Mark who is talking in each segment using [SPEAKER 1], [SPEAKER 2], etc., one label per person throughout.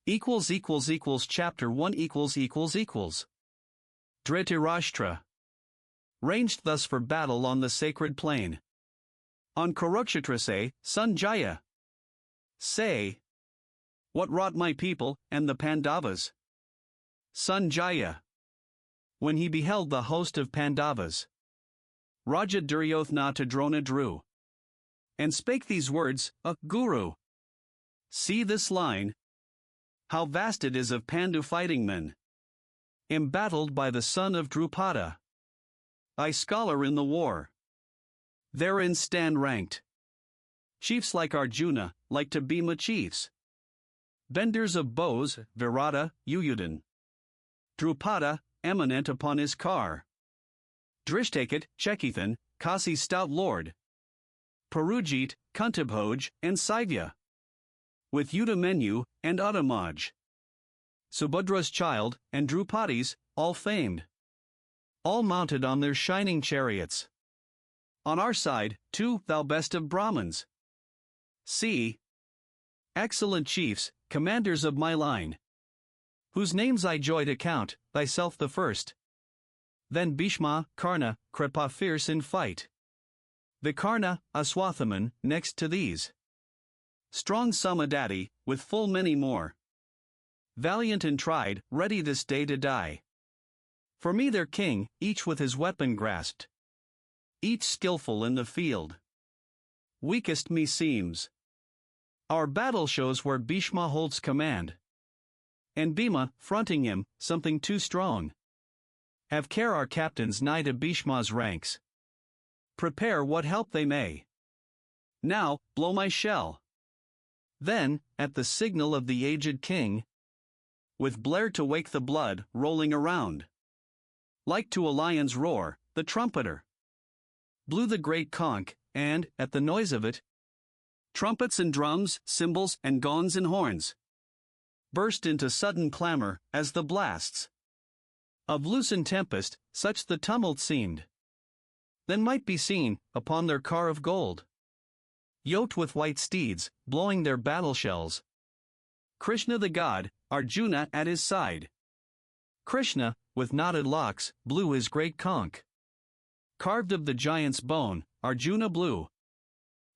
[SPEAKER 1] Chapter 1 Dhritarashtra ranged thus for battle on the sacred plain. On Kurukshetra say, Sanjaya. Say, what wrought my people and the Pandavas? Sanjaya. When he beheld the host of Pandavas, Raja Duryodhana to Drona drew, and spake these words, Guru. See this line, how vast it is of Pandu fighting men, embattled by the son of Drupada, I scholar in the war. Therein stand ranked chiefs like Arjuna, like to Bhima chiefs, benders of bows, Virata, Yuyudhan, Drupada, eminent upon his car, Drishtaket, Chekithan, Kasi's stout lord, Parujit, Kuntibhoj, and Saivya, with Udamenu and Uddamaj, Subhadra's child, and Drupadi's, all famed, all mounted on their shining chariots. On our side, too, thou best of Brahmins. See, excellent chiefs, commanders of my line, whose names I joy to count, thyself the first. Then Bhishma, Karna, Kripa fierce in fight. Vikarna, Aswathaman, next to these. Strong Samadati, with full many more. Valiant and tried, ready this day to die. For me their king, each with his weapon grasped. Each skillful in the field. Weakest me seems. Our battle shows where Bhishma holds command. And Bhima, fronting him, something too strong. Have care our captains nigh to Bhishma's ranks. Prepare what help they may. Now, blow my shell. Then, at the signal of the aged king, with blare to wake the blood rolling around, like to a lion's roar, the trumpeter blew the great conch, and, at the noise of it, trumpets and drums, cymbals and gongs and horns burst into sudden clamor, as the blasts of loosened tempest, such the tumult seemed. Then might be seen, upon their car of gold, yoked with white steeds, blowing their battle shells, Krishna the god, Arjuna at his side. Krishna, with knotted locks, blew his great conch. Carved of the giant's bone, Arjuna blew.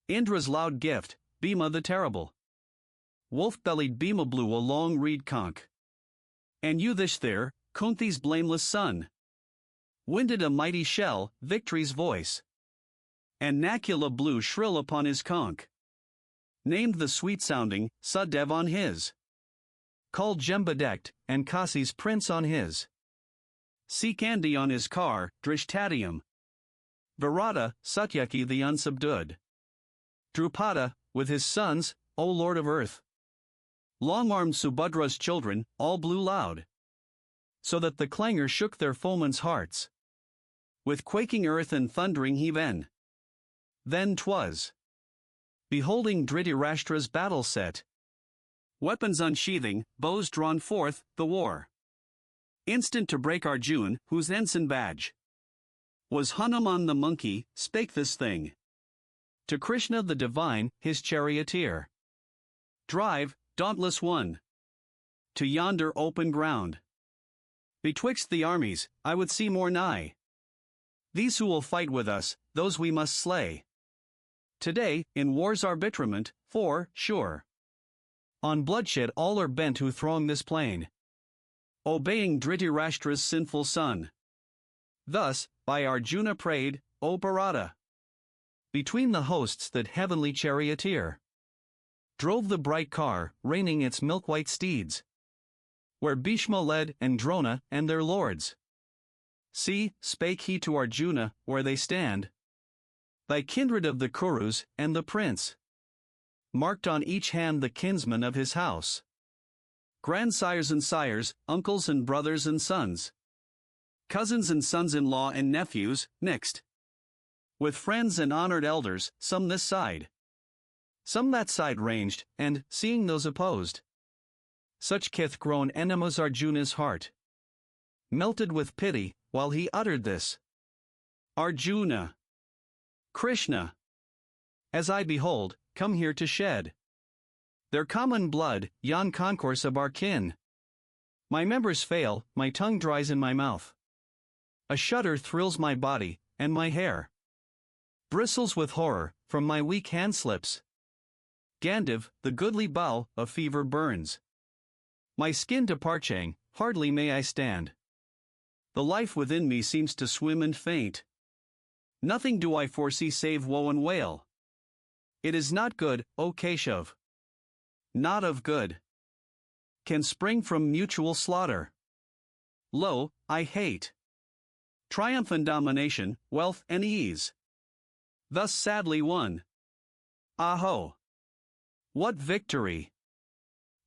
[SPEAKER 1] Indra's loud gift, Bhima the terrible. Wolf-bellied Bhima blew a long reed conch. And Yudhishthir, Kunti's blameless son, winded a mighty shell, victory's voice. And Nakula blew shrill upon his conch. Named the sweet-sounding, Sadev on his. Called Jembadekt, and Kasi's prince on his. Sikandi on his car, Drishtadium. Virata, Satyaki the unsubdued. Drupada, with his sons, O Lord of earth. Long-armed Subhadra's children, all blew loud, so that the clangor shook their foemen's hearts. With quaking earth and thundering heave-en. Then 'twas, beholding Dhritarashtra's battle set, weapons unsheathing, bows drawn forth, the war. Instant to break Arjun, whose ensign badge was Hanuman the monkey, spake this thing to Krishna the divine, his charioteer. Drive, dauntless one, to yonder open ground. Betwixt the armies, I would see more nigh. These who will fight with us, those we must slay. Today, in war's arbitrament, for, sure, on bloodshed all are bent who throng this plain, obeying Dhritarashtra's sinful son. Thus, by Arjuna prayed, O Bharata. Between the hosts that heavenly charioteer drove the bright car, reining its milk-white steeds, where Bhishma led and Drona and their lords. See, spake he to Arjuna, where they stand, thy kindred of the Kurus, and the prince, marked on each hand the kinsmen of his house, grandsires and sires, uncles and brothers and sons, cousins and sons-in-law and nephews, mixed, with friends and honored elders, some this side, some that side ranged, and, seeing those opposed, such kith grown enemies Arjuna's heart melted with pity, while he uttered this. Arjuna, Krishna, as I behold, come here to shed Their common blood, yon concourse of our kin. My members fail, my tongue dries in my mouth. A shudder thrills my body, and my hair bristles with horror, from my weak hand slips. Gandiv, the goodly bough, of fever burns. My skin to parching, hardly may I stand. The life within me seems to swim and faint. Nothing do I foresee save woe and wail. It is not good, O Keshav. Not of good. Can spring from mutual slaughter. Lo, I hate triumph and domination, wealth and ease. Thus sadly won. Aho! What victory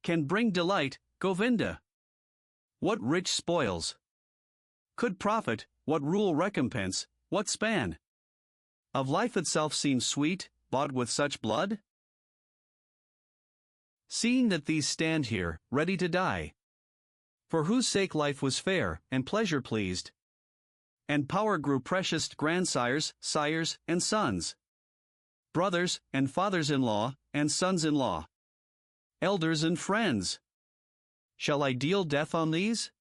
[SPEAKER 1] can bring delight, Govinda? What rich spoils could profit, what rule recompense, what span of life itself seems sweet, bought with such blood? Seeing that these stand here, ready to die, for whose sake life was fair, and pleasure pleased, and power grew precious, grandsires, sires, and sons, brothers, and fathers-in-law, and sons-in-law, elders and friends. Shall I deal death on these,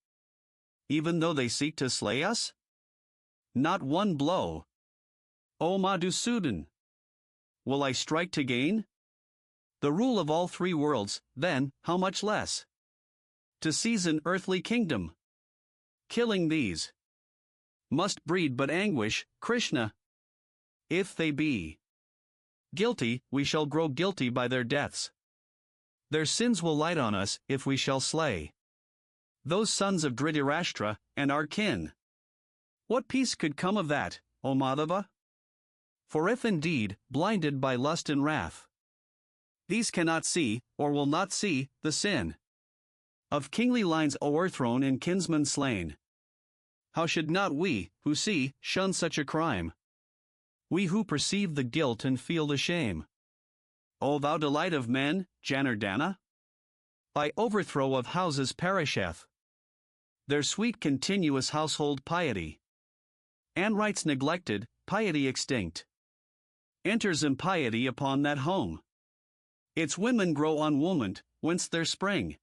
[SPEAKER 1] even though they seek to slay us? Not one blow, O Madhusudan, will I strike to gain the rule of all three worlds. Then, how much less to seize an earthly kingdom? Killing these must breed but anguish, Krishna. If they be guilty, we shall grow guilty by their deaths. Their sins will light on us, if we shall slay those sons of Dhritarashtra, and our kin. What peace could come of that, O Madhava? For if indeed, blinded by lust and wrath, these cannot see, or will not see, the sin of kingly lines o'erthrown and kinsmen slain, how should not we, who see, shun such a crime? We who perceive the guilt and feel the shame. O thou delight of men, Janardana! By overthrow of houses perisheth their sweet continuous household piety. And rites neglected, piety extinct. Enters impiety upon that home. Its women grow unwomaned, whence their spring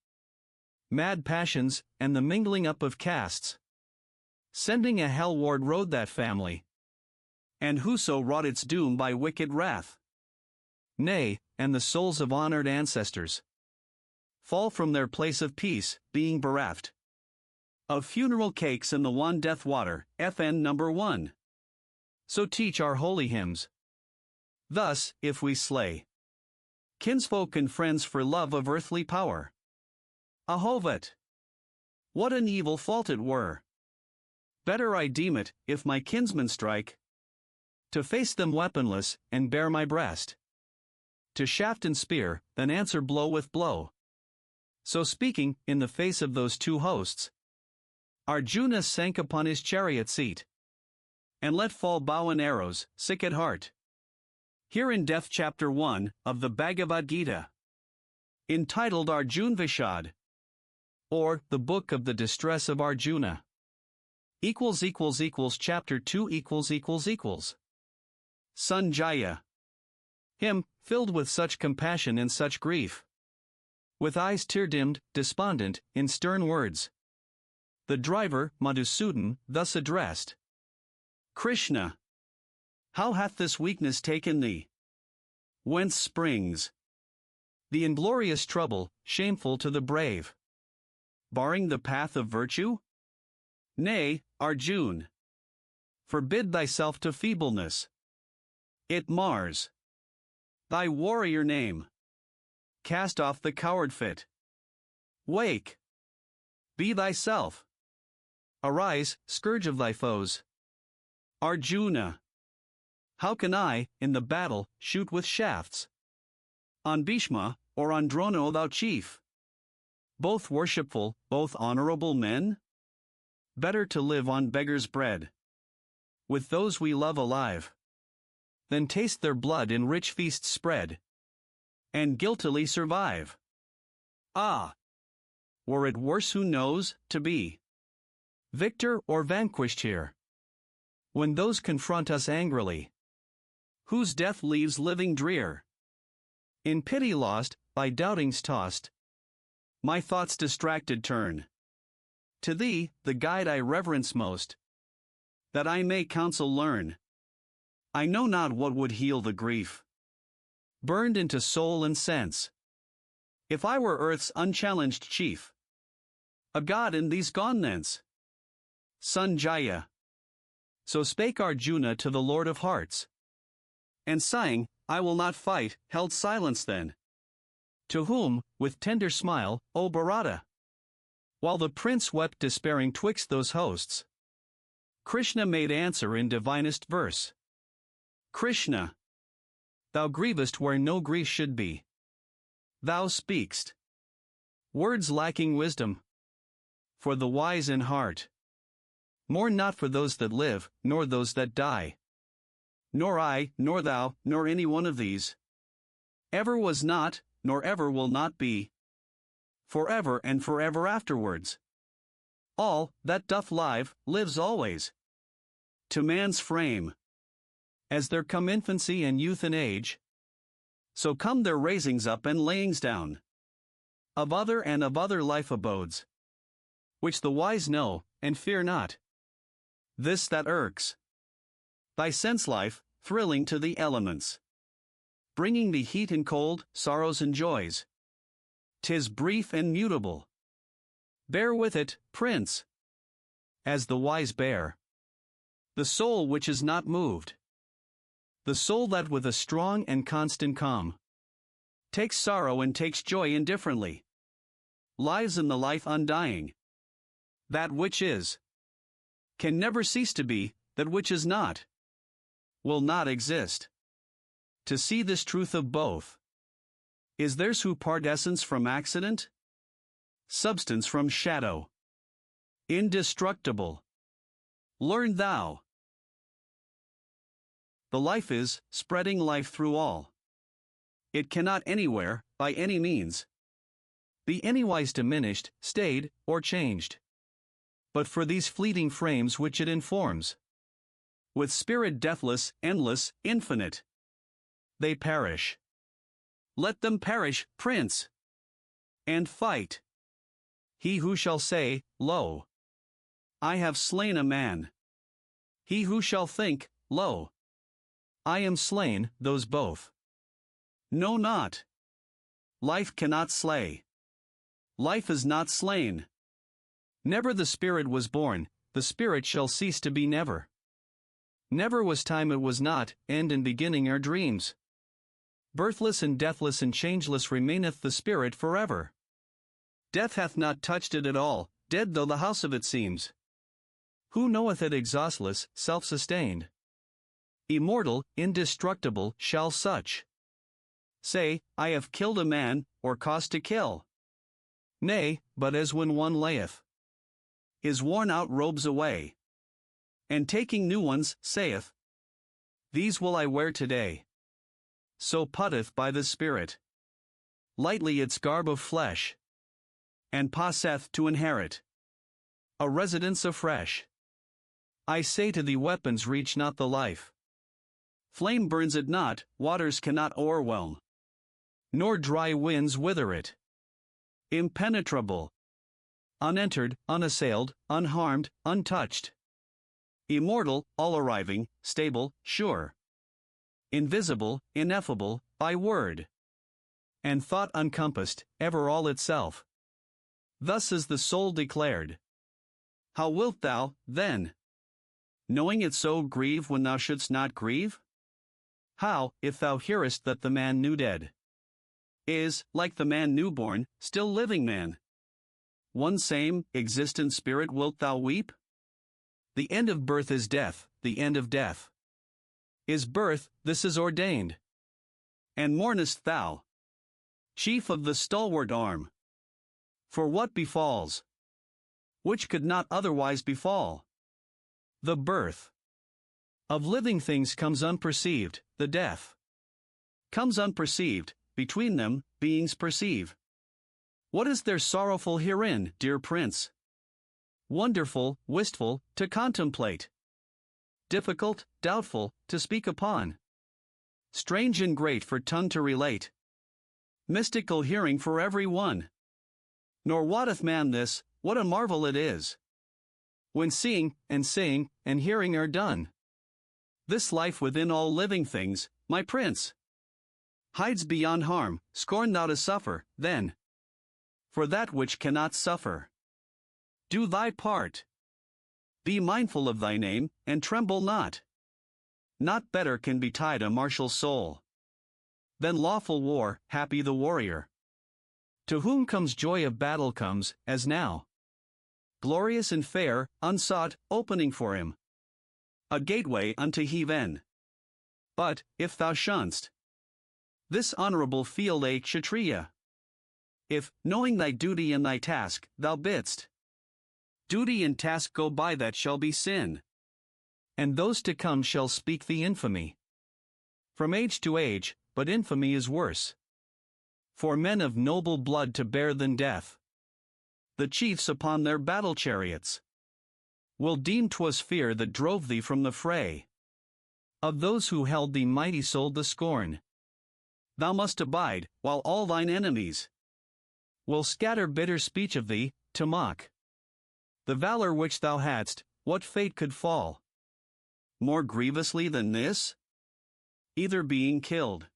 [SPEAKER 1] mad passions, and the mingling up of castes, sending a hellward road that family. And whoso wrought its doom by wicked wrath, nay, and the souls of honored ancestors, fall from their place of peace, being bereft of funeral cakes and the one death water. FN number 1. So teach our holy hymns. Thus, if we slay kinsfolk and friends for love of earthly power, Ahovat! What an evil fault it were! Better I deem it, if my kinsmen strike, to face them weaponless, and bare my breast to shaft and spear, than answer blow with blow. So speaking, in the face of those two hosts, Arjuna sank upon his chariot seat, and let fall bow and arrows, sick at heart. Here in Death Chapter 1 of the Bhagavad Gita, entitled Arjun Vishad, or the Book of the Distress of Arjuna. Chapter 2 Sanjaya. Him, filled with such compassion and such grief, with eyes tear-dimmed, despondent, in stern words, the driver, Madhusudan, thus addressed: Krishna, how hath this weakness taken thee? Whence springs the inglorious trouble, shameful to the brave, barring the path of virtue? Nay, Arjun, forbid thyself to feebleness. It mars thy warrior name. Cast off the coward fit. Wake. Be thyself. Arise, scourge of thy foes. Arjuna, how can I, in the battle, shoot with shafts on Bhishma, or on Drona, O thou chief? Both worshipful, both honorable men? Better to live on beggar's bread, with those we love alive, than taste their blood in rich feasts spread, and guiltily survive. Ah! Were it worse, who knows, to be victor or vanquished here, when those confront us angrily, whose death leaves living drear, in pity lost, by doubtings tossed, my thoughts distracted turn to thee, the guide I reverence most, that I may counsel learn. I know not what would heal the grief burned into soul and sense, if I were earth's unchallenged chief, a god in these gone thence. Sanjaya. So spake Arjuna to the Lord of Hearts, and sighing, I will not fight, held silence then. To whom, with tender smile, O Bharata, while the prince wept despairing twixt those hosts, Krishna made answer in divinest verse. Krishna, thou grievest where no grief should be. Thou speakst words lacking wisdom. For the wise in heart, mourn not for those that live, nor those that die. Nor I, nor thou, nor any one of these, ever was not, nor ever will not be, forever and forever afterwards. All that doth live, lives always. To man's frame, as there come infancy and youth and age, so come their raisings up and layings down of other life abodes, which the wise know, and fear not. This that irks thy sense life, thrilling to the elements, bringing thee heat and cold, sorrows and joys. 'Tis brief and mutable. Bear with it, prince, as the wise bear. The soul which is not moved, the soul that with a strong and constant calm takes sorrow and takes joy indifferently, lives in the life undying. That which is can never cease to be, that which is not will not exist. To see this truth of both, is theirs who part essence from accident, substance from shadow, indestructible. Learn thou. The life is, spreading life through all. It cannot anywhere, by any means, be anywise diminished, stayed, or changed. But for these fleeting frames which it informs, with spirit deathless, endless, infinite, they perish. Let them perish, prince, and fight. He who shall say, Lo, I have slain a man. He who shall think, Lo, I am slain, those both. Know not. Life cannot slay. Life is not slain. Never the spirit was born, the spirit shall cease to be never. Never was time it was not, end and beginning are dreams. Birthless and deathless and changeless remaineth the spirit forever. Death hath not touched it at all, dead though the house of it seems. Who knoweth it exhaustless, self-sustained? Immortal, indestructible, shall such say, I have killed a man, or caused to kill. Nay, but as when one layeth his worn-out robes away, and taking new ones, saith, These will I wear today. So putteth by the Spirit lightly its garb of flesh, and passeth to inherit a residence afresh. I say to thee, weapons reach not the life. Flame burns it not, waters cannot o'erwhelm, nor dry winds wither it. Impenetrable, unentered, unassailed, unharmed, untouched. Immortal, all-arriving, stable, sure. Invisible, ineffable, by word and thought uncompassed, ever all itself. Thus is the soul declared. How wilt thou, then, knowing it so, grieve when thou shouldst not grieve? How, if thou hearest that the man new dead is, like the man newborn, still living man? One same, existent spirit, wilt thou weep? The end of birth is death, the end of death is birth, this is ordained. And mournest thou, chief of the stalwart arm, for what befalls, which could not otherwise befall? The birth of living things comes unperceived, the death comes unperceived, between them, beings perceive. What is there sorrowful herein, dear prince? Wonderful, wistful, to contemplate. Difficult, doubtful, to speak upon. Strange and great for tongue to relate. mystical hearing for every one. Nor wotteth man this, what a marvel it is, when seeing, and saying, and hearing are done. This life within all living things, my prince, hides beyond harm. Scorn thou to suffer, then, for that which cannot suffer. Do thy part. Be mindful of thy name, and tremble not. Not better can betide a martial soul than lawful war. Happy the warrior, to whom comes joy of battle, comes, as now, glorious and fair, unsought, opening for him a gateway unto heaven. But, if thou shunst this honorable field, a Kshatriya, if, knowing thy duty and thy task, thou bidst duty and task go by, that shall be sin, and those to come shall speak thee infamy. From age to age, but infamy is worse for men of noble blood to bear than death. The chiefs upon their battle chariots will deem 'twas fear that drove thee from the fray. Of those who held thee mighty soul to scorn, thou must abide, while all thine enemies will scatter bitter speech of thee, to mock the valor which thou hadst. What fate could fall more grievously than this? Either being killed,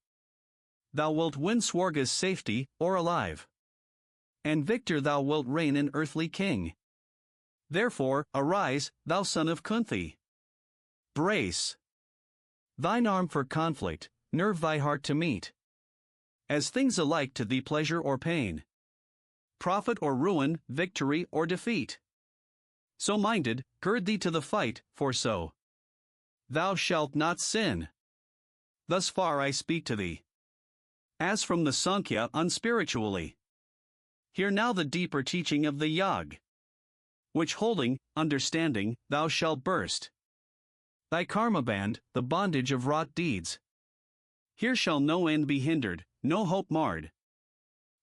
[SPEAKER 1] thou wilt win Swarga's safety, or alive and victor thou wilt reign an earthly king. Therefore, arise, thou son of Kunthi. Brace thine arm for conflict, nerve thy heart to meet, as things alike to thee, pleasure or pain, profit or ruin, victory or defeat. So minded, gird thee to the fight, for so thou shalt not sin. Thus far I speak to thee, as from the Sankhya unspiritually. Hear now the deeper teaching of the Yag, which holding, understanding, thou shalt burst thy karma band, the bondage of wrought deeds. Here shall no end be hindered, no hope marred,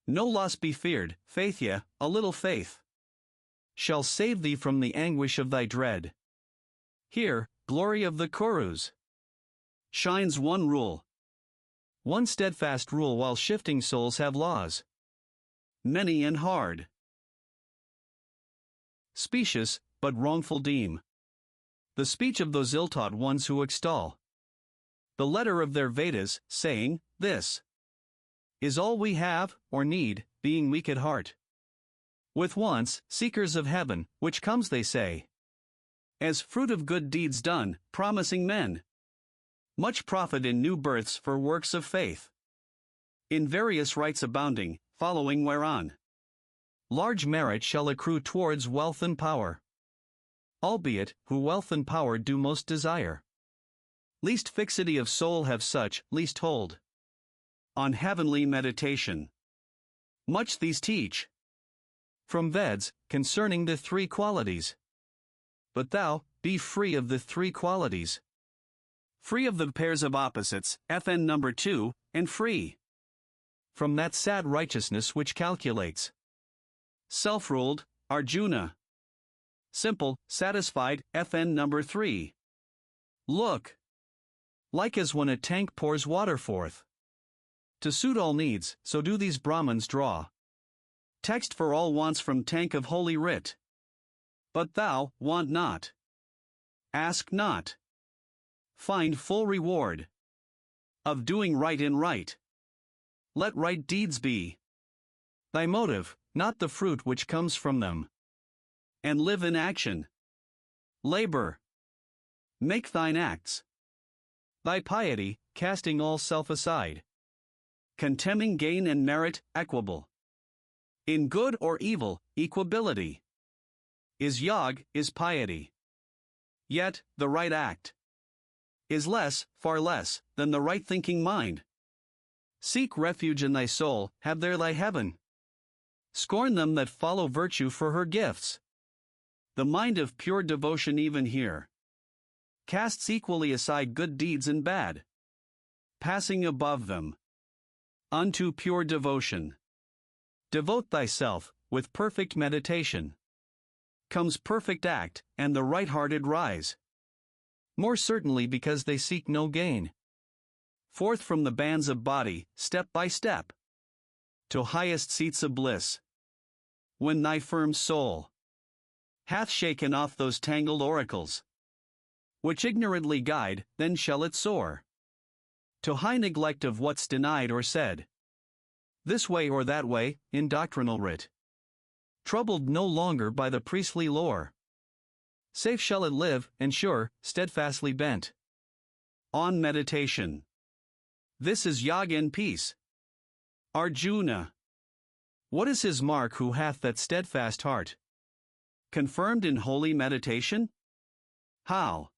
[SPEAKER 1] no loss be feared. Faith, yea, a little faith, shall save thee from the anguish of thy dread. Here, glory of the Kurus, shines one rule, one steadfast rule, while shifting souls have laws many and hard, specious, but wrongful deem the speech of those ill-taught ones who extol the letter of their Vedas, saying, this is all we have, or need, being weak at heart, with wants, seekers of heaven, which comes, they say, as fruit of good deeds done, promising men much profit in new births for works of faith, in various rites abounding, following whereon large merit shall accrue towards wealth and power. Albeit, who wealth and power do most desire, least fixity of soul have, such least hold on heavenly meditation. Much these teach from Veds, concerning the three qualities. But thou, be free of the three qualities, free of the pairs of opposites, FN number 2, and free from that sad righteousness which calculates. Self-ruled, Arjuna. Simple, satisfied, FN number 3. Look, like as when a tank pours water forth to suit all needs, so do these Brahmins draw text for all wants from tank of holy writ. But thou, want not, ask not, find full reward of doing right in right. Let right deeds be thy motive, not the fruit which comes from them. And live in action. Labor. Make thine acts thy piety, casting all self aside, contemning gain and merit, equable. In good or evil, equability. Is yog, is piety. Yet, the right act is less, far less, than the right thinking mind. Seek refuge in thy soul, have there thy heaven. Scorn them that follow virtue for her gifts. The mind of pure devotion even here casts equally aside good deeds and bad, passing above them unto pure devotion. Devote thyself, with perfect meditation comes perfect act, and the right-hearted rise. More certainly because they seek no gain. Forth from the bands of body, step by step, to highest seats of bliss. When thy firm soul hath shaken off those tangled oracles, which ignorantly guide, then shall it soar to high neglect of what's denied or said, this way or that way, in doctrinal writ, troubled no longer by the priestly lore. Safe shall it live, and sure, steadfastly bent on meditation. This is Yog in peace. Arjuna. What is his mark who hath that steadfast heart, confirmed in holy meditation? How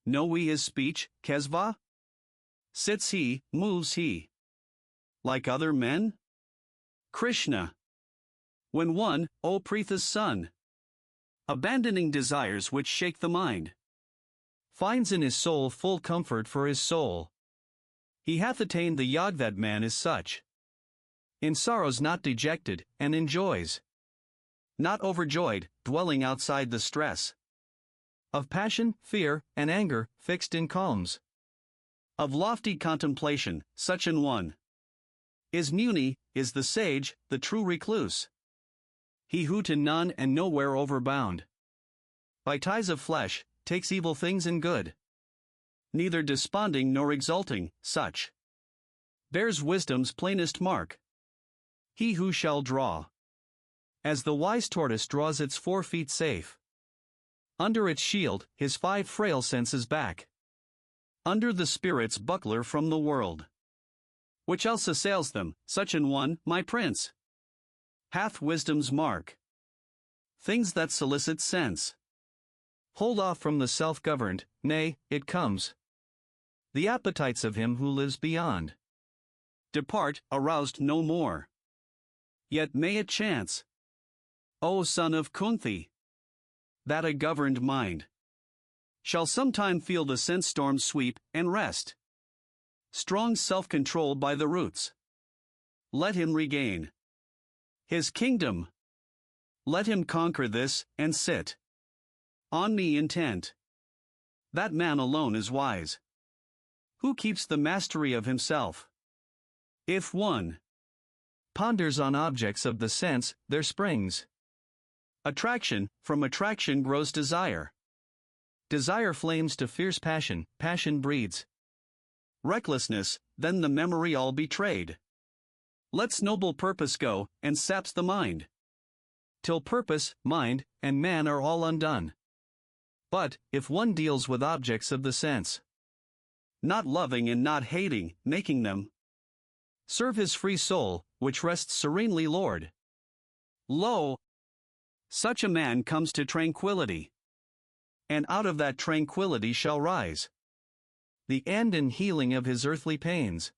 [SPEAKER 1] know we his speech, Kesva? Sits he, moves he, like other men? Krishna. When one, O Pritha's son, abandoning desires which shake the mind, finds in his soul full comfort for his soul, he hath attained the yog. That man is such, in sorrows not dejected, and in joys not overjoyed, dwelling outside the stress of passion, fear, and anger, fixed in calms of lofty contemplation. Such an one is Muni, is the sage, the true recluse, he who to none and nowhere overbound by ties of flesh, takes evil things and good, neither desponding nor exulting. Such bears wisdom's plainest mark. He who shall draw, as the wise tortoise draws its 4 feet safe, under its shield, his 5 frail senses back, under the spirit's buckler from the world, which else assails them, such an one, my prince, hath wisdom's mark. Things that solicit sense hold off from the self-governed, nay, it comes. The appetites of him who lives beyond depart, aroused no more. Yet may it chance, O son of Kunti, that a governed mind shall sometime feel the sense storm sweep, and rest strong self-control by the roots. Let him regain his kingdom. Let him conquer this, and sit on me intent. That man alone is wise, who keeps the mastery of himself. If one ponders on objects of the sense, there springs attraction, from attraction grows desire. Desire flames to fierce passion, passion breeds recklessness, then the memory all betrayed lets noble purpose go, and saps the mind, till purpose, mind, and man are all undone. But, if one deals with objects of the sense, not loving and not hating, making them serve his free soul, which rests serenely Lord, lo, such a man comes to tranquility, and out of that tranquility shall rise the end and healing of his earthly pains.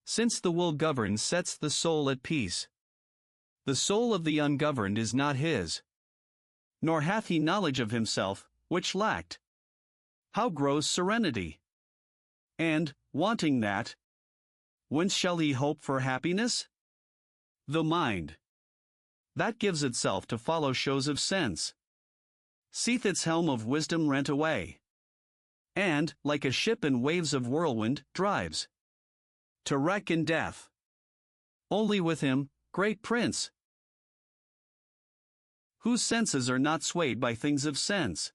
[SPEAKER 1] Since the will governed sets the soul at peace, the soul of the ungoverned is not his, nor hath he knowledge of himself, which lacked. How grows serenity? And, wanting that, whence shall he hope for happiness? The mind that gives itself to follow shows of sense seeth its helm of wisdom rent away, and, like a ship in waves of whirlwind, drives to wreck and death. Only with him, great prince, whose senses are not swayed by things of sense,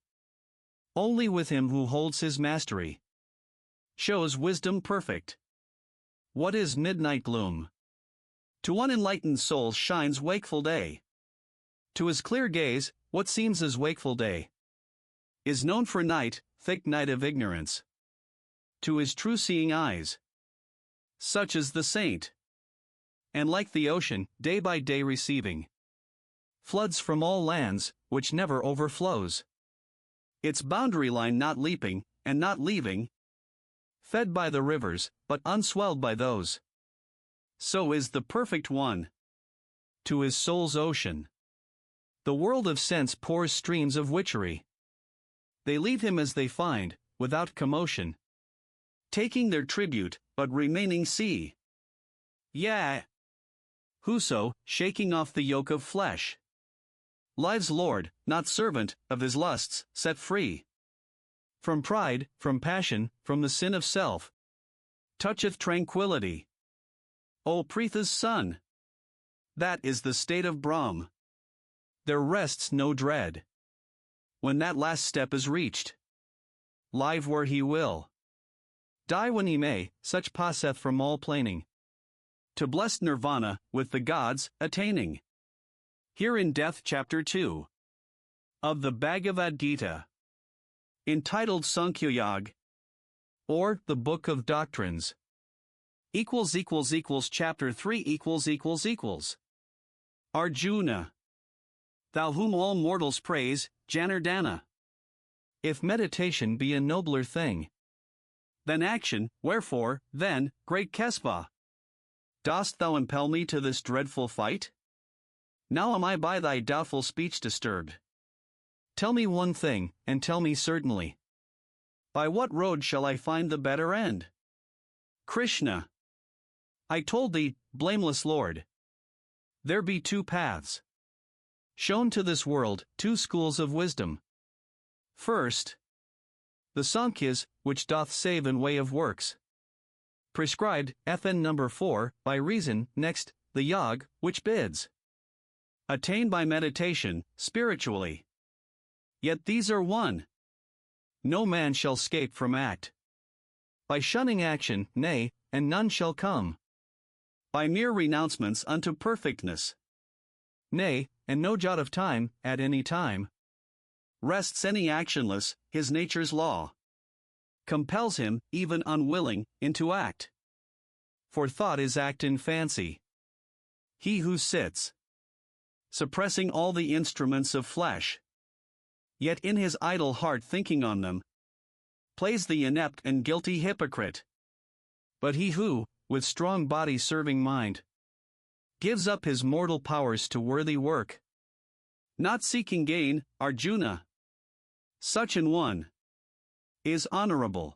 [SPEAKER 1] only with him who holds his mastery, shows wisdom perfect. What is midnight gloom? To unenlightened soul shines wakeful day. To his clear gaze, what seems as wakeful day is known for night, thick night of ignorance. To his true-seeing eyes, such is the saint, and like the ocean, day by day receiving floods from all lands, which never overflows, its boundary line not leaping, and not leaving, fed by the rivers, but unswelled by those. So is the perfect one. To his soul's ocean, the world of sense pours streams of witchery. They leave him as they find, without commotion, taking their tribute, but remaining sea. Yea, whoso, shaking off the yoke of flesh, lives lord, not servant, of his lusts, set free from pride, from passion, from the sin of self, toucheth tranquility. O Pritha's son! That is the state of Brahm. There rests no dread. When that last step is reached, live where he will, die when he may, such passeth from all plaining, to blessed nirvana, with the gods, attaining. Here in Death Chapter 2 of the Bhagavad Gita, entitled Sankhya Yoga, or the Book of Doctrines, Chapter 3 Arjuna, thou whom all mortals praise, Janardana. If meditation be a nobler thing than action, wherefore, then, great Kesava, dost thou impel me to this dreadful fight? Now am I by thy doubtful speech disturbed. Tell me one thing, and tell me certainly. By what road shall I find the better end? Krishna. I told thee, blameless Lord, there be two paths shown to this world, two schools of wisdom. First, the Sankhya's, which doth save in way of works, prescribed, FN number 4, by reason. Next, the Yoga, which bids attain by meditation, spiritually. Yet these are one. No man shall scape from act by shunning action, nay, and none shall come by mere renouncements unto perfectness. Nay, and no jot of time, at any time, rests any actionless, his nature's law compels him, even unwilling, into act. For thought is act in fancy. He who sits, suppressing all the instruments of flesh, yet in his idle heart thinking on them, plays the inept and guilty hypocrite. But he who, with strong body serving mind, gives up his mortal powers to worthy work, not seeking gain, Arjuna, such an one is honorable.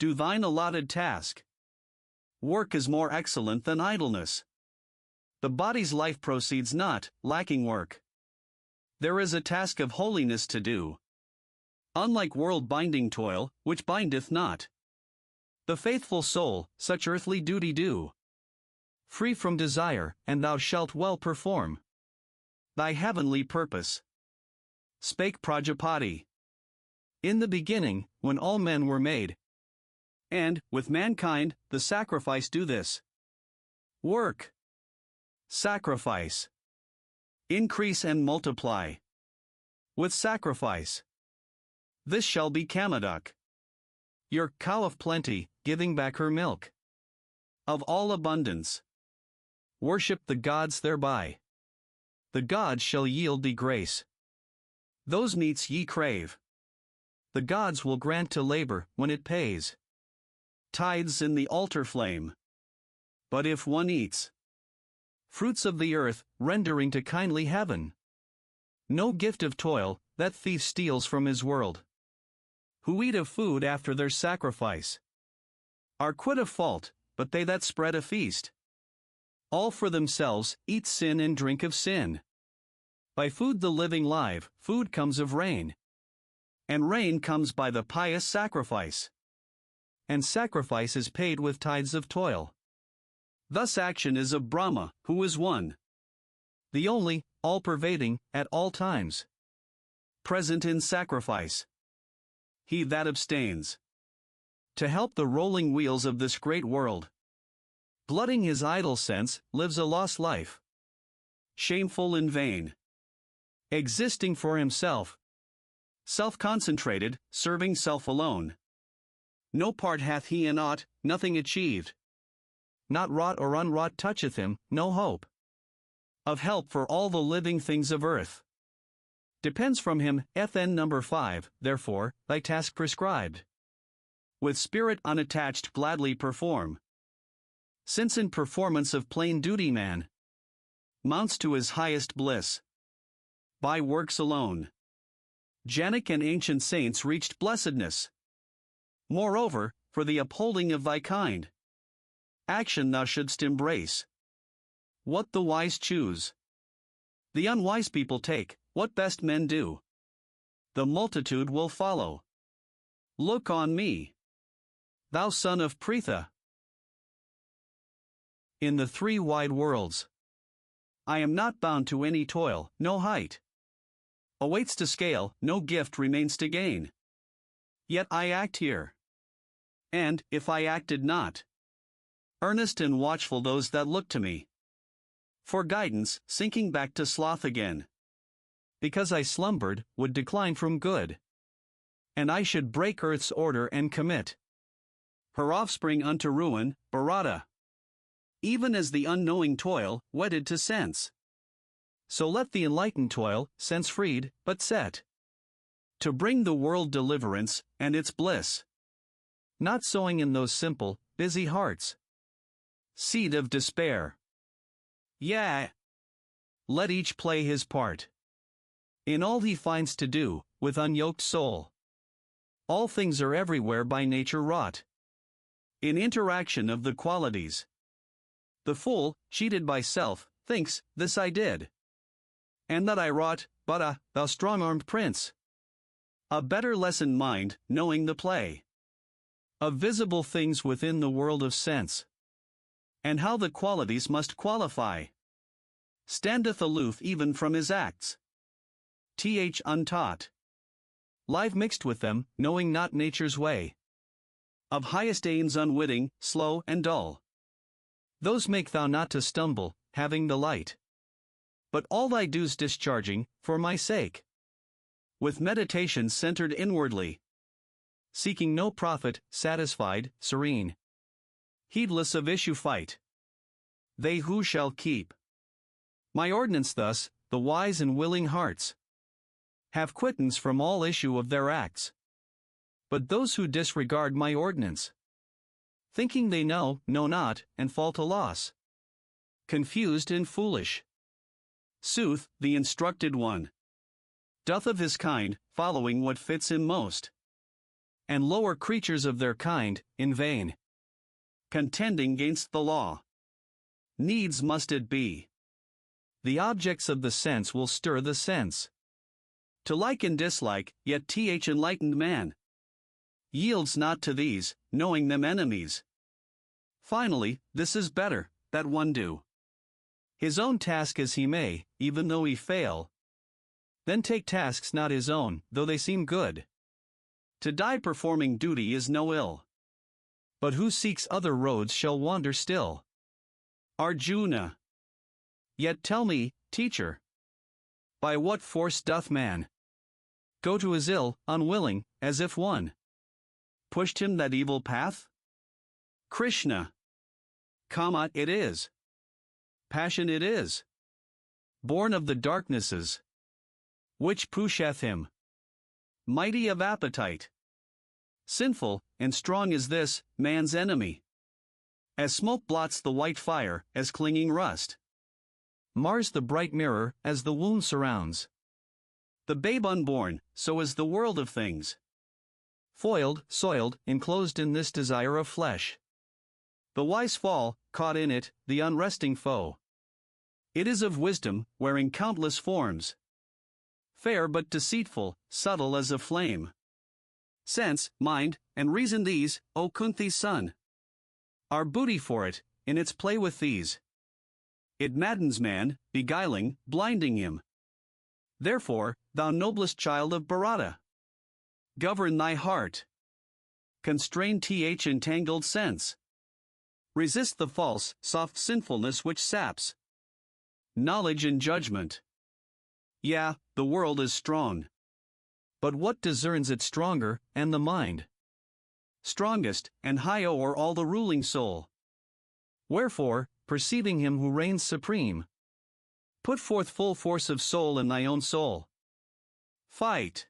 [SPEAKER 1] Do thine allotted task. Work is more excellent than idleness. The body's life proceeds not, lacking work. There is a task of holiness to do, unlike world-binding toil, which bindeth not. The faithful soul, such earthly duty do, free from desire, and thou shalt well perform thy heavenly purpose. Spake Prajapati. In the beginning, when all men were made, and, with mankind, the sacrifice do this. Work. Sacrifice. Increase and multiply. With sacrifice. This shall be Kamaduk, your cow of plenty, giving back her milk of all abundance. Worship the gods thereby. The gods shall yield thee grace. Those meats ye crave, the gods will grant to labor when it pays tithes in the altar flame. But if one eats fruits of the earth, rendering to kindly heaven no gift of toil, that thief steals from his world, who eat of food after their sacrifice, are quit of fault, but they that spread a feast, all for themselves, eat sin and drink of sin. By food the living live, food comes of rain, and rain comes by the pious sacrifice, and sacrifice is paid with tithes of toil. Thus action is of Brahma, who is one, the only, all-pervading, at all times, present in sacrifice. He that abstains to help the rolling wheels of this great world, glutting his idle sense, lives a lost life, shameful and vain, existing for himself, self-concentrated, serving self alone. No part hath he in aught, nothing achieved. Not wrought or unwrought toucheth him, no hope of help for all the living things of earth. Depends from him, FN number 5, therefore, thy task prescribed. With spirit unattached gladly perform. Since in performance of plain duty man mounts to his highest bliss by works alone. Janak and ancient saints reached blessedness. Moreover, for the upholding of thy kind, action thou shouldst embrace. What the wise choose, the unwise people take. What best men do, the multitude will follow. Look on me, thou son of Pritha. In the three wide worlds, I am not bound to any toil, no height awaits to scale, no gift remains to gain. Yet I act here. And, if I acted not, earnest and watchful those that look to me for guidance, sinking back to sloth again. Because I slumbered, would decline from good. And I should break earth's order and commit her offspring unto ruin, Bharata. Even as the unknowing toil, wedded to sense. So let the enlightened toil, sense-freed, but set to bring the world deliverance, and its bliss. Not sowing in those simple, busy hearts seed of despair. Yea. Let each play his part in all he finds to do, with unyoked soul. All things are everywhere by nature wrought in interaction of the qualities. The fool, cheated by self, thinks, this I did, and that I wrought, but thou strong-armed prince. A better lessened mind, knowing the play of visible things within the world of sense, and how the qualities must qualify, standeth aloof even from his acts. Untaught, live mixed with them, knowing not nature's way, of highest aims unwitting, slow and dull. Those make thou not to stumble, having the light, but all thy dues discharging, for my sake, with meditation centered inwardly, seeking no profit, satisfied, serene, heedless of issue fight. They who shall keep my ordinance thus, the wise and willing hearts, have quittance from all issue of their acts. But those who disregard my ordinance, thinking they know not, and fall to loss, confused and foolish. Sooth, the instructed one doth of his kind, following what fits him most, and lower creatures of their kind, in vain contending gainst the law. Needs must it be. The objects of the sense will stir the sense to like and dislike, yet enlightened man yields not to these, knowing them enemies. Finally, this is better, that one do his own task as he may, even though he fail, then take tasks not his own, though they seem good. To die performing duty is no ill, but who seeks other roads shall wander still. Arjuna. Yet tell me, teacher, by what force doth man go to his ill, unwilling, as if one pushed him that evil path? Krishna. It is. Passion it is. Born of the darknesses, which pusheth him. Mighty of appetite. Sinful, and strong is this, man's enemy. As smoke blots the white fire, as clinging rust mars the bright mirror, as the wound surrounds the babe unborn, so is the world of things. Foiled, soiled, enclosed in this desire of flesh. The wise fall, caught in it, the unresting foe. It is of wisdom, wearing countless forms. Fair but deceitful, subtle as a flame. Sense, mind, and reason these, O Kunti's son, are booty for it, in its play with these. It maddens man, beguiling, blinding him. Therefore, thou noblest child of Bharata, govern thy heart. Constrain entangled sense. Resist the false, soft sinfulness which saps knowledge and judgment. Yeah, the world is strong. But what discerns it stronger, and the mind strongest, and high o'er all the ruling soul? Wherefore, perceiving him who reigns supreme, put forth full force of soul in thy own soul. Fight.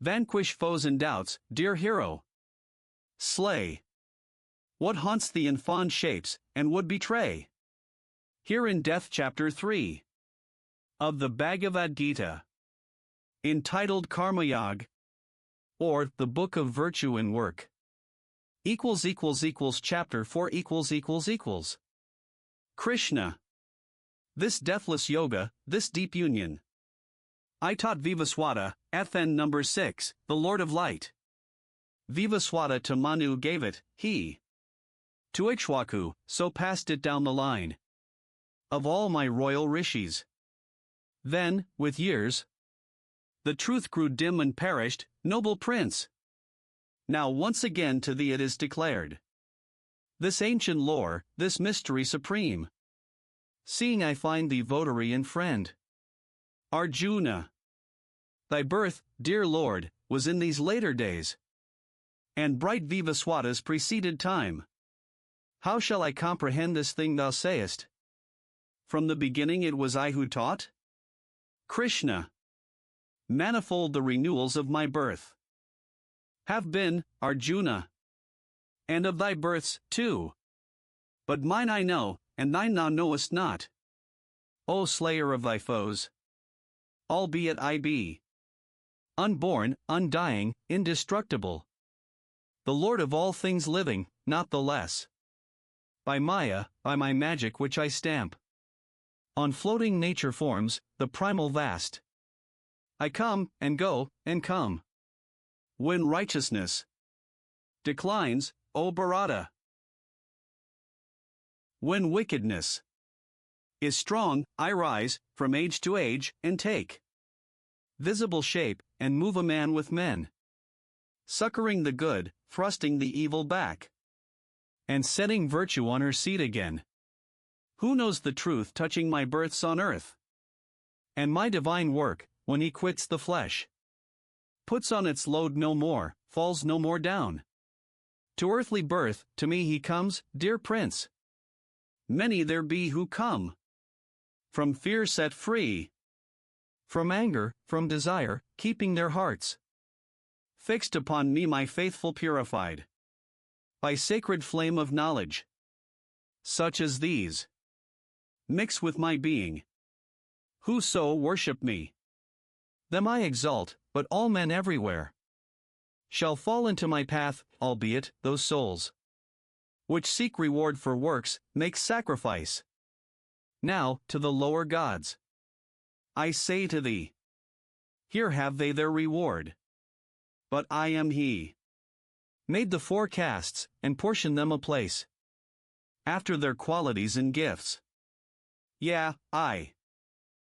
[SPEAKER 1] Vanquish foes and doubts, dear hero. Slay what haunts thee in fond shapes, and would betray. Here in Death Chapter 3 of the Bhagavad Gita, entitled Karma Yoga, or the Book of Virtue and Work. Chapter 4 Krishna. This deathless yoga, this deep union, I taught Vivaswata, Athen number 6, the Lord of Light. Vivaswata to Manu gave it, he To Ikshwaku, so passed it down the line. Of all my royal rishis. Then, with years, the truth grew dim and perished, noble prince. Now once again to thee it is declared. This ancient lore, this mystery supreme. Seeing I find thee votary and friend. Arjuna. Thy birth, dear Lord, was in these later days. And bright Vivaswata's preceded time. How shall I comprehend this thing thou sayest? From the beginning it was I who taught? Krishna. Manifold the renewals of my birth. Have been, Arjuna. And of thy births, too. But mine I know, and thine thou knowest not. O slayer of thy foes. Albeit I be unborn, undying, indestructible. The Lord of all things living, not the less. By Maya, by my magic which I stamp on floating nature forms, the primal vast. I come, and go, and come. When righteousness declines, O Bharata. When wickedness is strong, I rise, from age to age, and take visible shape, and move a man with men. Succoring the good, thrusting the evil back. And setting virtue on her seat again. Who knows the truth touching my births on earth? And my divine work, when he quits the flesh. Puts on its load no more, falls no more down. To earthly birth, to me he comes, dear prince. Many there be who come. From fear set free. From anger, from desire, keeping their hearts fixed upon me, my faithful purified. By sacred flame of knowledge. Such as these. Mix with my being. Whoso worship me. Them I exalt, but all men everywhere shall fall into my path, albeit those souls which seek reward for works, make sacrifice. Now, to the lower gods, I say to thee, here have they their reward. But I am he. Made the four castes, and portioned them a place. After their qualities and gifts. Yeah, I.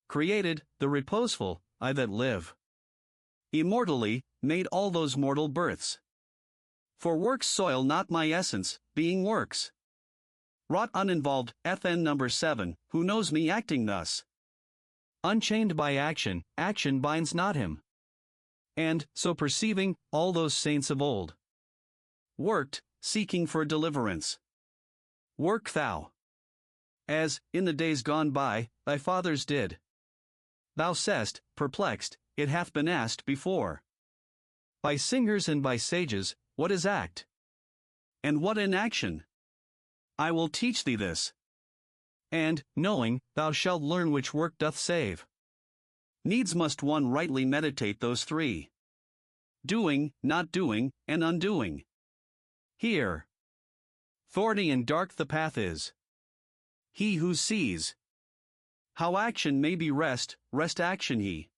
[SPEAKER 1] Created, the reposeful, I that live. Immortally, made all those mortal births. For works soil not my essence, being works. Wrought uninvolved, FN number 7, who knows me acting thus? Unchained by action, action binds not him. And, so perceiving, all those saints of old worked, seeking for deliverance. Work thou. As, in the days gone by, thy fathers did. Thou sayest, perplexed, it hath been asked before. By singers and by sages, what is act? And what inaction? I will teach thee this. And, knowing, thou shalt learn which work doth save. Needs must one rightly meditate those three. Doing, not doing, and undoing. Here. Thorny and dark the path is. He who sees how action may be rest action he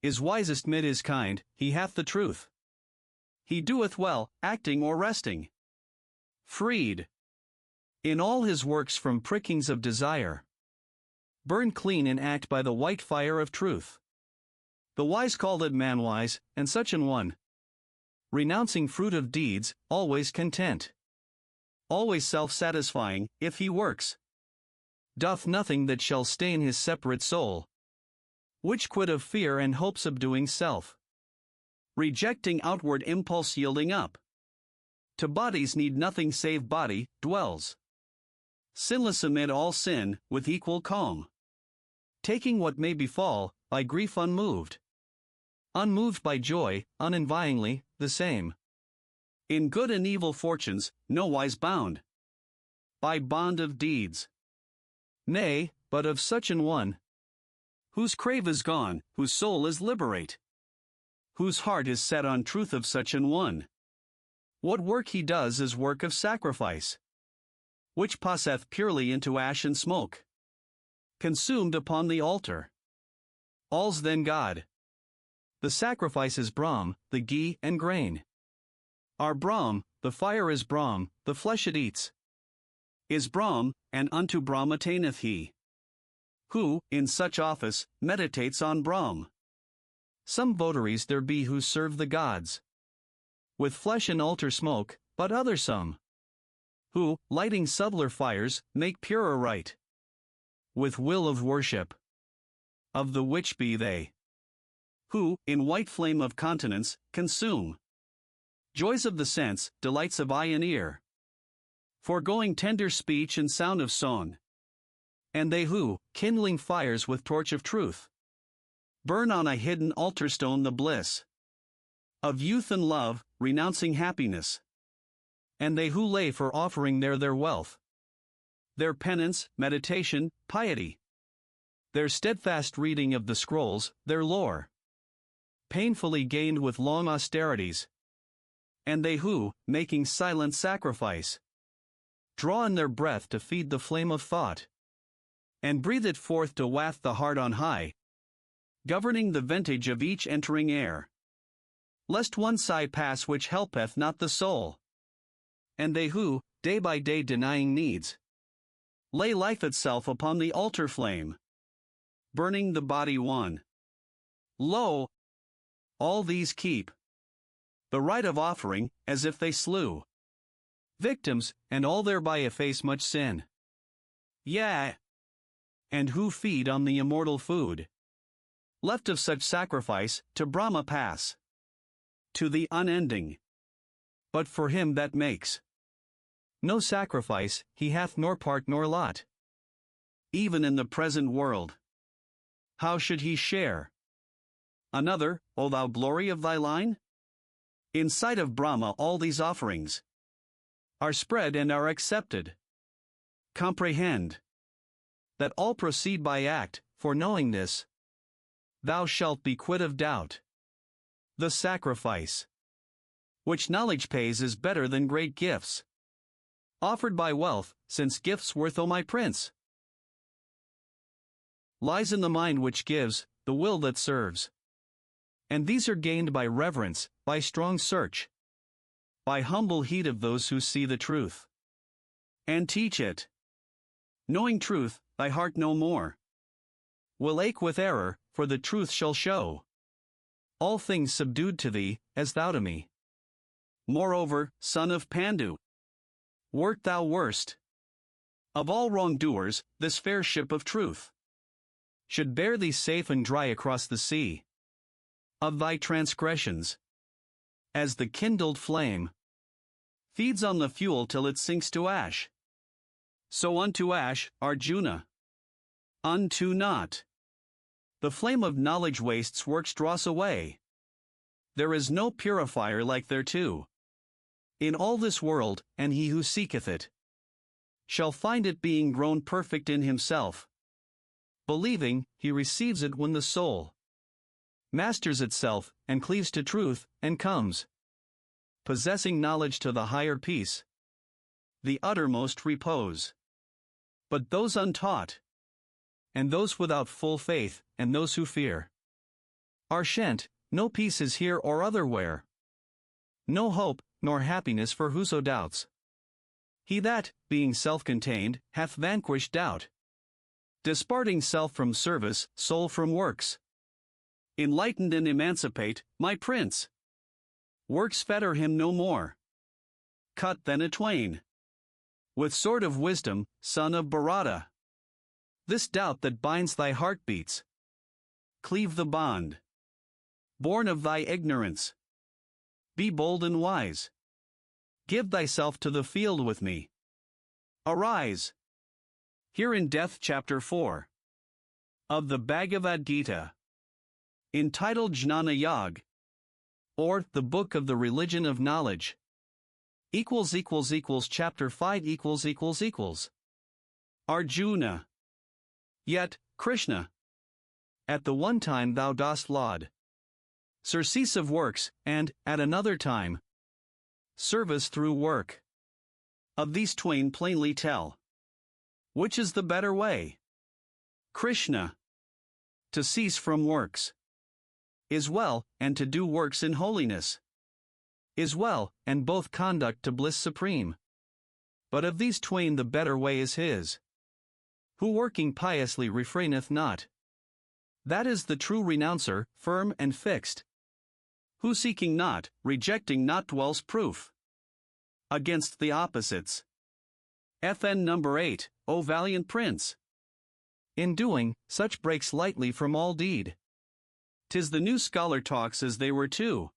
[SPEAKER 1] is wisest mid his kind, he hath the truth. He doeth well, acting or resting. Freed. In all his works from prickings of desire. Burn clean and act by the white fire of truth. The wise called it manwise, and such an one. Renouncing fruit of deeds, always content. Always self-satisfying, if he works. Doth nothing that shall stain his separate soul. Which quit of fear and hope subduing self. Rejecting outward impulse yielding up. To bodies need nothing save body, dwells. Sinless amid all sin, with equal calm. Taking what may befall, by grief unmoved. Unmoved by joy, unenvyingly, the same. In good and evil fortunes, nowise bound. By bond of deeds. Nay, but of such an one. Whose crave is gone, whose soul is liberate. Whose heart is set on truth of such an one. What work he does is work of sacrifice. Which passeth purely into ash and smoke. Consumed upon the altar. All's then God. The sacrifice is Brahm, the ghee and grain. Our Brahm, the fire is Brahm, the flesh it eats. is Brahm, and unto Brahm attaineth he. Who, in such office, meditates on Brahm. Some votaries there be who serve the gods with flesh and altar smoke, but other some who, lighting subtler fires, make purer rite with will of worship. Of the which be they who, in white flame of continence, consume joys of the sense, delights of eye and ear, foregoing tender speech and sound of song. And they who, kindling fires with torch of truth, burn on a hidden altar stone the bliss of youth and love, renouncing happiness. And they who lay for offering there their wealth, their penance, meditation, piety, their steadfast reading of the scrolls, their lore, painfully gained with long austerities. And they who, making silent sacrifice, draw in their breath to feed the flame of thought, and breathe it forth to waft the heart on high, governing the vintage of each entering air, lest one sigh pass which helpeth not the soul. And they who, day by day denying needs, lay life itself upon the altar flame, burning the body one. Lo! All these keep the rite of offering, as if they slew victims, and all thereby efface much sin. Yea, and who feed on the immortal food left of such sacrifice, to Brahma pass, to the unending. But for him that makes no sacrifice, he hath nor part nor lot, even in the present world. How should he share another, O thou glory of thy line? In sight of Brahma all these offerings are spread and are accepted. Comprehend that all proceed by act, for knowing this, thou shalt be quit of doubt. The sacrifice which knowledge pays is better than great gifts offered by wealth, since gifts worth, O my prince, lies in the mind which gives, the will that serves. And these are gained by reverence, by strong search, by humble heed of those who see the truth and teach it. Knowing truth, thy heart no more will ache with error, for the truth shall show all things subdued to thee, as thou to me. Moreover, son of Pandu, wert thou worst of all wrongdoers, this fair ship of truth should bear thee safe and dry across the sea of thy transgressions, as the kindled flame feeds on the fuel till it sinks to ash. So unto ash, Arjuna, unto naught. The flame of knowledge wastes works dross away. There is no purifier like thereto in all this world, and he who seeketh it shall find it, being grown perfect in himself. Believing, he receives it when the soul masters itself, and cleaves to truth, and comes, possessing knowledge, to the higher peace, the uttermost repose. But those untaught, and those without full faith, and those who fear, are shent. No peace is here or otherwhere, no hope, nor happiness for whoso doubts. He that, being self-contained, hath vanquished doubt, disparting self from service, soul from works, enlightened and emancipate, my prince. Works fetter him no more. Cut then a twain with sword of wisdom, son of Bharata, this doubt that binds thy heartbeats. Cleave the bond born of thy ignorance. Be bold and wise. Give thyself to the field with me. Arise. Here in Death Chapter 4 of the Bhagavad Gita, entitled Jnana Yag, or the Book of the Religion of Knowledge, Chapter 5 Arjuna. Yet, Krishna, at the one time thou dost laud surcease of works, and, at another time, service through work. Of these twain plainly tell, which is the better way? Krishna, to cease from works is well, and to do works in holiness is well, and both conduct to bliss supreme. But of these twain the better way is his, who working piously refraineth not. That is the true renouncer, firm and fixed, who seeking not, rejecting not dwells proof against the opposites. FN number 8, O valiant prince! In doing, such breaks lightly from all deed. 'Tis the new scholar talks as they were two.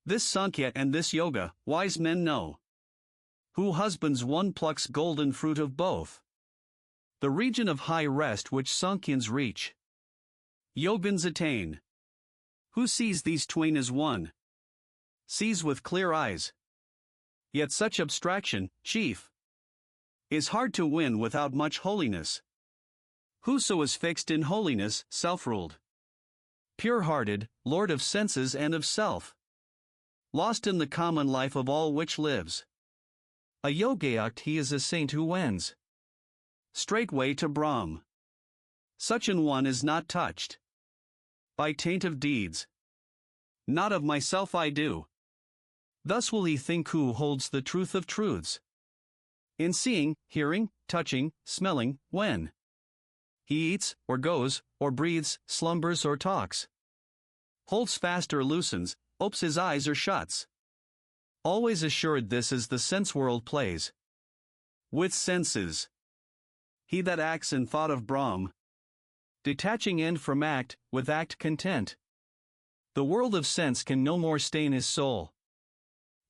[SPEAKER 1] This Sankhya and this Yoga, wise men know. Who husbands one plucks golden fruit of both. The region of high rest which Sankhyans reach, Yogans attain. Who sees these twain as one, sees with clear eyes. Yet such abstraction, chief, is hard to win without much holiness. Whoso is fixed in holiness, self-ruled, pure-hearted, lord of senses and of self, lost in the common life of all which lives. A yogayakt he is a saint who wends straightway to Brahm. Such an one is not touched by taint of deeds. Not of myself I do. Thus will he think who holds the truth of truths. In seeing, hearing, touching, smelling, when he eats, or goes, or breathes, slumbers or talks, holds fast or loosens, opes his eyes or shuts. Always assured this is the sense world plays with senses. He that acts in thought of Brahm, detaching end from act, with act content. The world of sense can no more stain his soul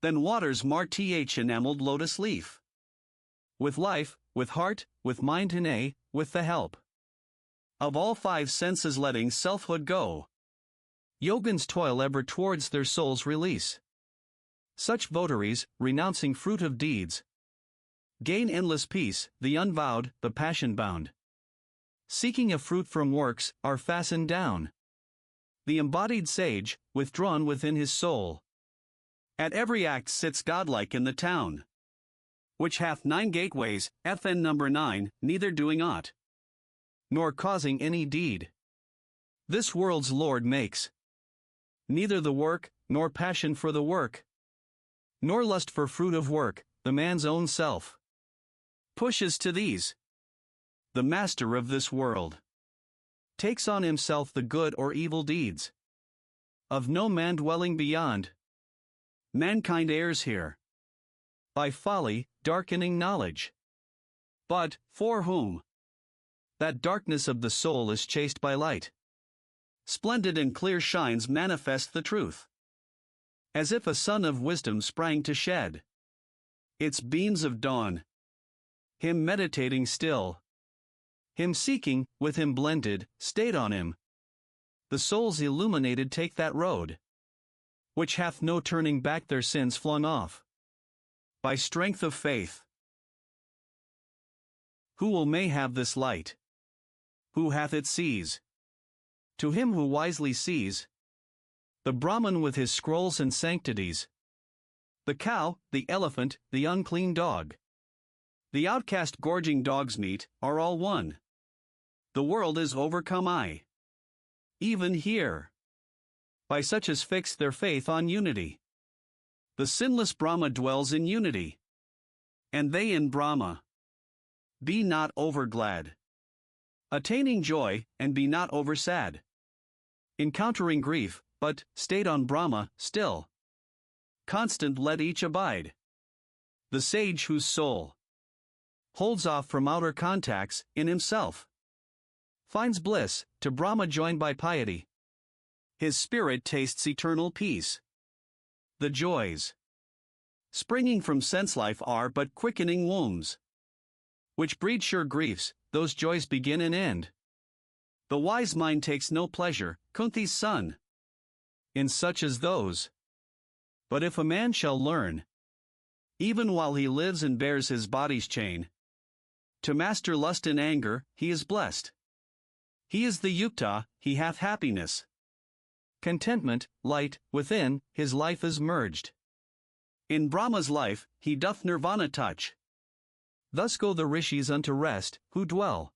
[SPEAKER 1] than waters mar th enameled lotus leaf. With life, with heart, with mind nay, with the help of all five senses letting selfhood go, Yogans toil ever towards their soul's release. Such votaries, renouncing fruit of deeds, gain endless peace, the unvowed, the passion-bound, seeking a fruit from works, are fastened down. The embodied sage, withdrawn within his soul, at every act sits godlike in the town, which hath 9 gateways, FN number 9, neither doing aught, nor causing any deed. This world's Lord makes neither the work, nor passion for the work, nor lust for fruit of work, the man's own self pushes to these. The master of this world takes on himself the good or evil deeds of no man dwelling beyond. Mankind errs here by folly, darkening knowledge. But, for whom that darkness of the soul is chased by light, splendid and clear shines manifest the truth, as if a sun of wisdom sprang to shed its beams of dawn. Him meditating still, him seeking, with him blended, stayed on him. The souls illuminated take that road which hath no turning back, their sins flung off by strength of faith. Who will may have this light? Who hath it sees? To him who wisely sees, the Brahman with his scrolls and sanctities, the cow, the elephant, the unclean dog, the outcast gorging dog's meat, are all one. The world is overcome even here, by such as fix their faith on unity. The sinless Brahma dwells in unity, and they in Brahma. Be not over glad, attaining joy, and be not over sad, encountering grief, but, stayed on Brahma, still constant let each abide. The sage whose soul holds off from outer contacts, in himself finds bliss, to Brahma joined by piety. His spirit tastes eternal peace. The joys springing from sense life are but quickening wombs, which breed sure griefs. Those joys begin and end. The wise mind takes no pleasure, Kunti's son, in such as those. But if a man shall learn, even while he lives and bears his body's chain, to master lust and anger, he is blessed. He is the yukta, he hath happiness, contentment, light, within, his life is merged. In Brahma's life, he doth nirvana touch. Thus go the rishis unto rest, who dwell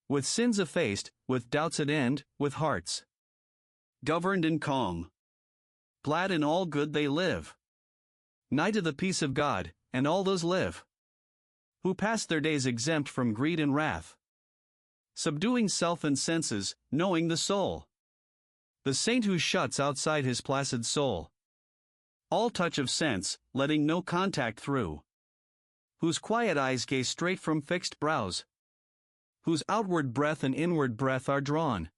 [SPEAKER 1] with sins effaced, with doubts at end, with hearts governed and calm. Glad in all good they live, nigh to the peace of God, and all those live who pass their days exempt from greed and wrath, subduing self and senses, knowing the soul. The saint who shuts outside his placid soul all touch of sense, letting no contact through, whose quiet eyes gaze straight from fixed brows, whose outward breath and inward breath are drawn,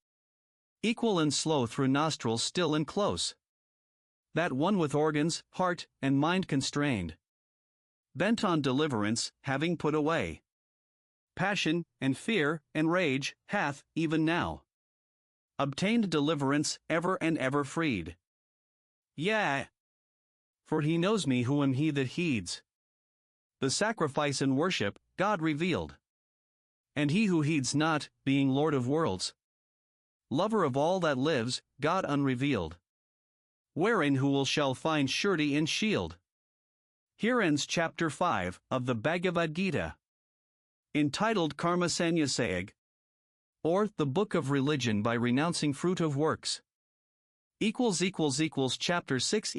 [SPEAKER 1] equal and slow through nostrils still and close, that one with organs, heart, and mind constrained, bent on deliverance, having put away passion, and fear, and rage, hath, even now, obtained deliverance, ever and ever freed. Yea, for he knows me who am he that heeds the sacrifice and worship, God revealed. And he who heeds not, being Lord of worlds, lover of all that lives, God unrevealed, wherein who will shall find surety and shield. Here ends chapter 5 of the Bhagavad Gita, entitled Karma Sannyasayag, or the Book of Religion by Renouncing Fruit of Works. Chapter 6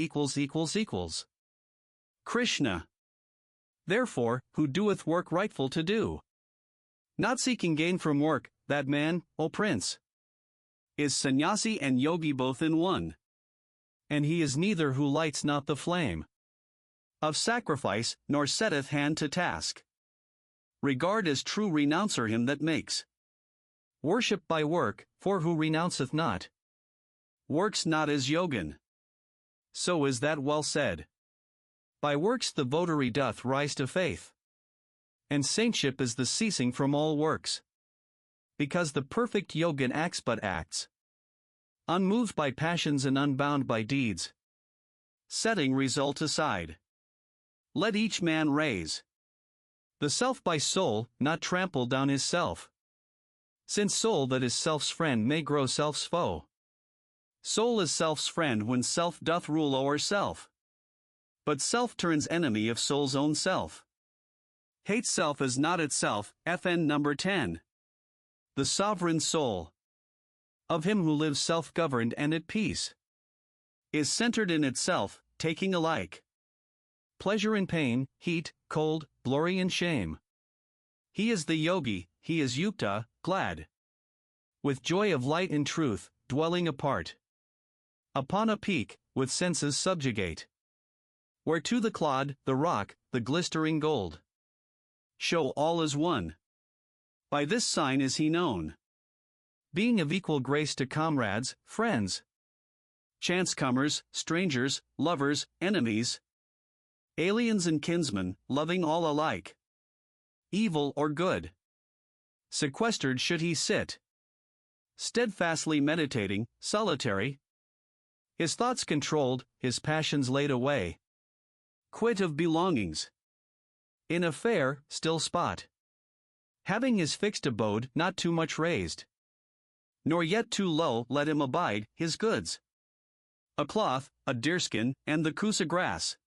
[SPEAKER 1] Krishna. Therefore, who doeth work rightful to do, not seeking gain from work, that man, O prince, is sannyasi and yogi both in one. And he is neither who lights not the flame of sacrifice, nor setteth hand to task. Regard as true renouncer him that makes worship by work, for who renounceth not, works not as yogin. So is that well said. By works the votary doth rise to faith, and saintship is the ceasing from all works. Because the perfect yogin acts but acts, unmoved by passions and unbound by deeds. Setting result aside, let each man raise the self by soul, not trample down his self. Since soul that is self's friend may grow self's foe. Soul is self's friend when self doth rule o'er self. But self turns enemy of soul's own self. Hates self as not itself, FN number 10. The sovereign soul of him who lives self-governed and at peace is centered in itself, taking alike pleasure and pain, heat, cold, glory and shame. He is the yogi, he is yukta, glad with joy of light and truth, dwelling apart upon a peak, with senses subjugate, where to the clod, the rock, the glistering gold show all as one. By this sign is he known, being of equal grace to comrades, friends, chance-comers, strangers, lovers, enemies, aliens and kinsmen, loving all alike, evil or good. Sequestered should he sit, steadfastly meditating, solitary, his thoughts controlled, his passions laid away, quit of belongings, in a fair, still spot, having his fixed abode not too much raised, nor yet too low, let him abide, his goods, a cloth, a deerskin, and the kusa grass.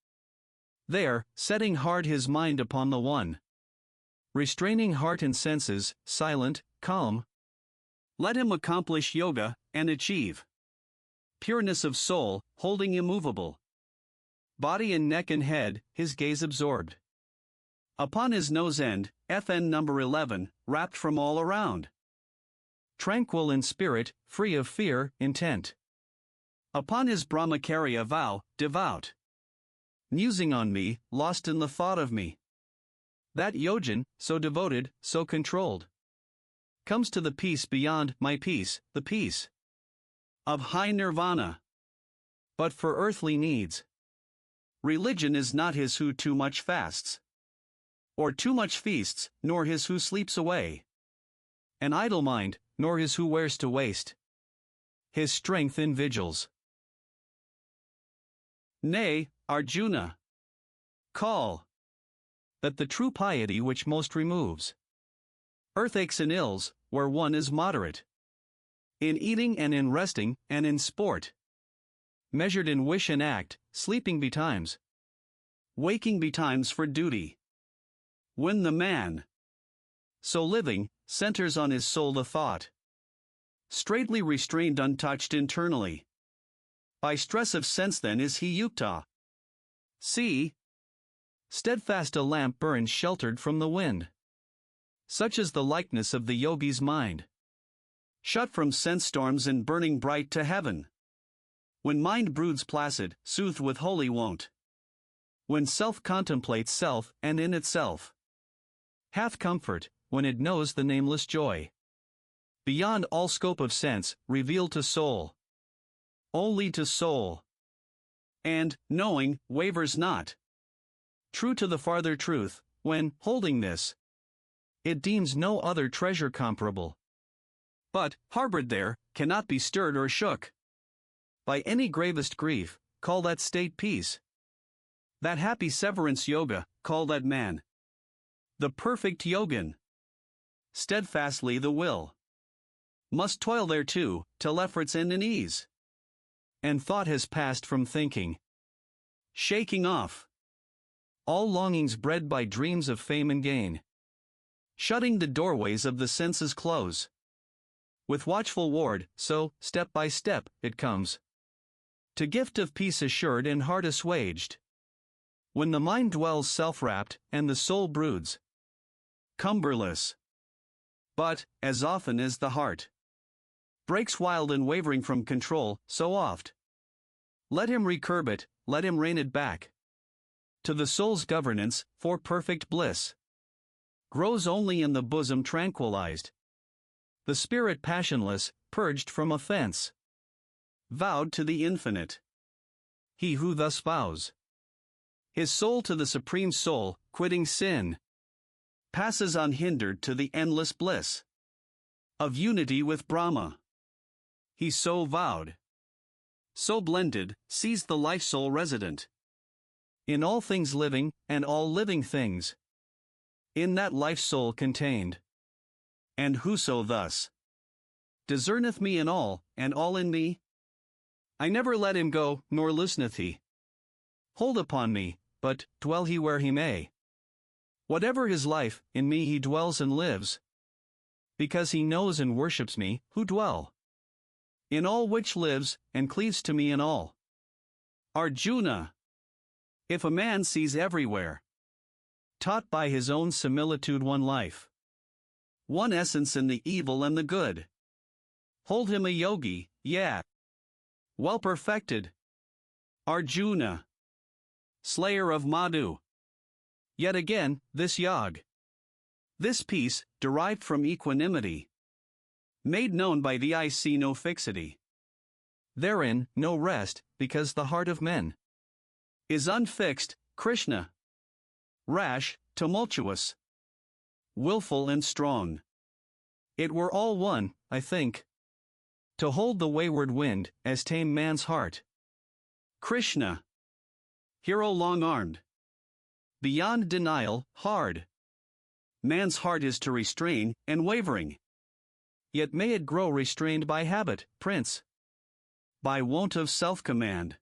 [SPEAKER 1] There, setting hard his mind upon the one, restraining heart and senses, silent, calm, let him accomplish yoga, and achieve pureness of soul, holding immovable body and neck and head, his gaze absorbed upon his nose end, FN number 11, wrapped from all around, tranquil in spirit, free of fear, intent upon his brahmacharya vow, devout, musing on me, lost in the thought of me. That yogin, so devoted, so controlled, comes to the peace beyond my peace, the peace of high nirvana. But for earthly needs, religion is not his who too much fasts, or too much feasts, nor his who sleeps away an idle mind, nor his who wears to waste his strength in vigils. Nay, Arjuna, call that the true piety which most removes earthaches and ills, where one is moderate in eating and in resting and in sport, measured in wish and act, sleeping betimes, waking betimes for duty. When the man, so living, centers on his soul the thought, straightly restrained untouched internally, by stress of sense then is he yukta. See Steadfast a lamp burns sheltered from the wind. Such is the likeness of the yogi's mind. Shut from sense storms and burning bright to heaven. When mind broods placid, soothed with holy wont. When self contemplates self and in itself. Hath comfort, when it knows the nameless joy. Beyond all scope of sense, revealed to soul. Only to soul. And, knowing, wavers not. True to the farther truth, when, holding this, it deems no other treasure comparable. But, harbored there, cannot be stirred or shook by any gravest grief, call that state peace. That happy severance yoga, call that man. The perfect yogin. Steadfastly the will must toil thereto, till efforts end in ease. And thought has passed from thinking, shaking off all longings bred by dreams of fame and gain. Shutting the doorways of the senses close. With watchful ward, so, step by step, it comes. To gift of peace assured and heart assuaged. When the mind dwells self-wrapped, and the soul broods cumberless. But, as often as the heart breaks wild and wavering from control, so oft let him recurb it, let him rein it back. To the soul's governance, for perfect bliss grows only in the bosom tranquilized. The spirit passionless, purged from offense, vowed to the infinite. He who thus vows his soul to the supreme soul, quitting sin, passes unhindered to the endless bliss of unity with Brahma. He so vowed, so blended, sees the life soul resident in all things living and all living things, in that life soul contained. And whoso thus discerneth me in all, and all in me, I never let him go, nor looseneth he hold upon me, but, dwell he where he may. Whatever his life, in me he dwells and lives, because he knows and worships me, who dwell in all which lives, and cleaves to me in all. Arjuna. If a man sees everywhere, taught by his own similitude one life, one essence in the evil and the good, hold him a yogi, yeah, well perfected. Arjuna. Slayer of Madhu. Yet again, this yog, this peace, derived from equanimity, made known by the eye see no fixity. Therein, no rest, because the heart of men is unfixed, Krishna. Rash, tumultuous, willful and strong. It were all one, I think, to hold the wayward wind, as tame man's heart. Krishna. Hero long-armed. Beyond denial, hard. Man's heart is to restrain, and wavering. Yet may it grow restrained by habit, Prince. By wont of self-command.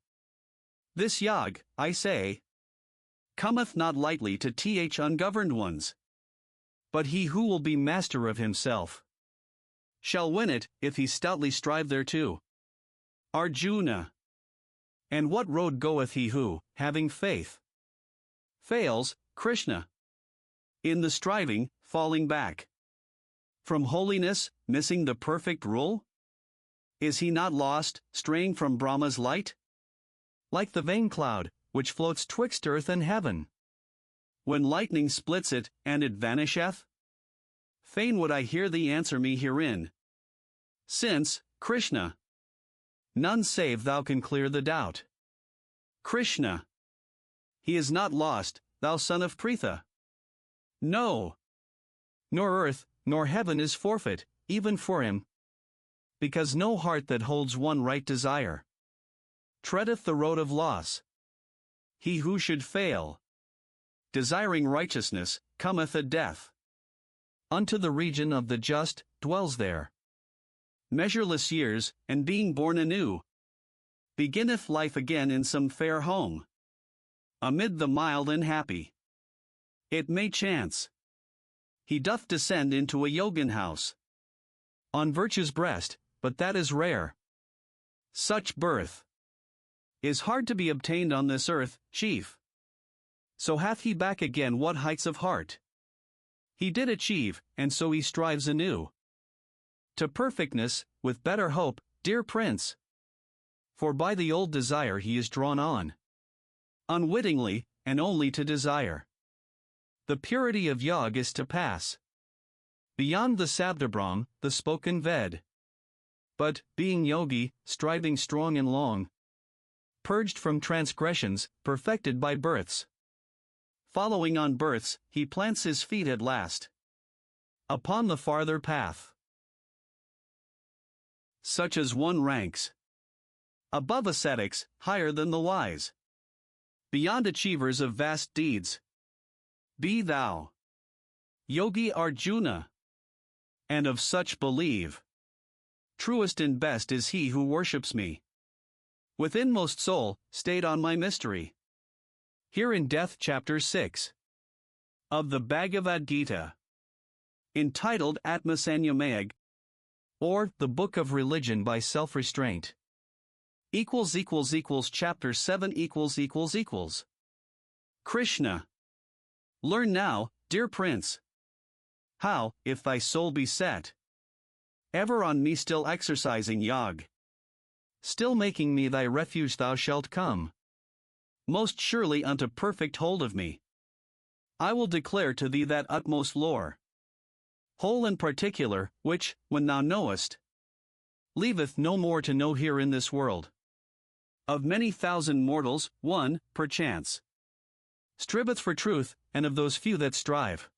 [SPEAKER 1] This yog, I say, cometh not lightly to ungoverned ones. But he who will be master of himself shall win it, if he stoutly strive thereto. Arjuna. And what road goeth he who, having faith, fails, Krishna, in the striving, falling back from holiness, missing the perfect rule? Is he not lost, straying from Brahma's light? Like the vain cloud, which floats twixt earth and heaven, when lightning splits it, and it vanisheth? Fain would I hear thee answer me herein, since, Krishna, none save thou can clear the doubt. Krishna. He is not lost, thou son of Pritha. No. Nor earth, nor heaven is forfeit, even for him. Because no heart that holds one right desire treadeth the road of loss. He who should fail, desiring righteousness, cometh at death. Unto the region of the just, dwells there measureless years, and being born anew, beginneth life again in some fair home, amid the mild and happy. It may chance he doth descend into a yogin house, on virtue's breast, but that is rare. Such birth is hard to be obtained on this earth, chief. so hath he back again what heights of heart he did achieve, and so he strives anew to perfectness, with better hope, dear prince. For by the old desire he is drawn on, unwittingly, and only to desire. The purity of Yog is to pass beyond the Sabdabrahm, the spoken Ved. But, being yogi, striving strong and long, purged from transgressions, perfected by births, following on births, he plants his feet at last upon the farther path. Such as one ranks above ascetics, higher than the wise, beyond achievers of vast deeds. Be thou Yogi Arjuna, and of such believe. Truest and best is he who worships me with inmost soul, stayed on my mystery. Here in Death Chapter 6 of the Bhagavad Gita, entitled Atmasanyamag, or the Book of Religion by Self-Restraint. Chapter 7 Krishna. Learn now, dear prince, how, if thy soul be set ever on me, still exercising Yog, still making me thy refuge, thou shalt come most surely unto perfect hold of me. I will declare to thee that utmost lore, whole and particular, which, when thou knowest, leaveth no more to know here in this world. Of many thousand mortals, one, perchance, striveth for truth, and of those few that strive,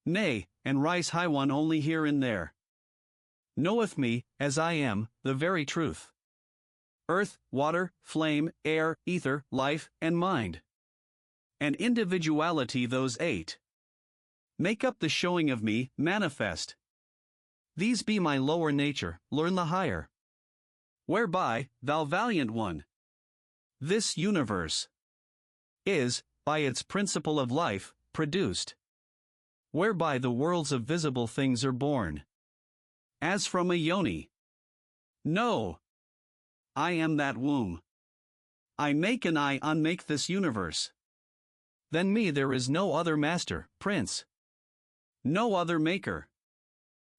[SPEAKER 1] nay, and rise high, one only here and there knoweth me, as I am, the very truth. Earth, water, flame, air, ether, life, and mind, and individuality, those 8, make up the showing of me, manifest. These be my lower nature, learn the higher. Whereby, thou valiant one, this universe is, by its principle of life, produced. Whereby the worlds of visible things are born, as from a yoni. No, I am that womb. I make and I unmake this universe. Than me there is no other master, prince, no other maker.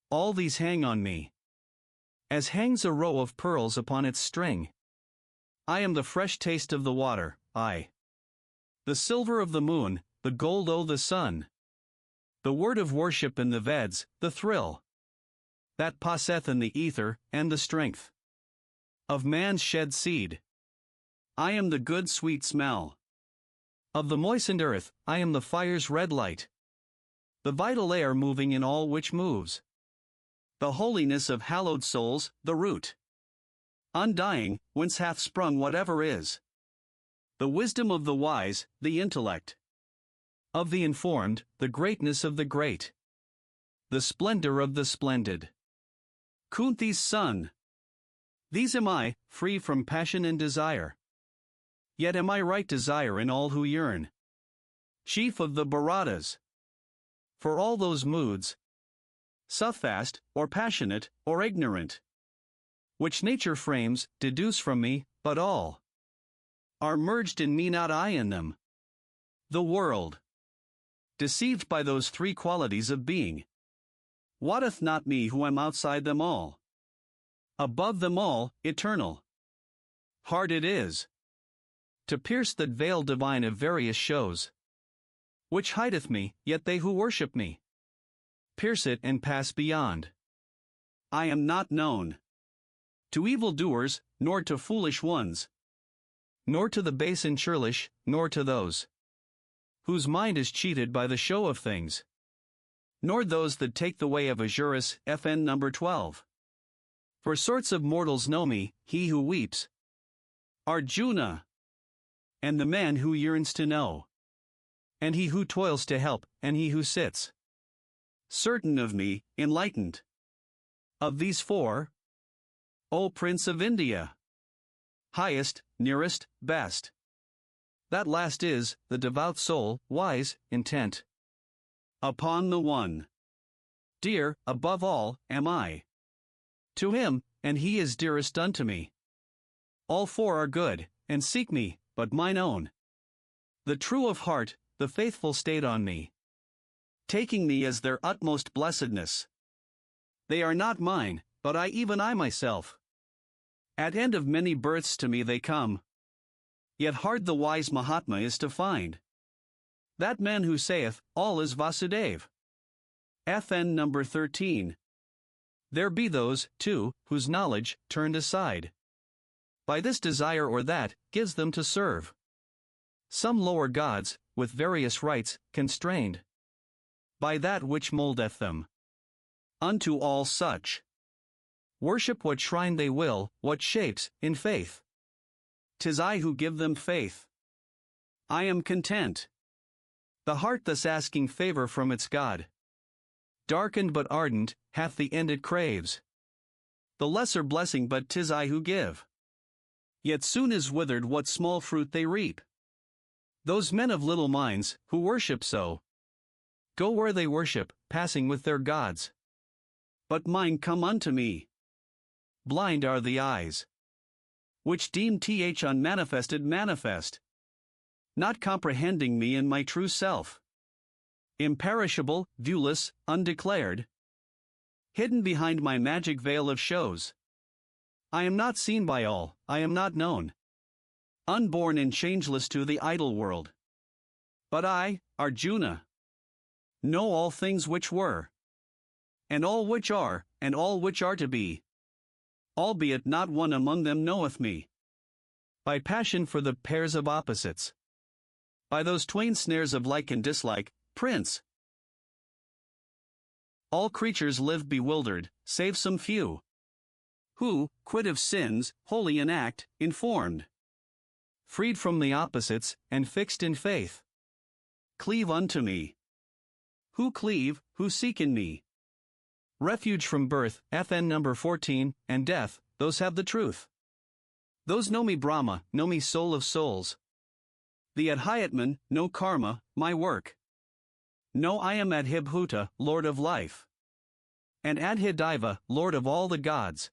[SPEAKER 1] All these hang on me, as hangs a row of pearls upon its string. I am the fresh taste of the water, I, the silver of the moon, the gold o' the sun, the word of worship in the Veds, the thrill that passeth in the ether, and the strength of man's shed seed. I am the good sweet smell of the moistened earth, I am the fire's red light, the vital air moving in all which moves, the holiness of hallowed souls, the root undying, whence hath sprung whatever is, the wisdom of the wise, the intellect of the informed, the greatness of the great, the splendor of the splendid. Kunti's son. These am I, free from passion and desire. Yet am I right desire in all who yearn. Chief of the Bharatas. For all those moods, suffast, or passionate, or ignorant, which nature frames, deduce from me, but all are merged in me, not I in them. The world, deceived by those 3 qualities of being, wotteth not me who am outside them all, above them all, eternal. Hard it is to pierce that veil divine of various shows, which hideth me, yet they who worship me pierce it and pass beyond. I am not known to evildoers, nor to foolish ones, nor to the base and churlish, nor to those whose mind is cheated by the show of things, nor those that take the way of Azuris, FN number 12. For sorts of mortals know me, he who weeps, Arjuna, and the man who yearns to know, and he who toils to help, and he who sits certain of me, enlightened. Of these 4, O Prince of India, highest, nearest, best, that last is, the devout soul, wise, intent upon the one. Dear, above all, am I to him, and he is dearest unto me. All 4 are good, and seek me, but mine own The true of heart, the faithful stayed on me, taking me as their utmost blessedness. They are not mine, but even I myself. At end of many births to me they come. Yet hard the wise Mahatma is to find. That man who saith, all is Vasudev. FN number 13. There be those, too, whose knowledge, turned aside by this desire or that, gives them to serve some lower gods, with various rites, constrained by that which mouldeth them. Unto all such worship what shrine they will, what shapes, in faith. 'Tis I who give them faith. I am content. The heart thus asking favor from its God, darkened but ardent, hath the end it craves. The lesser blessing but 'tis I who give. Yet soon is withered what small fruit they reap. Those men of little minds, who worship so, go where they worship, passing with their gods. But mine come unto me. Blind are the eyes, which deem th unmanifested manifest, not comprehending me in my true self. Imperishable, viewless, undeclared, hidden behind my magic veil of shows. I am not seen by all, I am not known, unborn and changeless to the idle world. But I, Arjuna, know all things which were, and all which are, and all which are to be, albeit not one among them knoweth me. By passion for the pairs of opposites, by those twain snares of like and dislike, Prince, all creatures live bewildered, save some few, who, quit of sins, holy in act, informed, freed from the opposites, and fixed in faith, cleave unto me. Who cleave, who seek in me refuge from birth, FN number 14, and death, those have the truth. Those know me Brahma, know me soul of souls. The Adhyatman, know karma, my work. Know I am Adhibhuta, Lord of life, and Adhidaiva, Lord of all the gods,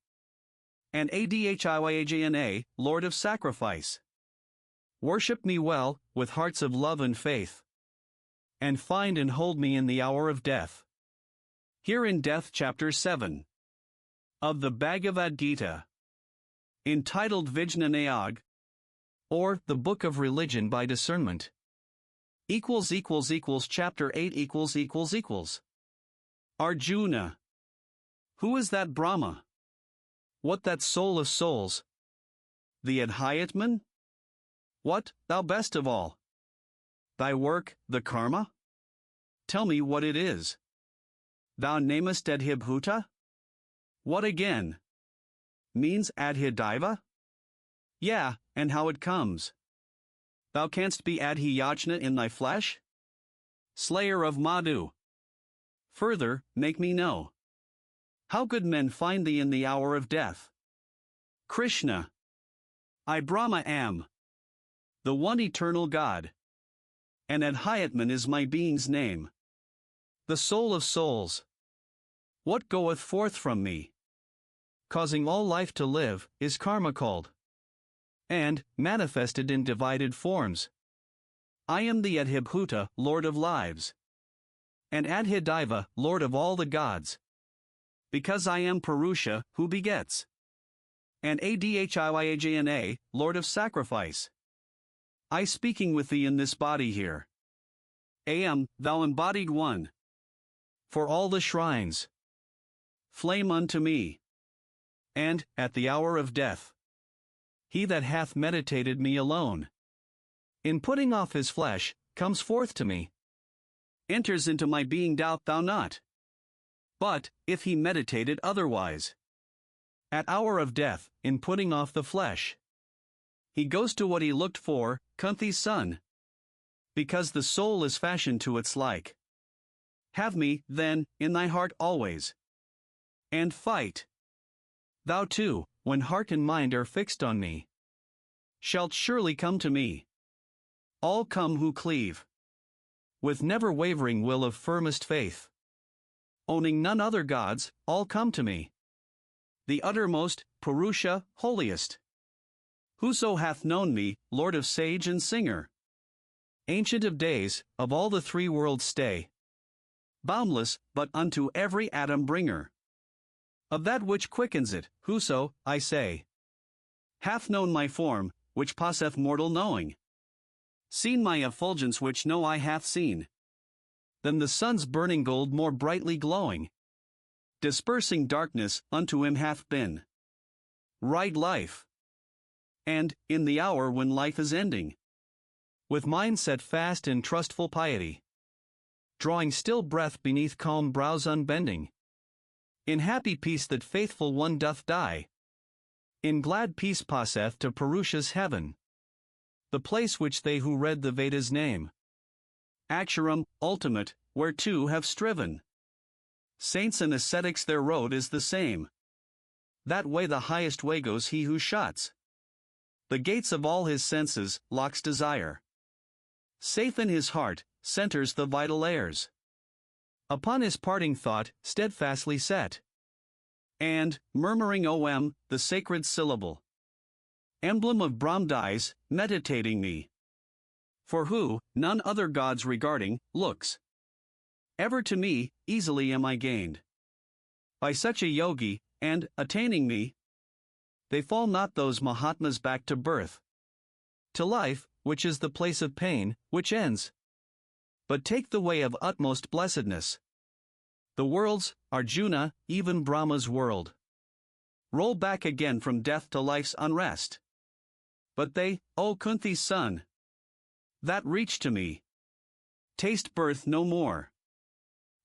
[SPEAKER 1] and Adhyayajna, Lord of sacrifice. Worship me well, with hearts of love and faith, and find and hold me in the hour of death. Here in Death Chapter 7 of the Bhagavad Gita, entitled Vijnanayog, or the Book of Religion by Discernment. Chapter 8 Arjuna. Who is that Brahma? What that soul of souls? The Adhyatman? What, thou best of all? Thy work, the karma? Tell me what it is. Thou namest Adhibhuta? What again? Means Adhidaiva? Yeah, and how it comes. Thou canst be Adhyayajna in thy flesh? Slayer of Madhu. Further, make me know. How good men find thee in the hour of death. Krishna. I Brahma am, the one eternal God, and Adhyatman is my being's name. The soul of souls. What goeth forth from me, causing all life to live, is karma called, and manifested in divided forms. I am the Adhibhuta, Lord of lives, and Adhidaiva, Lord of all the gods, because I am Purusha, who begets, and Adhyayajna, Lord of sacrifice. I speaking with thee in this body here. Am, thou embodied one, for all the shrines. Flame unto me. And, at the hour of death, he that hath meditated me alone, in putting off his flesh, comes forth to me, enters into my being, doubt thou not. But, if he meditated otherwise, at hour of death, in putting off the flesh, he goes to what he looked for, Kunti's son, because the soul is fashioned to its like. Have me, then, in thy heart always, and fight. Thou too, when heart and mind are fixed on me, shalt surely come to me. All come who cleave, with never wavering will of firmest faith, owning none other gods, all come to me. The uttermost, Purusha, holiest. Whoso hath known me, Lord of sage and singer, Ancient of days, of all the three worlds stay. Boundless, but unto every atom bringer. Of that which quickens it, whoso, I say, hath known my form, which passeth mortal knowing. Seen my effulgence which no eye hath seen. Than the sun's burning gold more brightly glowing. Dispersing darkness unto him hath been. Right life. And, in the hour when life is ending, with mind set fast in trustful piety, drawing still breath beneath calm brows unbending, in happy peace that faithful one doth die, in glad peace passeth to Purusha's heaven, the place which they who read the Vedas name Aksharam, ultimate, whereto have striven. Saints and ascetics, their road is the same. That way the highest way goes he who shuts the gates of all his senses, locks desire. Safe in his heart, centers the vital airs. Upon his parting thought, steadfastly set. And, murmuring Om, the sacred syllable, emblem of Brahm dies, meditating me. For who, none other gods regarding, looks ever to me, easily am I gained. By such a yogi, and, attaining me, they fall not those Mahatmas back to birth, to life, which is the place of pain, which ends, but take the way of utmost blessedness. The worlds, Arjuna, even Brahma's world, roll back again from death to life's unrest. But they, O Kunti's son, that reach to me, taste birth no more.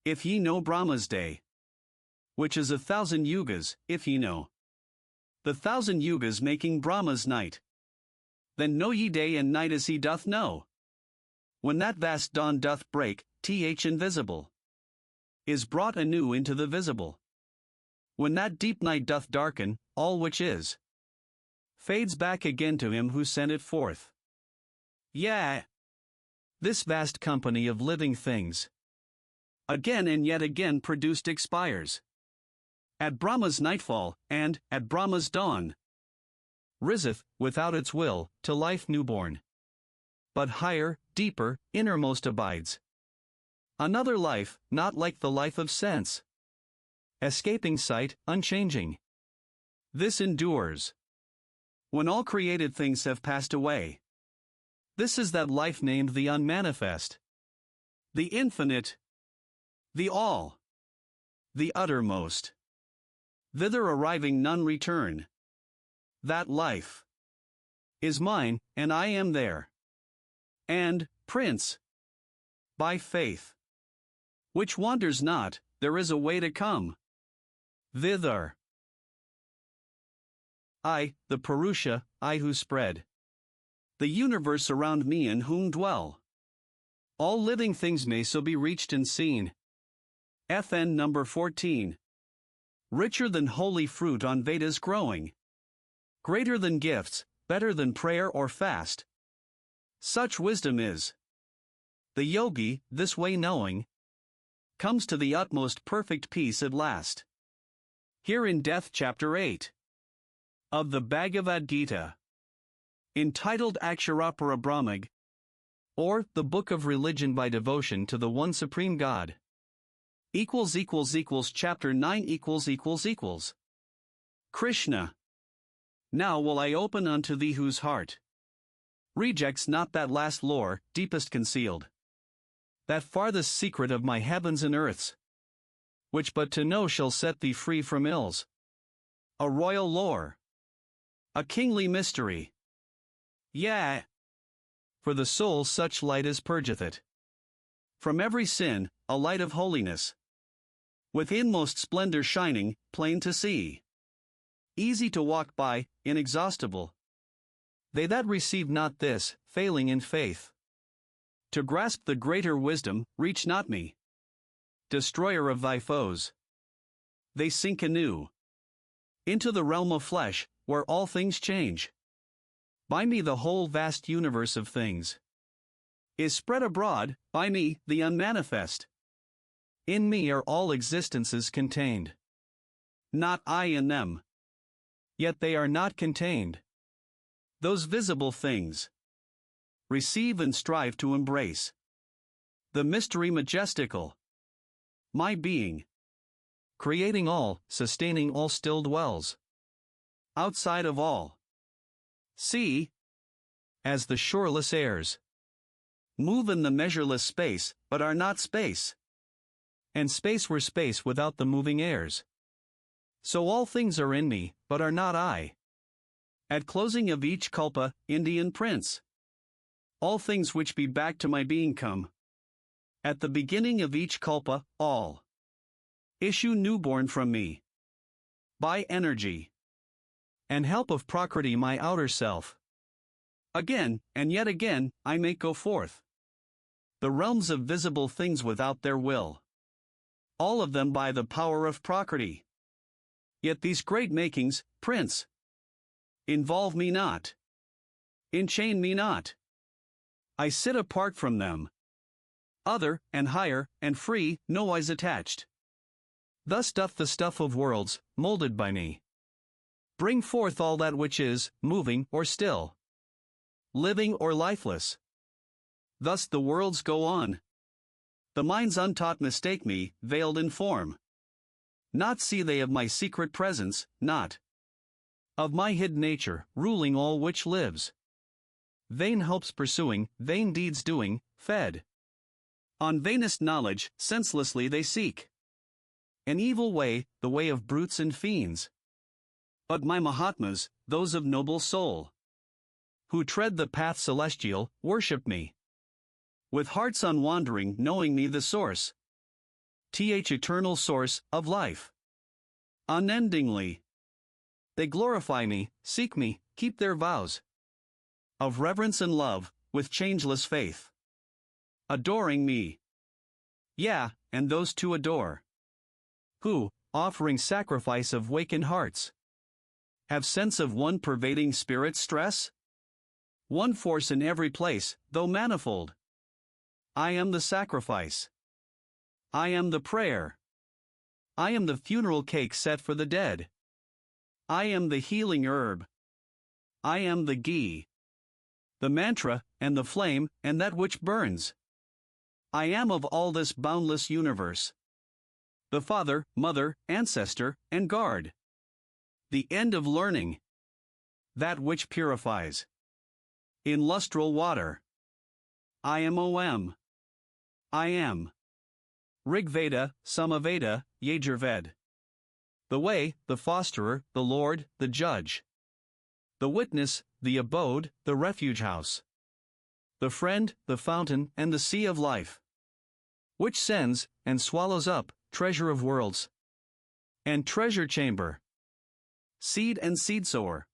[SPEAKER 1] If ye know Brahma's day, which is 1,000 yugas, if ye know the 1,000 yugas making Brahma's night, then know ye day and night as he doth know. When that vast dawn doth break, invisible is brought anew into the visible. When that deep night doth darken, all which is fades back again to him who sent it forth. Yea, this vast company of living things, again and yet again produced expires. At Brahma's nightfall, and, at Brahma's dawn, riseth, without its will, to life newborn. But higher, deeper, innermost abides another life, not like the life of sense, escaping sight, unchanging. This endures when all created things have passed away. This is that life named the unmanifest, the infinite, the all, the uttermost. Thither arriving none return. That life is mine, and I am there. And, Prince, by faith, which wanders not, there is a way to come thither. I, the Purusha, I who spread the universe around me, in whom dwell all living things, may so be reached and seen. FN number 14. Richer than holy fruit on Vedas growing, greater than gifts, better than prayer or fast. Such wisdom is. The yogi, this way knowing, comes to the utmost perfect peace at last. Here in Death Chapter 8 of the Bhagavad Gita, entitled Akshara Brahmag, or the Book of Religion by Devotion to the One Supreme God. Chapter 9 Krishna. Now will I open unto thee whose heart rejects not that last lore, deepest concealed, that farthest secret of my heavens and earths, which but to know shall set thee free from ills. A royal lore, a kingly mystery. Yea, for the soul such light as purgeth it from every sin, a light of holiness, with inmost splendor shining, plain to see, easy to walk by, inexhaustible. They that receive not this, failing in faith to grasp the greater wisdom, reach not me, destroyer of thy foes. They sink anew into the realm of flesh, where all things change. By me the whole vast universe of things is spread abroad, by me the unmanifest. In me are all existences contained, not I in them. Yet they are not contained. Those visible things, receive and strive to embrace. The mystery majestical. My being. Creating all, sustaining all still dwells. Outside of all. See. As the shoreless airs. Move in the measureless space, but are not space. And space were space without the moving airs. So all things are in me, but are not I. At closing of each kalpa, Indian prince. All things which be back to my being come. At the beginning of each kalpa, all. Issue newborn from me. By energy. And help of Prakriti my outer self. Again, and yet again, I make go forth. The realms of visible things without their will. All of them by the power of Prakriti. Yet these great makings, Prince, involve me not. Enchain me not. I sit apart from them. Other, and higher, and free, nowise attached. Thus doth the stuff of worlds, molded by me, bring forth all that which is, moving or still, living or lifeless. Thus the worlds go on. The minds untaught mistake me, veiled in form. Not see they of my secret presence, not of my hid nature, ruling all which lives. Vain hopes pursuing, vain deeds doing, fed on vainest knowledge, senselessly they seek an evil way, the way of brutes and fiends. But my Mahatmas, those of noble soul, who tread the path celestial, worship me. With hearts unwandering, knowing me the source. Eternal source, of life. Unendingly. They glorify me, seek me, keep their vows. Of reverence and love, with changeless faith. Adoring me. Yeah, and those to adore. Who, offering sacrifice of wakened hearts, have sense of one pervading spirit stress? One force in every place, though manifold. I am the sacrifice. I am the prayer. I am the funeral cake set for the dead. I am the healing herb. I am the ghee, the mantra, and the flame, and that which burns. I am of all this boundless universe. The father, mother, ancestor, and guard. The end of learning. That which purifies. In lustral water. I am OM. I am. Rigveda, Samaveda, Yajurved. The way, the fosterer, the Lord, the judge. The witness, the abode, the refuge house. The friend, the fountain, and the sea of life. Which sends, and swallows up, treasure of worlds. And treasure chamber. Seed and seed sower.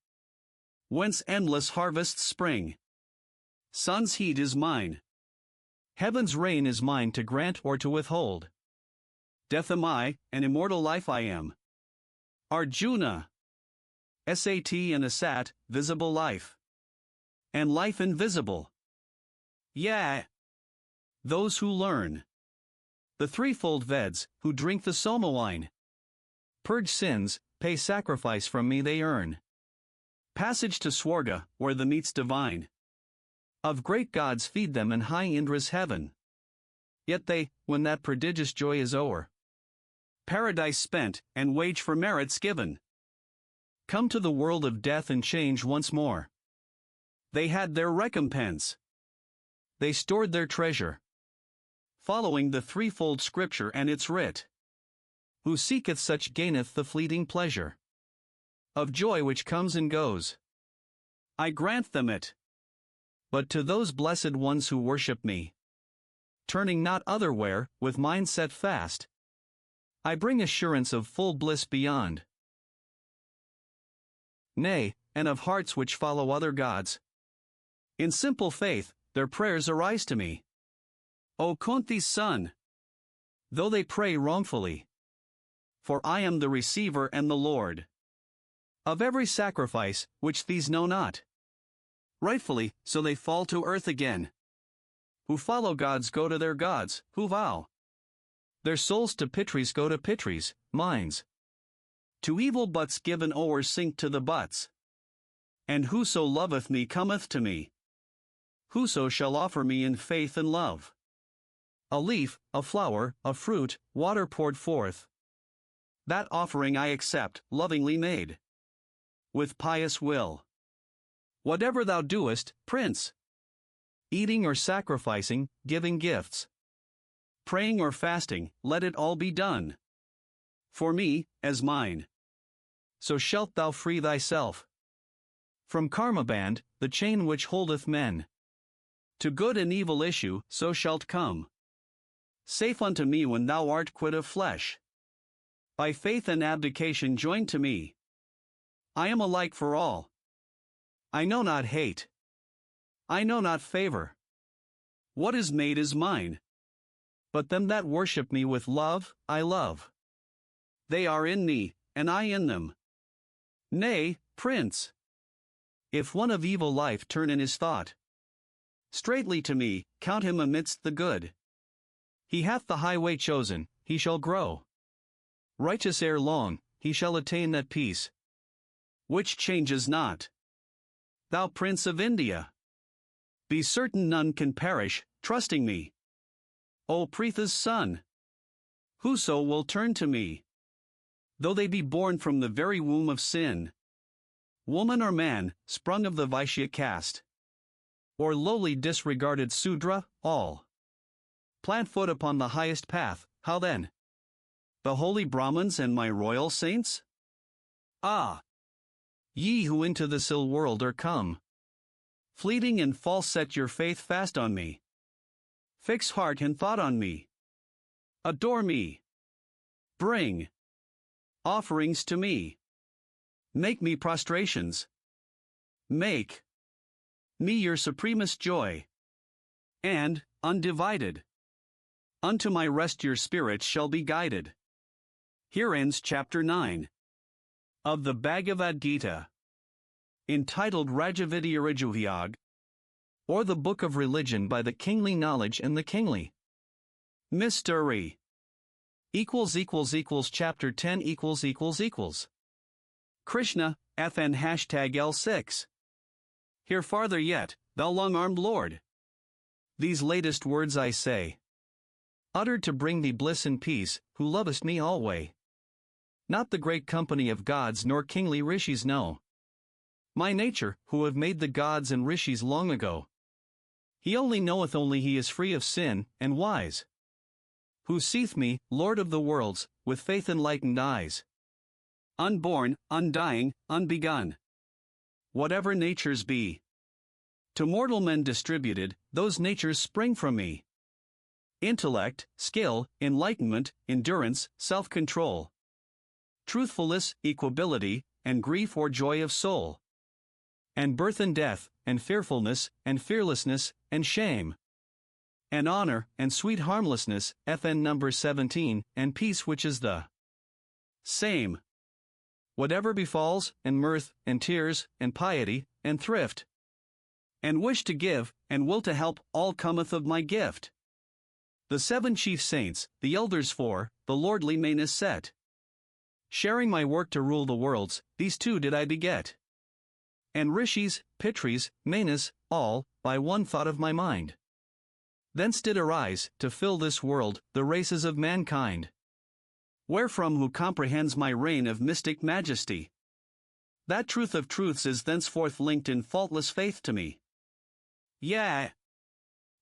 [SPEAKER 1] Whence endless harvests spring. Sun's heat is mine. Heaven's rain is mine to grant or to withhold. Death am I, and immortal life I am. Arjuna. Sat and Asat, visible life. And life invisible. Yeah. Those who learn. The threefold Veds, who drink the Soma wine. Purge sins, pay sacrifice from me they earn. Passage to Swarga, where the meat's divine. Of great gods feed them in high Indra's heaven. Yet they, when that prodigious joy is o'er, paradise spent, and wage for merits given, come to the world of death and change once more. They had their recompense. They stored their treasure. Following the threefold scripture and its writ. Who seeketh such gaineth the fleeting pleasure of joy which comes and goes. I grant them it. But to those blessed ones who worship me, turning not otherwhere, with mind set fast, I bring assurance of full bliss beyond. Nay, and of hearts which follow other gods. In simple faith, their prayers arise to me. O Kunti's son! Though they pray wrongfully. For I am the receiver and the Lord of every sacrifice, which these know not. Rightfully, so they fall to earth again. Who follow gods go to their gods, who vow. Their souls to Pitris go to Pitris, minds. To evil butts given o'er sink to the butts. And whoso loveth me cometh to me. whoso shall offer me in faith and love a leaf, a flower, a fruit, water poured forth. That offering I accept, lovingly made, with pious will. Whatever thou doest, Prince, eating or sacrificing, giving gifts, praying or fasting, let it all be done for me, as mine. So shalt thou free thyself from karma band, the chain which holdeth men. To good and evil issue, so shalt come safe unto me when thou art quit of flesh. By faith and abdication joined to me, I am alike for all. I know not hate. I know not favor. What is made is mine. But them that worship me with love, I love. They are in me, and I in them. Nay, Prince, if one of evil life turn in his thought straightly to me, count him amidst the good. He hath the highway chosen, he shall grow righteous ere long, he shall attain that peace which changes not. Thou Prince of India, be certain none can perish, trusting me. O Pritha's son, whoso will turn to me, though they be born from the very womb of sin, woman or man, sprung of the Vaishya caste, or lowly disregarded Sudra, all plant foot upon the highest path, how then? The holy Brahmins and my royal saints? Ah! Ye who into this ill world are come, fleeting and false, set your faith fast on me. Fix heart and thought on me. Adore me. Bring offerings to me. Make me prostrations. Make me your supremest joy. And, undivided, unto my rest your spirits shall be guided. Here ends chapter 9 of the Bhagavad Gita, entitled Rajavidya, or the Book of Religion by the Kingly Knowledge and the Kingly Mystery. Chapter 10 Krishna, FN #L6. Here farther yet, thou long-armed Lord. These latest words I say, uttered to bring thee bliss and peace, who lovest me alway. Not the great company of gods nor kingly rishis know my nature, who have made the gods and rishis long ago. He only knoweth only he is free of sin, and wise, who seeth me, Lord of the worlds, with faith enlightened eyes. Unborn, undying, unbegun. Whatever natures be, to mortal men distributed, those natures spring from me. Intellect, skill, enlightenment, endurance, self-control, truthfulness, equability, and grief or joy of soul, and birth and death, and fearfulness, and fearlessness, and shame, and honor, and sweet harmlessness, FN number 17, and peace which is the same. Whatever befalls, and mirth, and tears, and piety, and thrift, and wish to give, and will to help, all cometh of my gift. The 7 chief saints, the elders 4, the lordly Manas set, sharing my work to rule the worlds, these 2 did I beget. And rishis, pitris, Manas, all, by one thought of my mind. Thence did arise, to fill this world, the races of mankind. Wherefrom who comprehends my reign of mystic majesty? That truth of truths is thenceforth linked in faultless faith to me. Yea,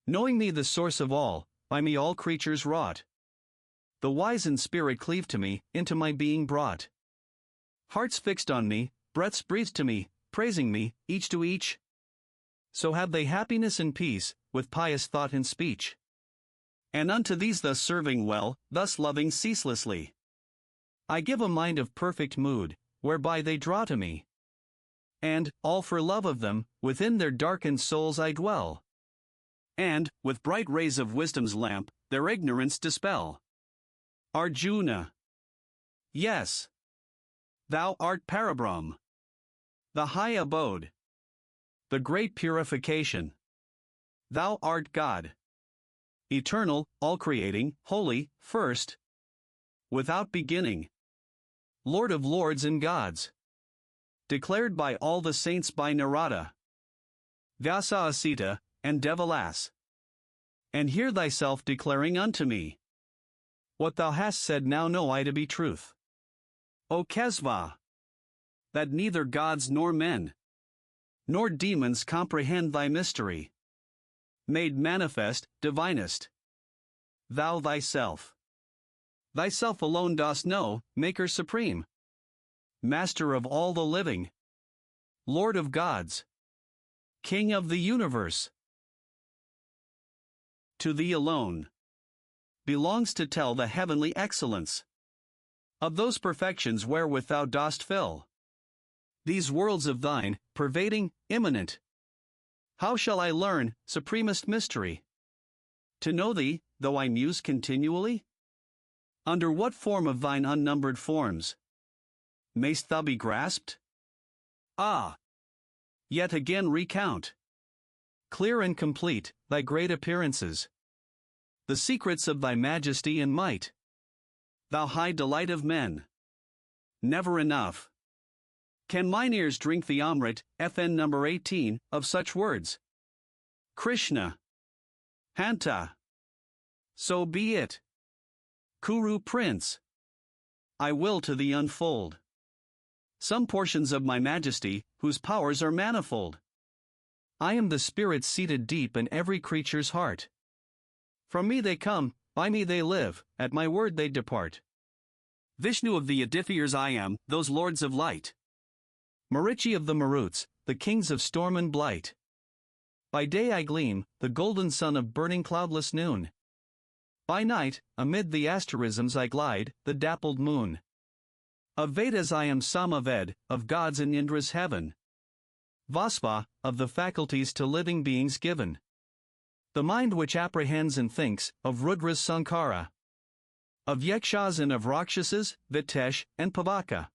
[SPEAKER 1] knowing me the source of all, by me all creatures wrought. The wise in spirit cleave to me, into my being brought. Hearts fixed on me, breaths breathed to me, praising me, each to each. So have they happiness and peace, with pious thought and speech. And unto these thus serving well, thus loving ceaselessly, I give a mind of perfect mood, whereby they draw to me. And, all for love of them, within their darkened souls I dwell. And, with bright rays of wisdom's lamp, their ignorance dispel. Arjuna. Yes. Thou art Parabrahm, the high abode, the great purification. Thou art God, eternal, all-creating, holy, first, without beginning, Lord of lords and gods, declared by all the saints by Narada, Vyasa Asita, and devil ass. And hear thyself declaring unto me, what thou hast said now know I to be truth. O Kesva! That neither gods nor men, nor demons comprehend thy mystery. Made manifest, divinest. Thou thyself alone dost know, Maker supreme, Master of all the living, Lord of gods, King of the universe. To thee alone belongs to tell the heavenly excellence of those perfections wherewith thou dost fill these worlds of thine, pervading, immanent. How shall I learn, supremest mystery, to know thee, though I muse continually? Under what form of thine unnumbered forms mayst thou be grasped? Ah! Yet again recount, clear and complete, thy great appearances, the secrets of thy majesty and might. Thou high delight of men. Never enough can mine ears drink the Amrit, FN number 18, of such words. Krishna. Hanta. So be it. Kuru Prince. I will to thee unfold some portions of my majesty, whose powers are manifold. I am the spirit seated deep in every creature's heart. From me they come, by me they live, at my word they depart. Vishnu of the Adithias I am, those lords of light. Marichi of the Maruts, the kings of storm and blight. By day I gleam, the golden sun of burning cloudless noon. By night, amid the asterisms I glide, the dappled moon. Of Vedas I am Samaved, of gods in Indra's heaven. Vaspa, of the faculties to living beings given. The mind which apprehends and thinks, of Rudra's Sankara. Of Yakshas and of Rakshasas, Vitesh, and Pavaka.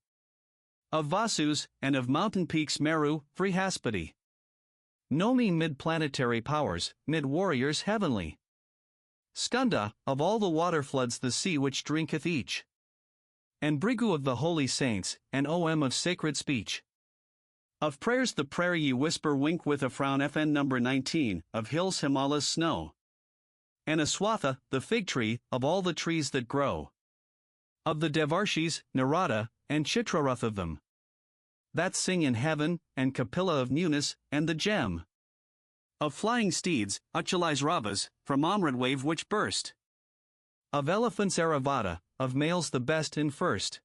[SPEAKER 1] Of Vasus, and of mountain peaks Meru, Vrihaspati. Know me mid-planetary powers, mid-warriors heavenly. Skanda, of all the water floods the sea which drinketh each. And Brigu of the holy saints, and OM of sacred speech. Of prayers the prayer ye whisper wink with a frown FN number 19, of hills Himala's snow. And Aswatha, the fig tree, of all the trees that grow. Of the Devarshis, Narada, and Chitraruth of them, that sing in heaven, and Kapila of newness, and the gem. Of flying steeds, Achali's Ravas, from Amrit wave which burst. Of elephants Aravata, of males the best and first.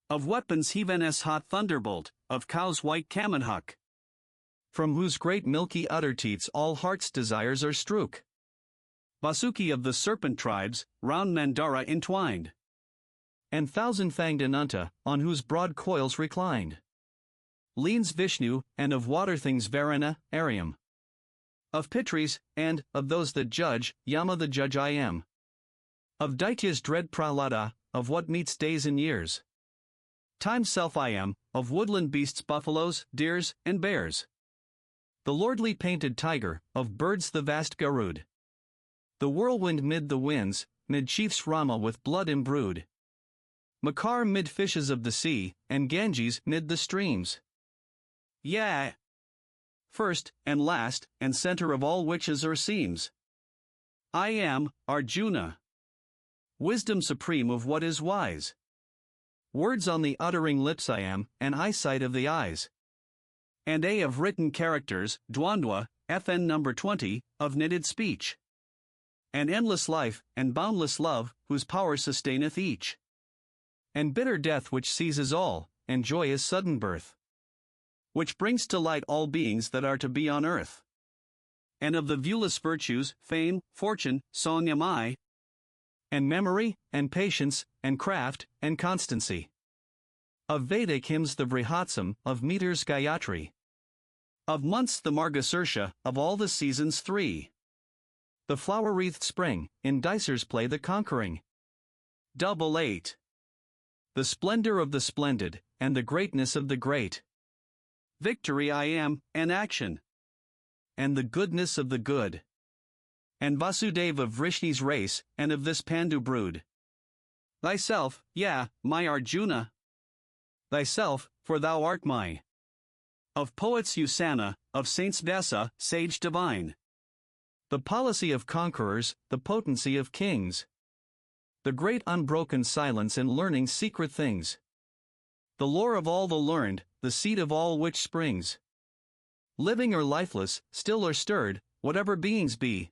[SPEAKER 1] Of weapons Heaven's hot thunderbolt, of cows white Kamanhuk, from whose great milky udder teats all heart's desires are strook. Vasuki of the serpent tribes, round Mandara entwined. And thousand-fanged Ananta, on whose broad coils reclined. Leans Vishnu, and of water things Varuna, Ariam. Of Pitris, and, of those that judge, Yama the judge I am. Of Daitya's dread Prahlada, of what meets days and years. Time's self I am, of woodland beasts buffaloes, deers, and bears. The lordly painted tiger, of birds the vast Garud. The whirlwind mid the winds, mid chiefs Rama with blood imbrued. Makar mid fishes of the sea, and Ganges mid the streams. Yeah. First, and last, and center of all witches or seems. I am, Arjuna. Wisdom supreme of what is wise. Words on the uttering lips I am, and eyesight of the eyes. And A of written characters, Dwandwa, FN number 20, of knitted speech. And endless life, and boundless love, whose power sustaineth each. And bitter death which seizes all, and joy is sudden birth. Which brings to light all beings that are to be on earth. And of the viewless virtues, fame, fortune, sonyamai, and memory, and patience, and craft, and constancy. Of Vedic hymns the Vrihatsam, of meters Gayatri. Of months the Margasirsha, of all the seasons 3. The flower-wreathed spring, in Dicers play the conquering. 8. The splendor of the splendid, and the greatness of the great. Victory I am, and action. And the goodness of the good. And Vasudeva of Vrishni's race, and of this Pandu brood. Thyself, my Arjuna. Thyself, for thou art my. Of poets Usana, of saints Vyasa, sage divine. The policy of conquerors, the potency of kings. The great unbroken silence in learning secret things. The lore of all the learned, the seed of all which springs. Living or lifeless, still or stirred, whatever beings be.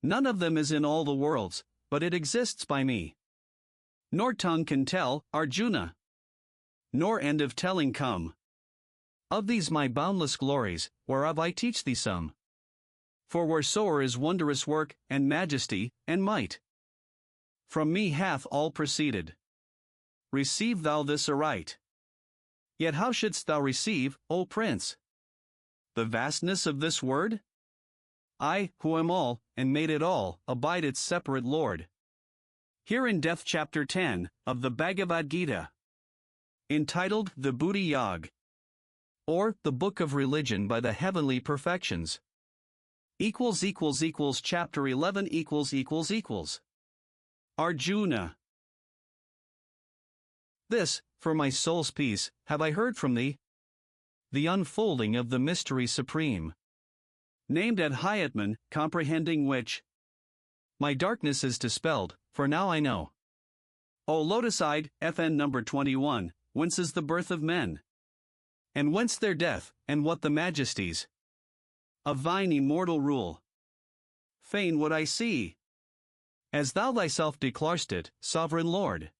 [SPEAKER 1] None of them is in all the worlds, but it exists by me. Nor tongue can tell, Arjuna. Nor end of telling come. Of these my boundless glories, whereof I teach thee some. For wheresoe'er is wondrous work, and majesty, and might, from me hath all proceeded. Receive thou this aright. Yet how shouldst thou receive, O Prince, the vastness of this word? I, who am all, and made it all, abide its separate Lord. Here in Death Chapter 10, of the Bhagavad Gita, entitled The Buddhi Yog, or the Book of Religion by the Heavenly Perfections. Chapter 11 Arjuna. This, for my soul's peace, have I heard from thee. The unfolding of the mystery supreme, named at Hyatman, comprehending which my darkness is dispelled, for now I know. O lotus-eyed, FN number 21, whence is the birth of men? And whence their death, and what the majesties of thine immortal rule? Fain would I see, as thou thyself declarest it, sovereign Lord,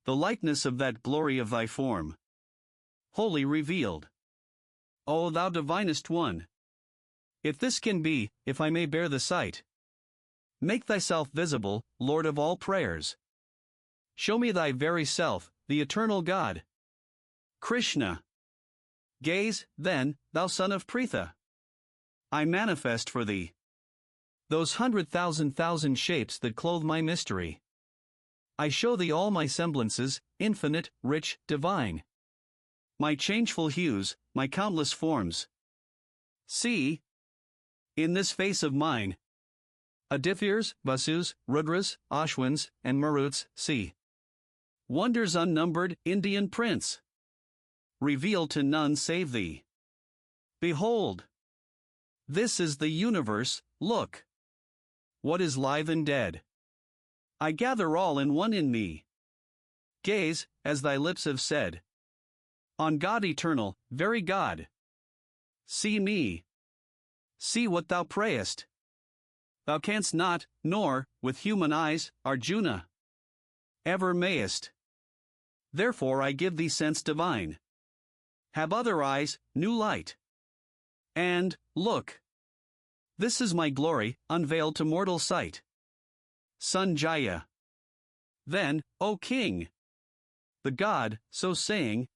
[SPEAKER 1] the likeness of that glory of thy form, wholly revealed. O thou divinest one, if this can be, if I may bear the sight, make thyself visible, Lord of all prayers. Show me thy very self, the eternal God, Krishna. Gaze, then, thou son of Pritha. I manifest for thee those 100,000 shapes that clothe my mystery. I show thee all my semblances, infinite, rich, divine. My changeful hues, my countless forms. See, in this face of mine, Adithyas, Vasus, Rudras, Ashwins, and Maruts, see. Wonders unnumbered, Indian prince, revealed to none save thee. Behold, this is the universe, look. What is live and dead? I gather all in one in me. Gaze, as thy lips have said, on God eternal, very God. See me. See what thou prayest. Thou canst not, nor, with human eyes, Arjuna, ever mayest. Therefore I give thee sense divine. Have other eyes, new light. And, look. This is my glory, unveiled to mortal sight. Sanjaya. Then, O king, the god, so saying,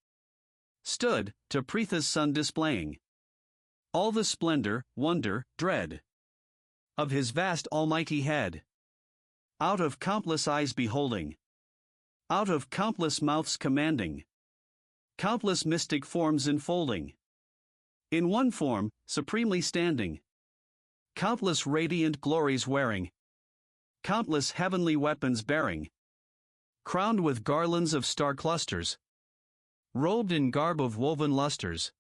[SPEAKER 1] stood, to Pritha's son displaying all the splendor, wonder, dread of his vast almighty head. Out of countless eyes beholding, out of countless mouths commanding, countless mystic forms enfolding, in one form, supremely standing, countless radiant glories wearing, countless heavenly weapons bearing, crowned with garlands of star clusters, robed in garb of woven lustres,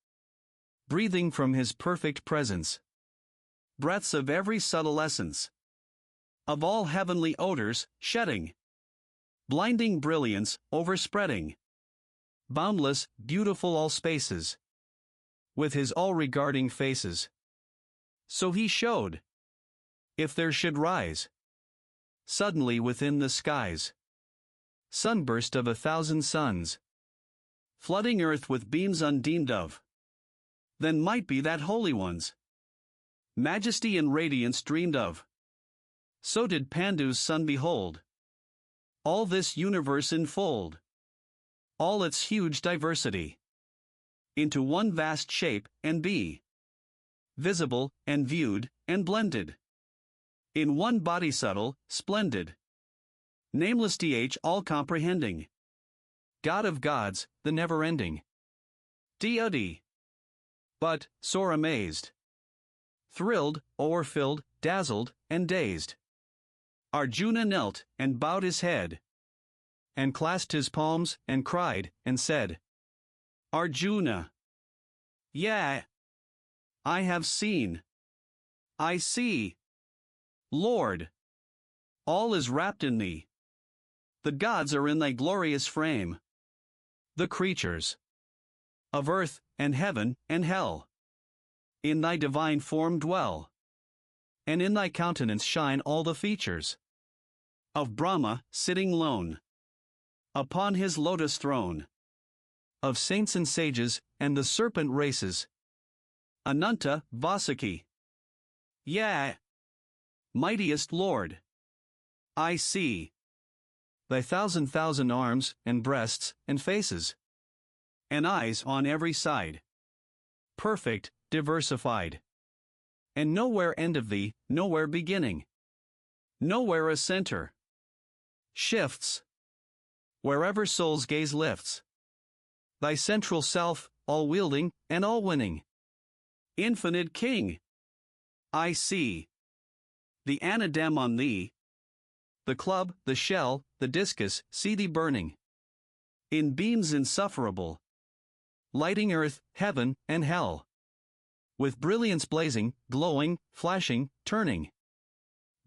[SPEAKER 1] breathing from his perfect presence breaths of every subtle essence, of all heavenly odors, shedding blinding brilliance, overspreading boundless, beautiful all spaces, with his all-regarding faces. So he showed, if there should rise suddenly within the skies sunburst of 1,000 suns, flooding earth with beams undeemed of, then might be that holy one's majesty and radiance dreamed of. So did Pandu's son behold all this universe enfold, all its huge diversity, into one vast shape, and be visible, and viewed, and blended in one body subtle, splendid, nameless DH all-comprehending, God of gods, the never-ending deity. But, sore amazed, thrilled, o'erfilled, dazzled, and dazed, Arjuna knelt, and bowed his head, and clasped his palms, and cried, and said, Arjuna, yea, I have seen I see. Lord. All is wrapped in thee. The gods are in thy glorious frame. The creatures of earth and heaven and hell in thy divine form dwell, and in thy countenance shine all the features of Brahma sitting lone upon his lotus throne, of saints and sages and the serpent races, Ananta Vasaki. Yea, mightiest Lord, I see thy thousand arms and breasts and faces, and eyes on every side, perfect, diversified, and nowhere end of thee, nowhere beginning, nowhere a center, shifts, wherever soul's gaze lifts, thy central self, all-wielding and all-winning, infinite King, I see the anadem on thee, the club, the shell, the discus, see thee burning in beams insufferable, lighting earth, heaven, and hell, with brilliance blazing, glowing, flashing, turning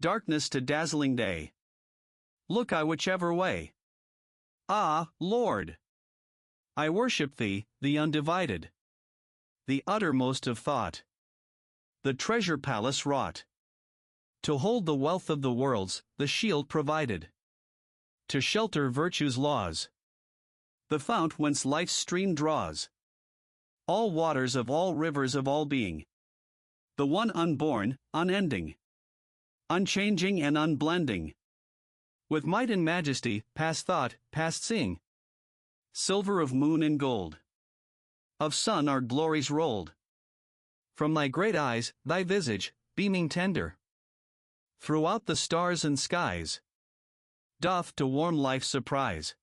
[SPEAKER 1] darkness to dazzling day. Look I whichever way. Ah, Lord! I worship thee, the undivided, the uttermost of thought, the treasure palace wrought to hold the wealth of the worlds, the shield provided to shelter virtue's laws, the fount whence life's stream draws all waters of all rivers of all being, the one unborn, unending, unchanging and unblending, with might and majesty, past thought, past seeing, silver of moon and gold, of sun are glories rolled from thy great eyes, thy visage, beaming tender, throughout the stars and skies, doth to warm life surprise.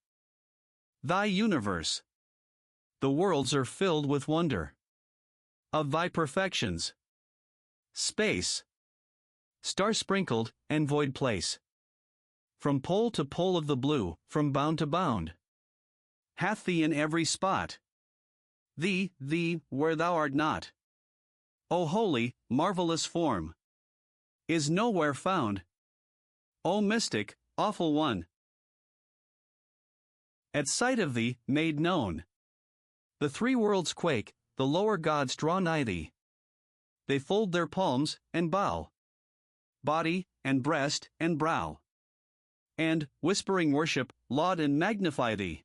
[SPEAKER 1] Thy universe, the worlds are filled with wonder of thy perfections. Space, star-sprinkled, and void place, from pole to pole of the blue, from bound to bound, hath thee in every spot. Thee, where thou art not, O holy, marvelous form, is nowhere found. O mystic, awful one, at sight of thee, made known, the three worlds quake, the lower gods draw nigh thee. They fold their palms and bow, body and breast and brow, and, whispering worship, laud and magnify thee.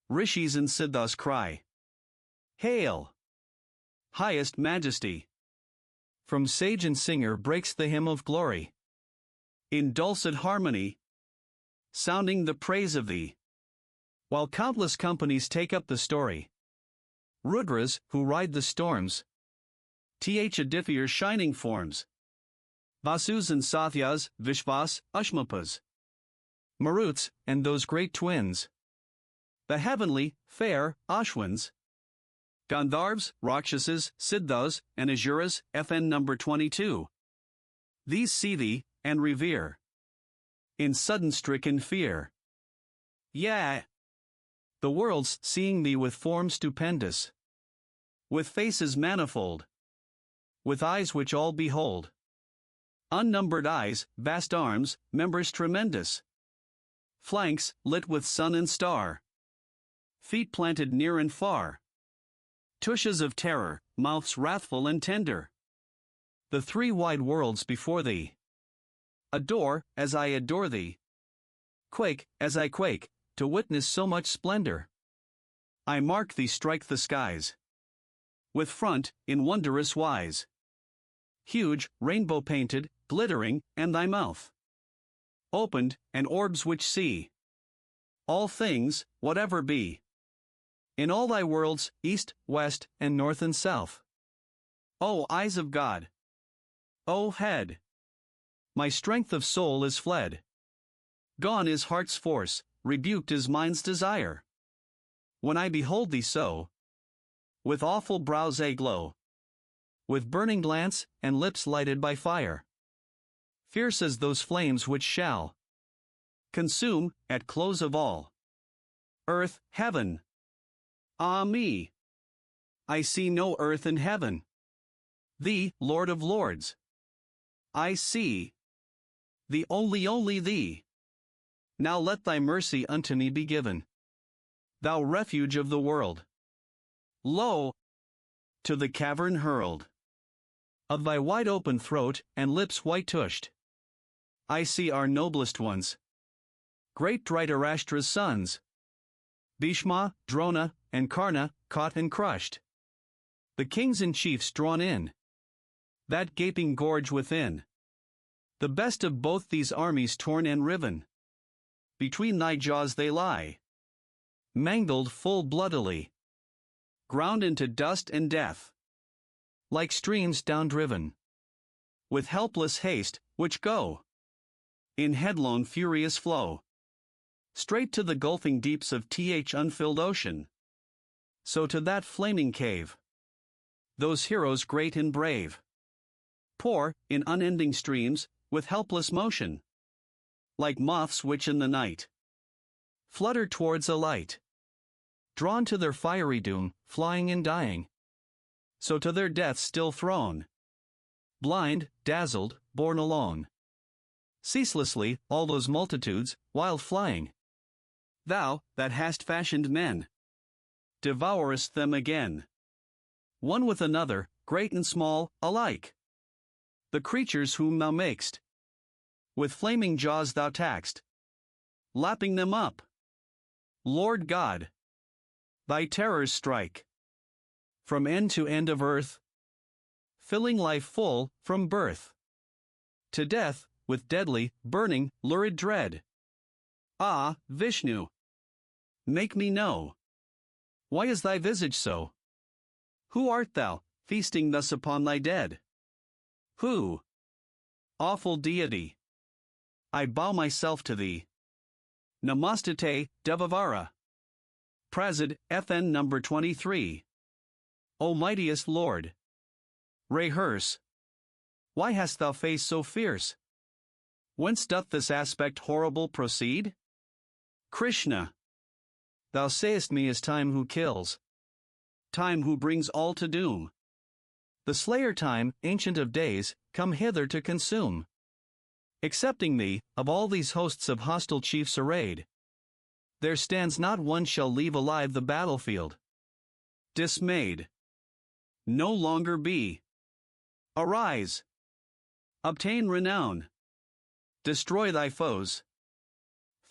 [SPEAKER 1] Rishis and siddhas cry, Hail! Highest majesty! From sage and singer breaks the hymn of glory, in dulcet harmony, sounding the praise of thee, while countless companies take up the story. Rudras, who ride the storms, Aditya's shining forms, Vasus and Sathyas, Vishvas, Ushmapas, Maruts, and those great twins, the heavenly, fair, Ashwins, Gandharvas, Rakshasas, Siddhas, and Asuras, FN number 22. These see thee, and revere, in sudden stricken fear. Yea, the worlds, seeing thee with form stupendous, with faces manifold, with eyes which all behold, unnumbered eyes, vast arms, members tremendous, flanks lit with sun and star, feet planted near and far, tushes of terror, mouths wrathful and tender, the three wide worlds before thee, adore as I adore thee, quake as I quake, to witness so much splendor. I mark thee strike the skies, with front, in wondrous wise, huge, rainbow painted, glittering, and thy mouth opened, and orbs which see all things, whatever be, in all thy worlds, east, west, and north and south. O eyes of God! O head! My strength of soul is fled. Gone is heart's force, rebuked is mind's desire. When I behold thee so, with awful brows aglow, with burning glance and lips lighted by fire, fierce as those flames which shall consume, at close of all, earth, heaven. Ah me! I see no earth and heaven. Thee, Lord of Lords, I see the only thee. Now let thy mercy unto me be given. Thou refuge of the world. Lo! To the cavern hurled. Of thy wide open throat and lips white tushed, I see our noblest ones. Great Dhritarashtra's sons. Bhishma, Drona, and Karna, caught and crushed. The kings and chiefs drawn in. That gaping gorge within. The best of both these armies torn and riven. Between thy jaws they lie. Mangled full bloodily. Ground into dust and death. Like streams down driven. With helpless haste, which go in headlong furious flow. Straight to the gulfing deeps of th unfilled ocean. So to that flaming cave. Those heroes great and brave. Pour, in unending streams, with helpless motion. Like moths which in the night flutter towards a light. Drawn to their fiery doom, flying and dying. So to their death still thrown. Blind, dazzled, borne alone. Ceaselessly, all those multitudes, wild flying. Thou, that hast fashioned men, devourest them again. One with another, great and small, alike. The creatures whom thou makest, with flaming jaws thou taxed, lapping them up. Lord God, thy terrors strike from end to end of earth, filling life full from birth to death with deadly, burning, lurid dread. Ah, Vishnu, make me know, why is thy visage so? Who art thou, feasting thus upon thy dead? Who? Awful deity, I bow myself to thee. Namastate, Devavara. Prazid, FN number 23. O mightiest Lord. Rehearse. Why hast thou face so fierce? Whence doth this aspect horrible proceed? Krishna. Thou sayest me is time who kills. Time who brings all to doom. The slayer time, ancient of days, come hither to consume. Excepting thee, of all these hosts of hostile chiefs arrayed, there stands not one shall leave alive the battlefield. Dismayed. No longer be. Arise. Obtain renown. Destroy thy foes.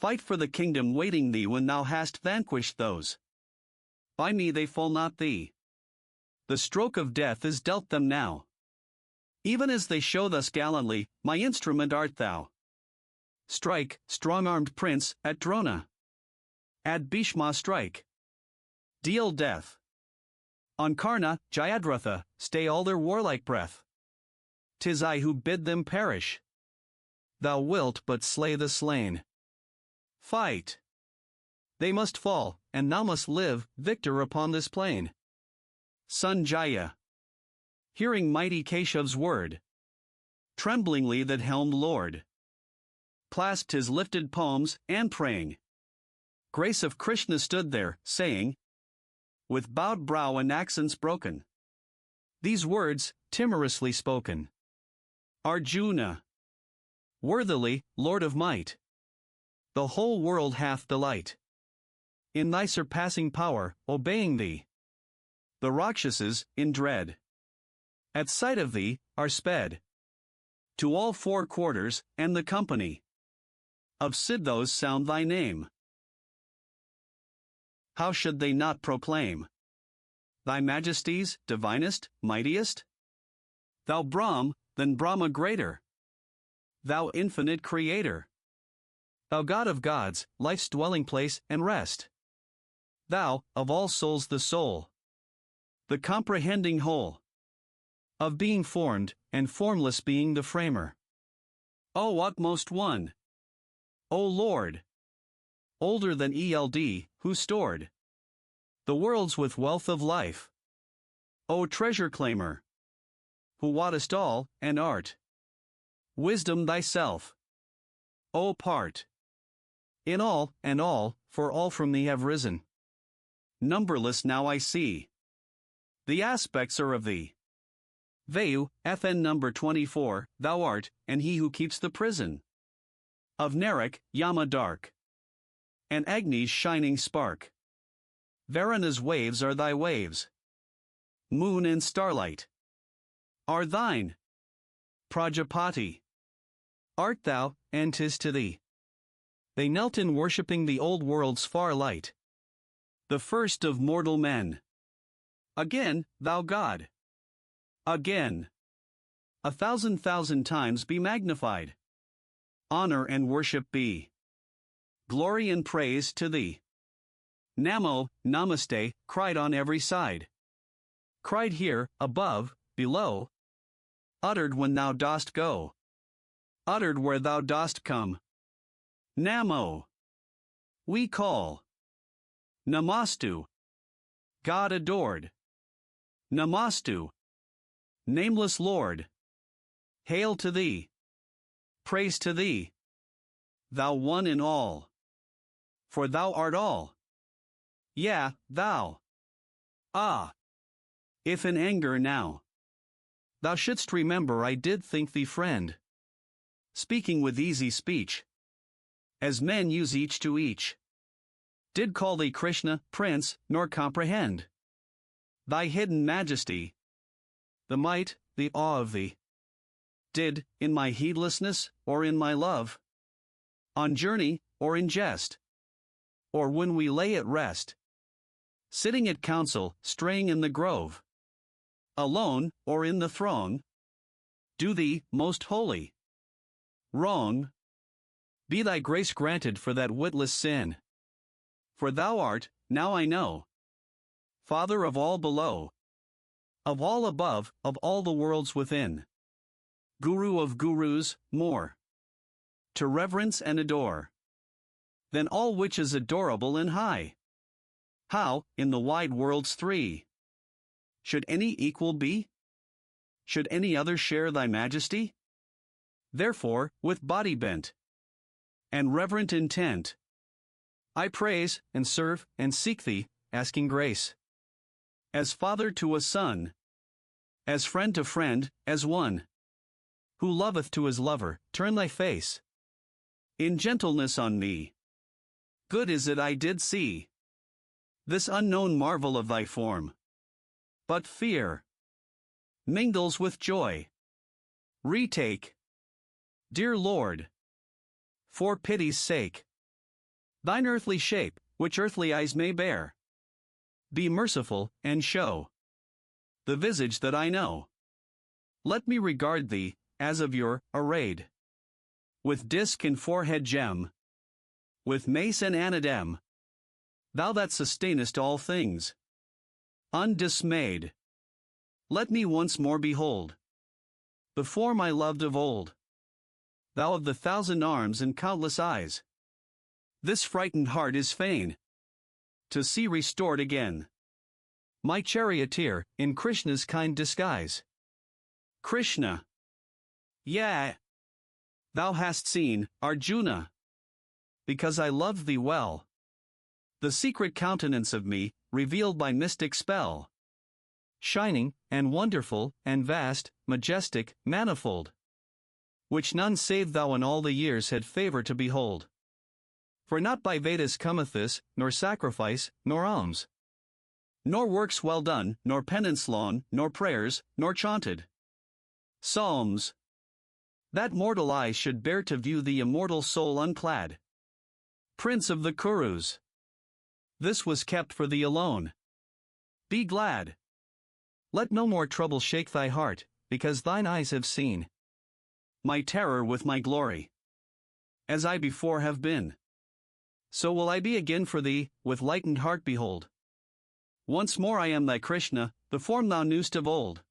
[SPEAKER 1] Fight for the kingdom waiting thee when thou hast vanquished those. By me they fall not thee. The stroke of death is dealt them now. Even as they show thus gallantly, my instrument art thou. Strike, strong-armed prince, at Drona. At Bhishma strike. Deal death. On Karna, Jayadratha, stay all their warlike breath. 'Tis I who bid them perish. Thou wilt but slay the slain. Fight. They must fall, and thou must live, victor upon this plain. Sanjaya, hearing mighty Keshav's word, tremblingly that helmed lord, clasped his lifted palms, and praying, grace of Krishna stood there, saying, with bowed brow and accents broken, these words, timorously spoken. Arjuna, worthily, Lord of might, the whole world hath delight in thy surpassing power, obeying thee. The Rakshasas, in dread, at sight of thee, are sped to all four quarters, and the company of Siddhos sound thy name. How should they not proclaim thy majesties, divinest, mightiest? Thou Brahm, than Brahma greater, thou infinite creator, thou God of gods, life's dwelling place and rest, thou, of all souls the soul, the comprehending whole, of being formed, and formless being the framer. O utmost one! O Lord! Older than Eld, who stored the worlds with wealth of life. O treasure claimer! Who wottest all, and art wisdom thyself. O part in all, and all, for all from thee have risen. Numberless now I see. The aspects are of thee. Vayu, FN number 24, thou art, and he who keeps the prison. Of Narak, Yama dark. And Agni's shining spark. Varana's waves are thy waves. Moon and starlight are thine. Prajapati art thou, and 'tis to thee they knelt in worshipping the old world's far light, the first of mortal men. Again, thou God. Again. 1,000,000 times be magnified. Honor and worship be. Glory and praise to thee. Namo, Namaste, cried on every side. Cried here, above, below. Uttered when thou dost go. Uttered where thou dost come. Namo. We call. Namastu. God adored. Namastu. Nameless Lord. Hail to thee. Praise to thee. Thou one in all. For thou art all. Yeah, thou. Ah. If in anger now thou shouldst remember I did think thee friend, speaking with easy speech, as men use each to each, did call thee Krishna, Prince, nor comprehend thy hidden majesty, the might, the awe of thee, did, in my heedlessness, or in my love, on journey, or in jest, or when we lay at rest, sitting at council, straying in the grove, alone, or in the throng, do thee, most holy, wrong. Be thy grace granted for that witless sin. For thou art, now I know, Father of all below, of all above, of all the worlds within, Guru of gurus, more to reverence and adore than all which is adorable and high. How, in the wide worlds three, should any equal be? Should any other share thy majesty? Therefore, with body bent and reverent intent, I praise, and serve, and seek thee, asking grace. As father to a son, as friend to friend, as one who loveth to his lover, turn thy face in gentleness on me. Good is it I did see this unknown marvel of thy form. But fear mingles with joy. Retake, dear Lord, for pity's sake, thine earthly shape, which earthly eyes may bear. Be merciful, and show the visage that I know. Let me regard thee, as of yore, arrayed with disk and forehead gem, with mace and anadem, thou that sustainest all things, undismayed. Let me once more behold, before my loved of old, thou of the 1,000 arms and countless eyes, this frightened heart is fain to see restored again my charioteer in Krishna's kind disguise. Krishna. Yea, thou hast seen, Arjuna, because I loved thee well, the secret countenance of me, revealed by mystic spell, shining, and wonderful, and vast, majestic, manifold, which none save thou in all the years had favor to behold. For not by Vedas cometh this, nor sacrifice, nor alms, nor works well done, nor penance long, nor prayers, nor chaunted psalms, that mortal eyes should bear to view the immortal soul unclad, Prince of the Kurus. This was kept for thee alone. Be glad. Let no more trouble shake thy heart, because thine eyes have seen my terror with my glory. As I before have been, so will I be again for thee, with lightened heart behold. Once more I am thy Krishna, the form thou knewst of old.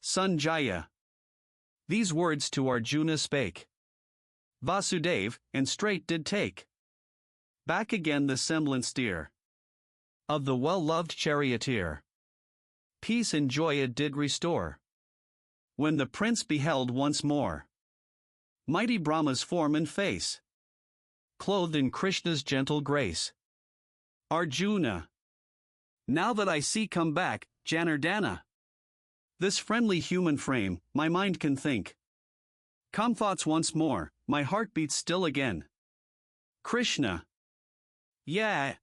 [SPEAKER 1] Sanjaya. These words to Arjuna spake Vasudev, and straight did take back again the semblance dear of the well-loved charioteer. Peace and joy it did restore, when the prince beheld once more mighty Brahma's form and face, clothed in Krishna's gentle grace. Arjuna. Now that I see come back, Janardana, This friendly human frame, my mind can think. Calm thoughts once more, my heart beats still again. Krishna. Yeah.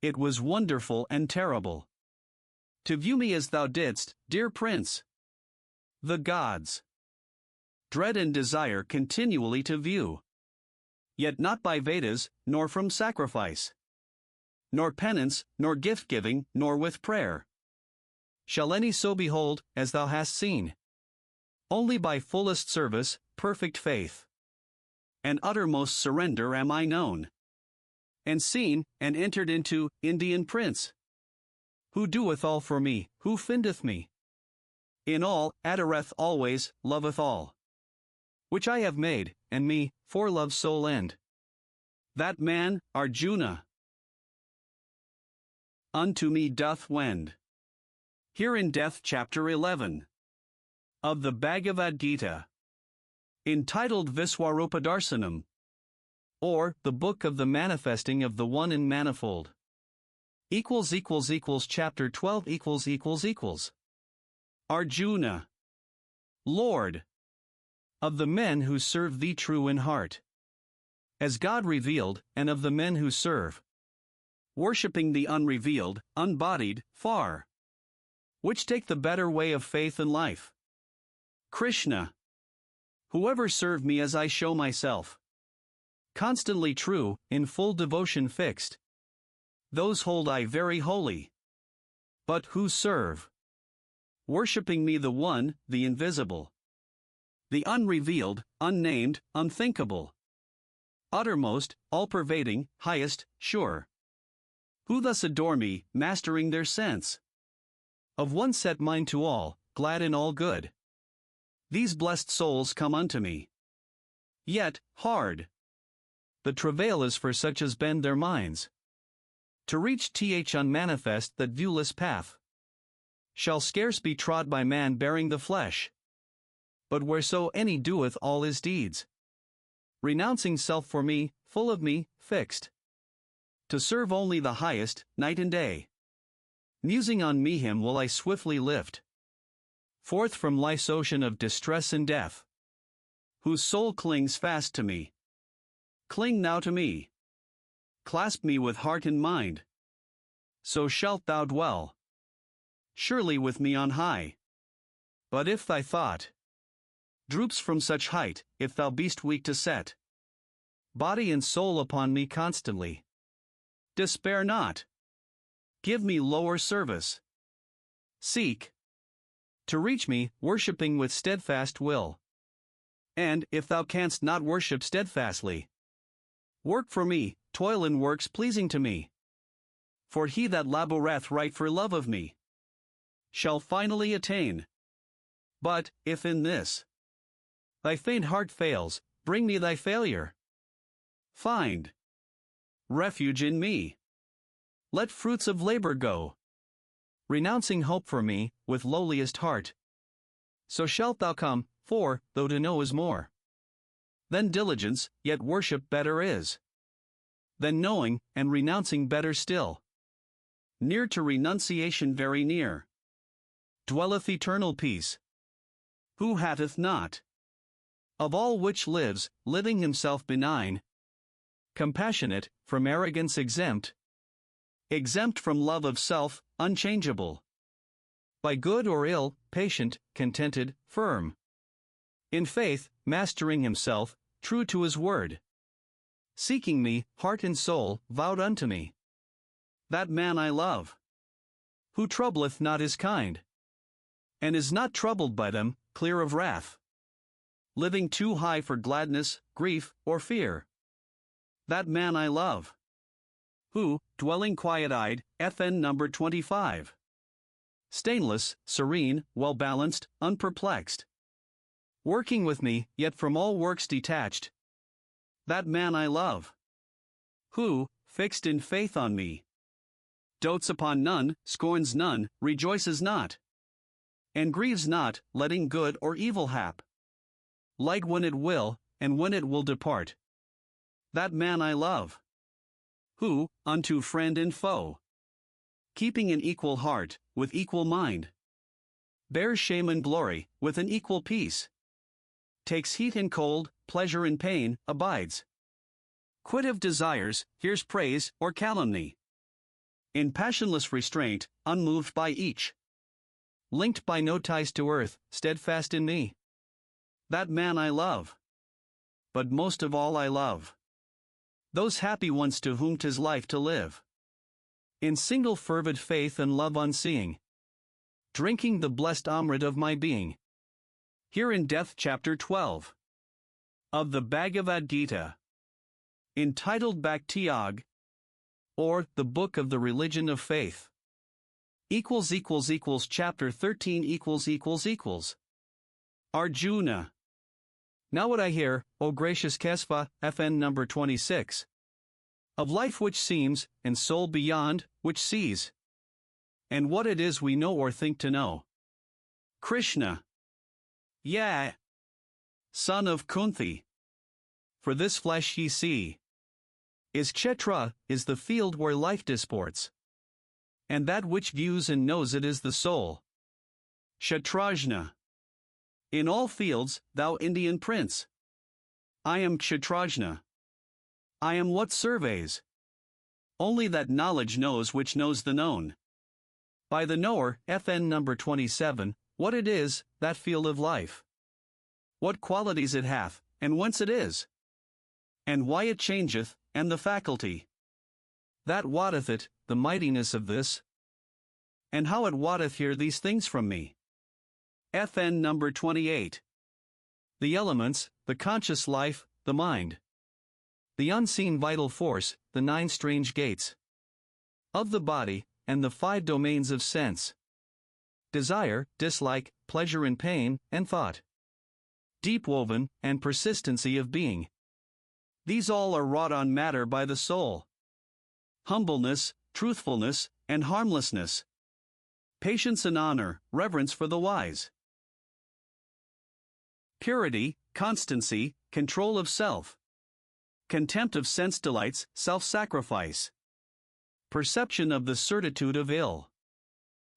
[SPEAKER 1] It was wonderful and terrible to view me as thou didst, dear prince. The gods dread and desire continually to view. Yet not by Vedas, nor from sacrifice, nor penance, nor gift-giving, nor with prayer, shall any so behold, as thou hast seen. Only by fullest service, perfect faith, and uttermost surrender am I known, and seen, and entered into, Indian prince. Who doeth all for me, who findeth me? In all, adoreth always, loveth all. Which I have made, and me, for love's sole end. That man, Arjuna, unto me doth wend. Here in Death Chapter 11 of the Bhagavad Gita, entitled Viswarupadarsanam, or the Book of the Manifesting of the One in Manifold. Chapter 12 Arjuna. Lord, of the men who serve thee true in heart, as God revealed, and of the men who serve, worshipping the unrevealed, unbodied, far, which take the better way of faith and life. Krishna. Whoever serve me as I show myself, constantly true, in full devotion fixed, those hold I very holy. But who serve, worshipping me the one, the invisible, the unrevealed, unnamed, unthinkable, uttermost, all-pervading, highest, sure, who thus adore me, mastering their sense, of one set mind to all, glad in all good. These blessed souls come unto me. Yet, hard the travail is for such as bend their minds to reach unmanifest that viewless path, shall scarce be trod by man bearing the flesh. But whereso any doeth all his deeds, renouncing self for me, full of me, fixed, to serve only the highest, night and day, musing on me, him will I swiftly lift forth from life's ocean of distress and death, whose soul clings fast to me. Cling now to me, clasp me with heart and mind, so shalt thou dwell surely with me on high. But if thy thought droops from such height, if thou be'st weak to set body and soul upon me constantly, despair not, give me lower service, seek to reach me, worshipping with steadfast will. And, if thou canst not worship steadfastly, work for me, toil in works pleasing to me. For he that laboureth right for love of me shall finally attain. But, if in this thy faint heart fails, bring me thy failure. Find refuge in me. Let fruits of labor go, renouncing hope for me, with lowliest heart. So shalt thou come, for, though to know is more than diligence, yet worship better is than knowing, and renouncing better still. Near to renunciation, very near, dwelleth eternal peace. Who hateth not of all which lives, living himself benign, compassionate, from arrogance exempt, exempt from love of self, unchangeable, by good or ill, patient, contented, firm, in faith, mastering himself, true to his word, seeking me, heart and soul, vowed unto me. That man I love, who troubleth not his kind, and is not troubled by them, clear of wrath, living too high for gladness, grief, or fear. That man I love, who, dwelling quiet-eyed, FN number 25, stainless, serene, well-balanced, unperplexed, working with me, yet from all works detached. That man I love, who, fixed in faith on me, dotes upon none, scorns none, rejoices not, and grieves not, letting good or evil hap, light when it will, and when it will depart. That man I love, who, unto friend and foe, keeping an equal heart, with equal mind, bears shame and glory, with an equal peace. Takes heat and cold, pleasure and pain, abides. Quit of desires, hears praise or calumny. In passionless restraint, unmoved by each. Linked by no ties to earth, steadfast in me. That man I love. But most of all I love those happy ones to whom 'tis life to live. In single fervid faith and love unseeing. Drinking the blessed Amrit of my being. Here in Death Chapter 12 of the Bhagavad Gita, entitled Bhakti-yog, or the Book of the Religion of Faith. Chapter 13 Arjuna. Now what I hear, O gracious Kesava, FN number 26. Of life which seems, and soul beyond, which sees. And what it is we know or think to know. Krishna. Yea. Son of Kunti. For this flesh ye see. Is Kshetra, is the field where life disports. And that which views and knows it is the soul. Kshetrajna. In all fields, thou Indian prince. I am Kshetrajna. I am what surveys. Only that knowledge knows which knows the known. By the knower, FN number 27, what it is, that field of life. What qualities it hath, and whence it is. And why it changeth, and the faculty. That wotteth it, the mightiness of this. And how it wotteth hear these things from me. FN number 28. The elements, the conscious life, the mind. The unseen vital force, the 9 strange gates. Of the body, and the 5 domains of sense. Desire, dislike, pleasure and pain, and thought. Deep woven, and persistency of being. These all are wrought on matter by the soul. Humbleness, truthfulness, and harmlessness. Patience and honor, reverence for the wise. Purity, constancy, control of self. Contempt of sense delights, self-sacrifice. Perception of the certitude of ill.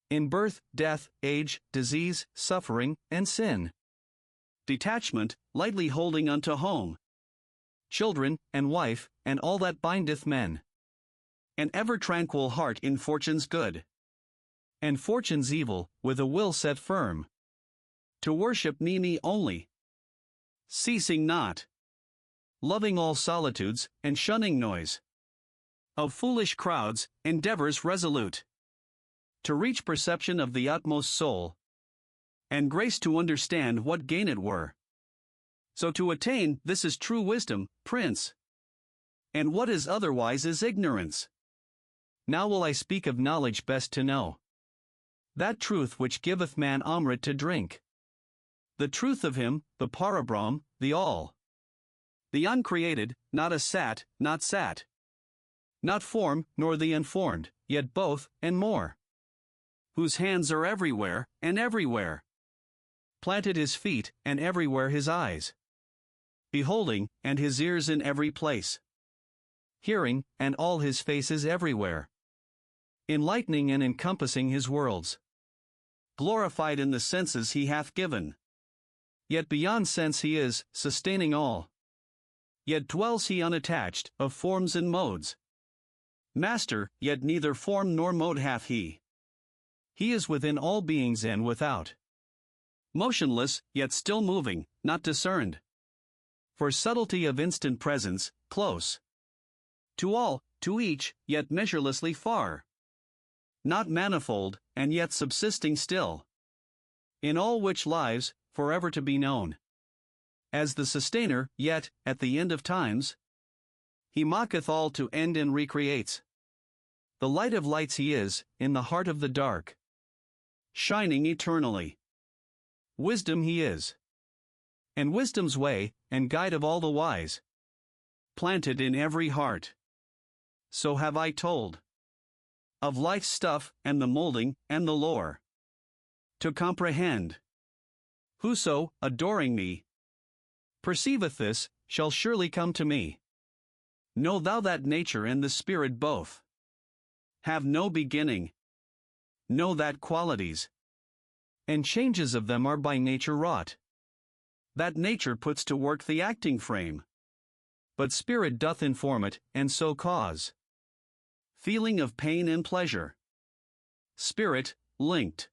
[SPEAKER 1] In birth, death, age, disease, suffering, and sin. Detachment, lightly holding unto home. Children, and wife, and all that bindeth men. An ever tranquil heart in fortune's good. And fortune's evil, with a will set firm. To worship me only. Ceasing not. Loving all solitudes, and shunning noise. Of foolish crowds, endeavors resolute. To reach perception of the utmost soul. And grace to understand what gain it were. So to attain this is true wisdom, Prince. And what is otherwise is ignorance. Now will I speak of knowledge best to know. That truth which giveth man Amrit to drink. The truth of him, the Parabrahm, the All. The uncreated, not a sat, not sat. Not form, nor the unformed, yet both, and more. Whose hands are everywhere, and everywhere. Planted his feet, and everywhere his eyes. Beholding, and his ears in every place. Hearing, and all his faces everywhere. Enlightening and encompassing his worlds. Glorified in the senses he hath given. Yet beyond sense he is, sustaining all. Yet dwells he unattached, of forms and modes. Master, yet neither form nor mode hath he. He is within all beings and without. Motionless, yet still moving, not discerned. For subtlety of instant presence, close. To all, to each, yet measurelessly far. Not manifold, and yet subsisting still. In all which lives, forever to be known. As the sustainer, yet, at the end of times, he mocketh all to end and recreates. The light of lights he is, in the heart of the dark. Shining eternally. Wisdom he is. And wisdom's way, and guide of all the wise. Planted in every heart. So have I told. Of life's stuff, and the molding, and the lore. To comprehend. Whoso, adoring me, perceiveth this, shall surely come to me. Know thou that nature and the spirit both have no beginning. Know that qualities and changes of them are by nature wrought. That nature puts to work the acting frame. But spirit doth inform it, and so cause feeling of pain and pleasure. Spirit, linked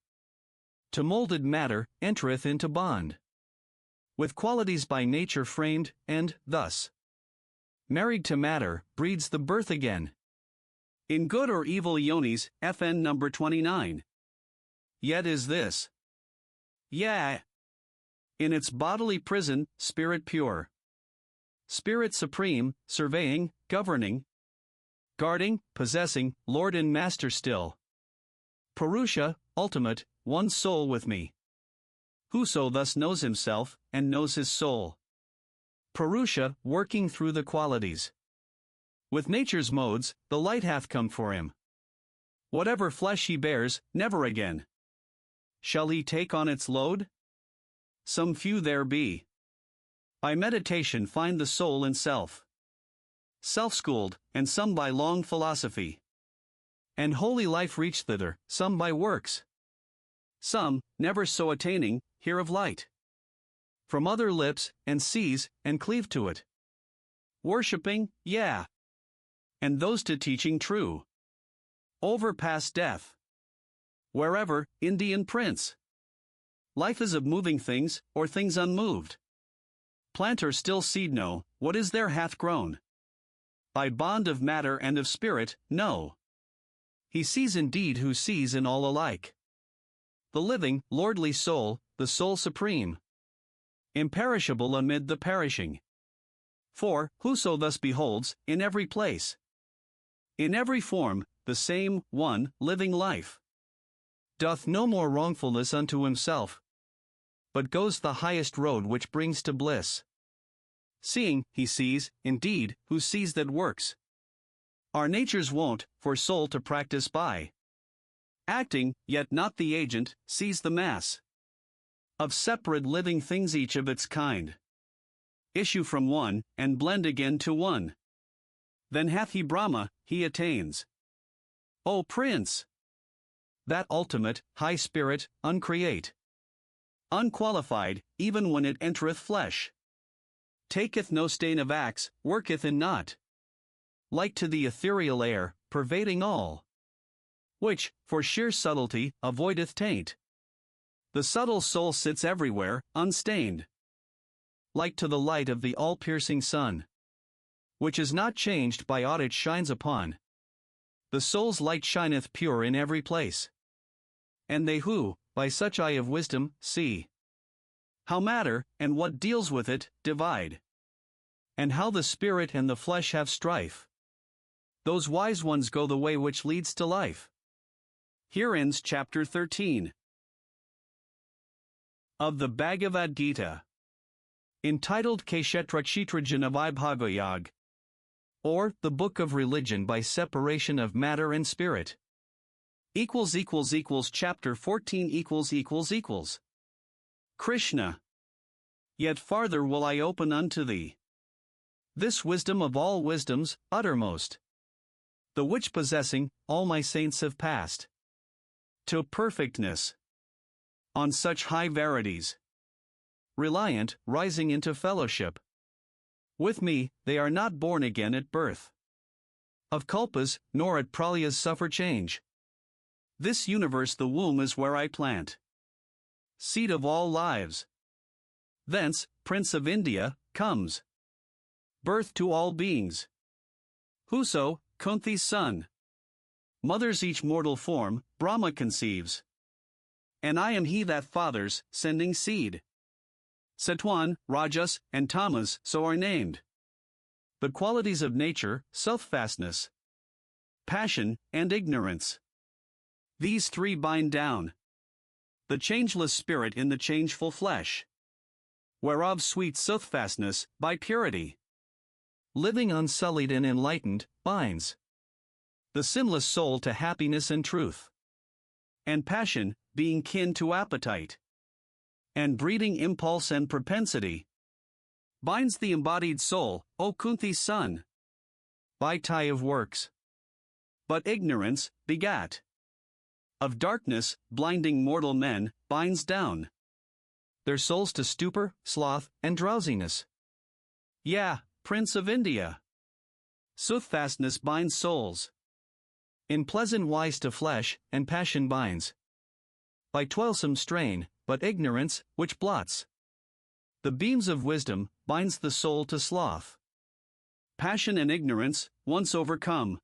[SPEAKER 1] to moulded matter, entereth into bond with qualities by nature framed, and, thus, married to matter, breeds the birth again. In good or evil yonis, FN number 29. Yet is this. Yeah. In its bodily prison, spirit pure. Spirit supreme, surveying, governing, guarding, possessing, Lord and Master still. Purusha, ultimate, one soul with me. Whoso thus knows himself, and knows his soul. Purusha, working through the qualities. With nature's modes, the light hath come for him. Whatever flesh he bears, never again shall he take on its load? Some few there be. By meditation find the soul in self. Self-schooled, and some by long philosophy. And holy life reach thither, some by works. Some, never so attaining, hear of light from other lips, and seize, and cleave to it. Worshipping, yeah. And those to teaching true. Overpass death. Wherever, Indian prince. Life is of moving things, or things unmoved. Plant or still seed know, what is there hath grown. By bond of matter and of spirit, no. He sees indeed who sees in all alike. The living, lordly soul, the soul supreme. Imperishable amid the perishing. For, whoso thus beholds, in every place, in every form, the same, one, living life, doth no more wrongfulness unto himself, but goes the highest road which brings to bliss. Seeing, he sees, indeed, who sees that works. Our nature's wont, for soul to practice by. Acting, yet not the agent, sees the mass of separate living things, each of its kind, issue from one, and blend again to one. Then hath he Brahma, he attains. O Prince! That ultimate, high spirit, uncreate, unqualified, even when it entereth flesh, taketh no stain of acts, worketh in naught, like to the ethereal air, pervading all, which, for sheer subtlety, avoideth taint. The subtle soul sits everywhere, unstained, like to the light of the all-piercing sun, which is not changed by aught it shines upon. The soul's light shineth pure in every place. And they who, by such eye of wisdom, see how matter, and what deals with it, divide, and how the spirit and the flesh have strife, those wise ones go the way which leads to life. Here ends chapter 13 of the Bhagavad Gita, entitled Kshetra Kshetrajana Vibhagayag, or the Book of Religion by Separation of Matter and Spirit. Chapter 14 Krishna. Yet farther will I open unto thee this wisdom of all wisdoms, uttermost, the which possessing, all my saints have passed to perfectness, on such high verities, reliant, rising into fellowship with me, they are not born again at birth of kalpas, nor at pralyas suffer change. This universe the womb is where I plant, seed of all lives. Thence, Prince of India, comes birth to all beings. Whoso, Kunti's son, mothers each mortal form, Brahma conceives. And I am he that fathers, sending seed. Satwan, Rajas, and Tamas so are named. The qualities of nature, self-fastness, passion, and ignorance. These three bind down the changeless spirit in the changeful flesh, whereof sweet soothfastness, by purity, living unsullied and enlightened, binds the sinless soul to happiness and truth. And passion, being kin to appetite, and breeding impulse and propensity, binds the embodied soul, O Kunti's son, by tie of works. But ignorance begat of darkness, blinding mortal men, binds down their souls to stupor, sloth, and drowsiness. Yeah, Prince of India. Soothfastness binds souls in pleasant wise to flesh, and passion binds by toilsome strain, but ignorance, which blots the beams of wisdom, binds the soul to sloth. Passion and ignorance, once overcome,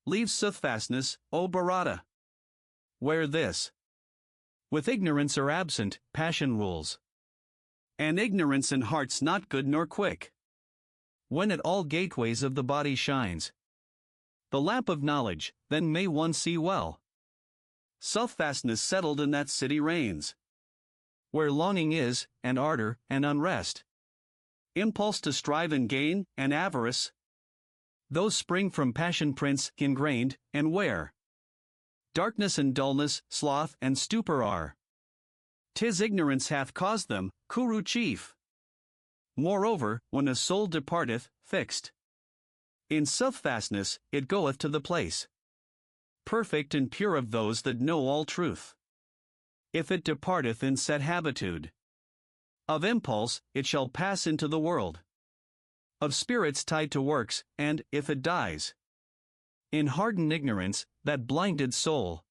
[SPEAKER 1] leaves soothfastness, O Bharata. Where this with ignorance are absent, passion rules, and ignorance in hearts not good nor quick. When at all gateways of the body shines the lamp of knowledge, then may one see well. Self-fastness settled in that city reigns, where longing is, and ardor, and unrest, impulse to strive and gain, and avarice, those spring from passion prince ingrained, and where darkness and dullness, sloth and stupor are. 'Tis ignorance hath caused them, Kuru chief. Moreover, when a soul departeth, fixed in self-fastness, it goeth to the place perfect and pure of those that know all truth. If it departeth in set habitude of impulse, it shall pass into the world of spirits tied to works, and, if it dies in hardened ignorance, that blinded soul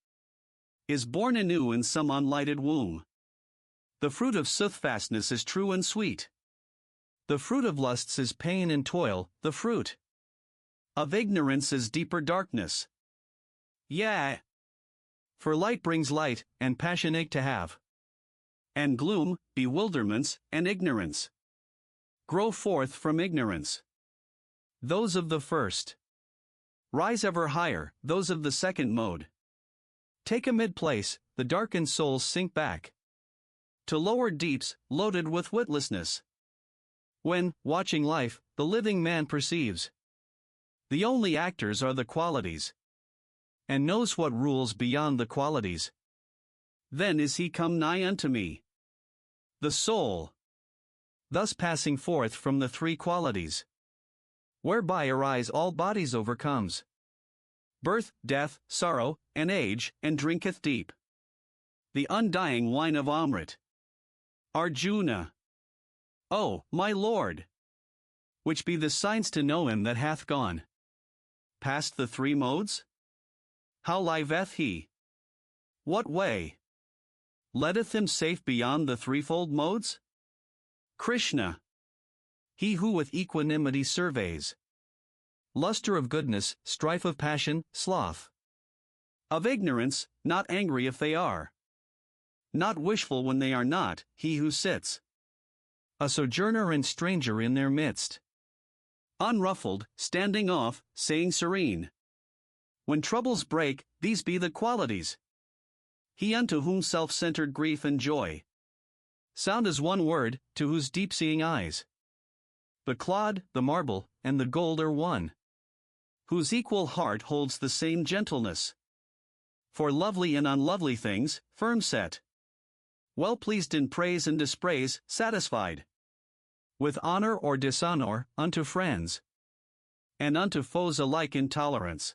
[SPEAKER 1] is born anew in some unlighted womb. The fruit of soothfastness is true and sweet. The fruit of lusts is pain and toil, the fruit of ignorance is deeper darkness. Yea, for light brings light, and passion ache to have, and gloom, bewilderments, and ignorance grow forth from ignorance. Those of the first rise ever higher, those of the second mode take a mid-place, the darkened souls sink back to lower deeps, loaded with witlessness. When, watching life, the living man perceives the only actors are the qualities, and knows what rules beyond the qualities, then is he come nigh unto me. The soul, thus passing forth from the three qualities, whereby arise all bodies overcomes birth, death, sorrow, and age, and drinketh deep the undying wine of Amrit. Arjuna. O, my lord! Which be the signs to know him that hath gone past the three modes? How liveth he? What way leadeth him safe beyond the threefold modes? Krishna. He who with equanimity surveys luster of goodness, strife of passion, sloth of ignorance, not angry if they are, not wishful when they are not, he who sits a sojourner and stranger in their midst, unruffled, standing off, saying serene. When troubles break, these be the qualities. He unto whom self-centered grief and joy sound as one word, to whose deep-seeing eyes the clod, the marble, and the gold are one, whose equal heart holds the same gentleness for lovely and unlovely things, firm set, well pleased in praise and dispraise, satisfied with honor or dishonor, unto friends and unto foes alike in tolerance.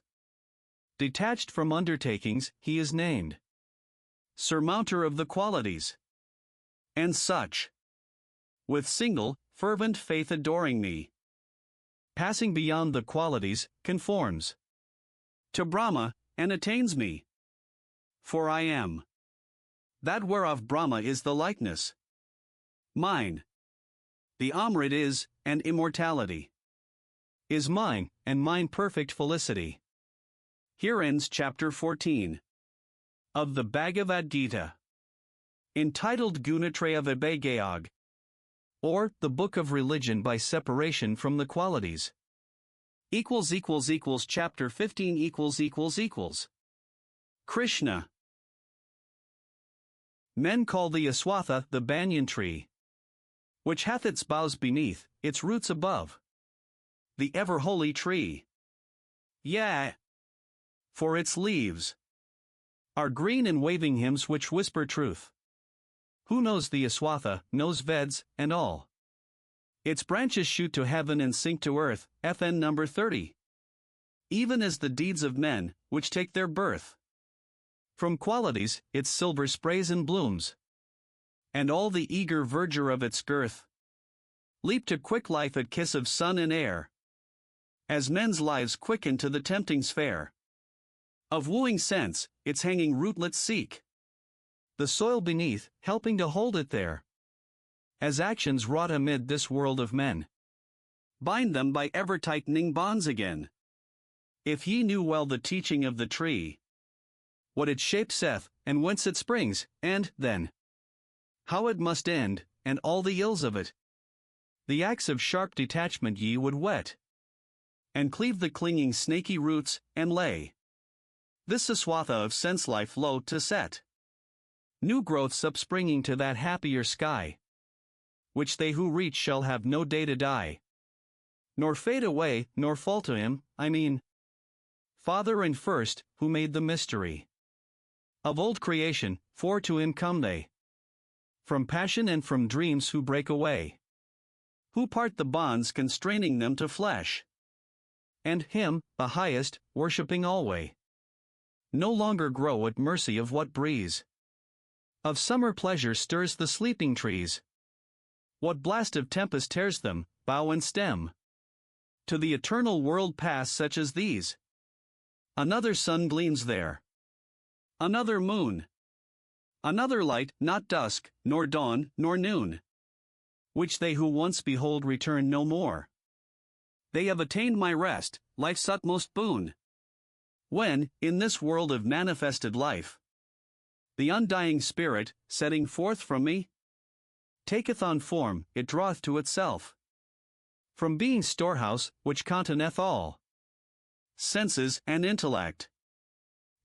[SPEAKER 1] Detached from undertakings, he is named surmounter of the qualities, and such, with single, fervent faith adoring me, passing beyond the qualities, conforms to Brahma, and attains me. For I am that whereof Brahma is the likeness. Mine, the Amrit is, and immortality is mine, and mine perfect felicity. Here ends chapter 14 of the Bhagavad Gita, entitled Gunatraya Vibhagayog, or the Book of Religion by Separation from the Qualities. Chapter 15 Krishna. Men call the Aswatha the banyan tree, which hath its boughs beneath, its roots above, the ever-holy tree. Yea, for its leaves are green and waving hymns which whisper truth. Who knows the Aswatha, knows Veds, and all. Its branches shoot to heaven and sink to earth, FN number 30. Even as the deeds of men, which take their birth From qualities, its silver sprays and blooms, and all the eager verdure of its girth leap to quick life at kiss of sun and air, as men's lives quicken to the tempting sphere of wooing sense, its hanging rootlets seek the soil beneath, helping to hold it there, as actions wrought amid this world of men bind them by ever-tightening bonds again. If ye knew well the teaching of the tree, what its shape saith, and whence it springs, and, then, how it must end, and all the ills of it, the axe of sharp detachment ye would whet, and cleave the clinging snaky roots, and lay this swatha of sense-life low to set new growths upspringing to that happier sky, which they who reach shall have no day to die, nor fade away, nor fall to him, I mean, Father and First, who made the mystery of old creation, for to him come they, from passion and from dreams who break away, who part the bonds constraining them to flesh, and him, the highest, worshipping alway, no longer grow at mercy of what breeze of summer pleasure stirs the sleeping trees, what blast of tempest tears them, bough and stem, to the eternal world pass such as these. Another sun gleams there, another moon, another light, not dusk, nor dawn, nor noon, which they who once behold return no more. They have attained my rest, life's utmost boon. When, in this world of manifested life, the undying spirit, setting forth from me, taketh on form, it draweth to itself, from being's storehouse, which containeth all senses and intellect,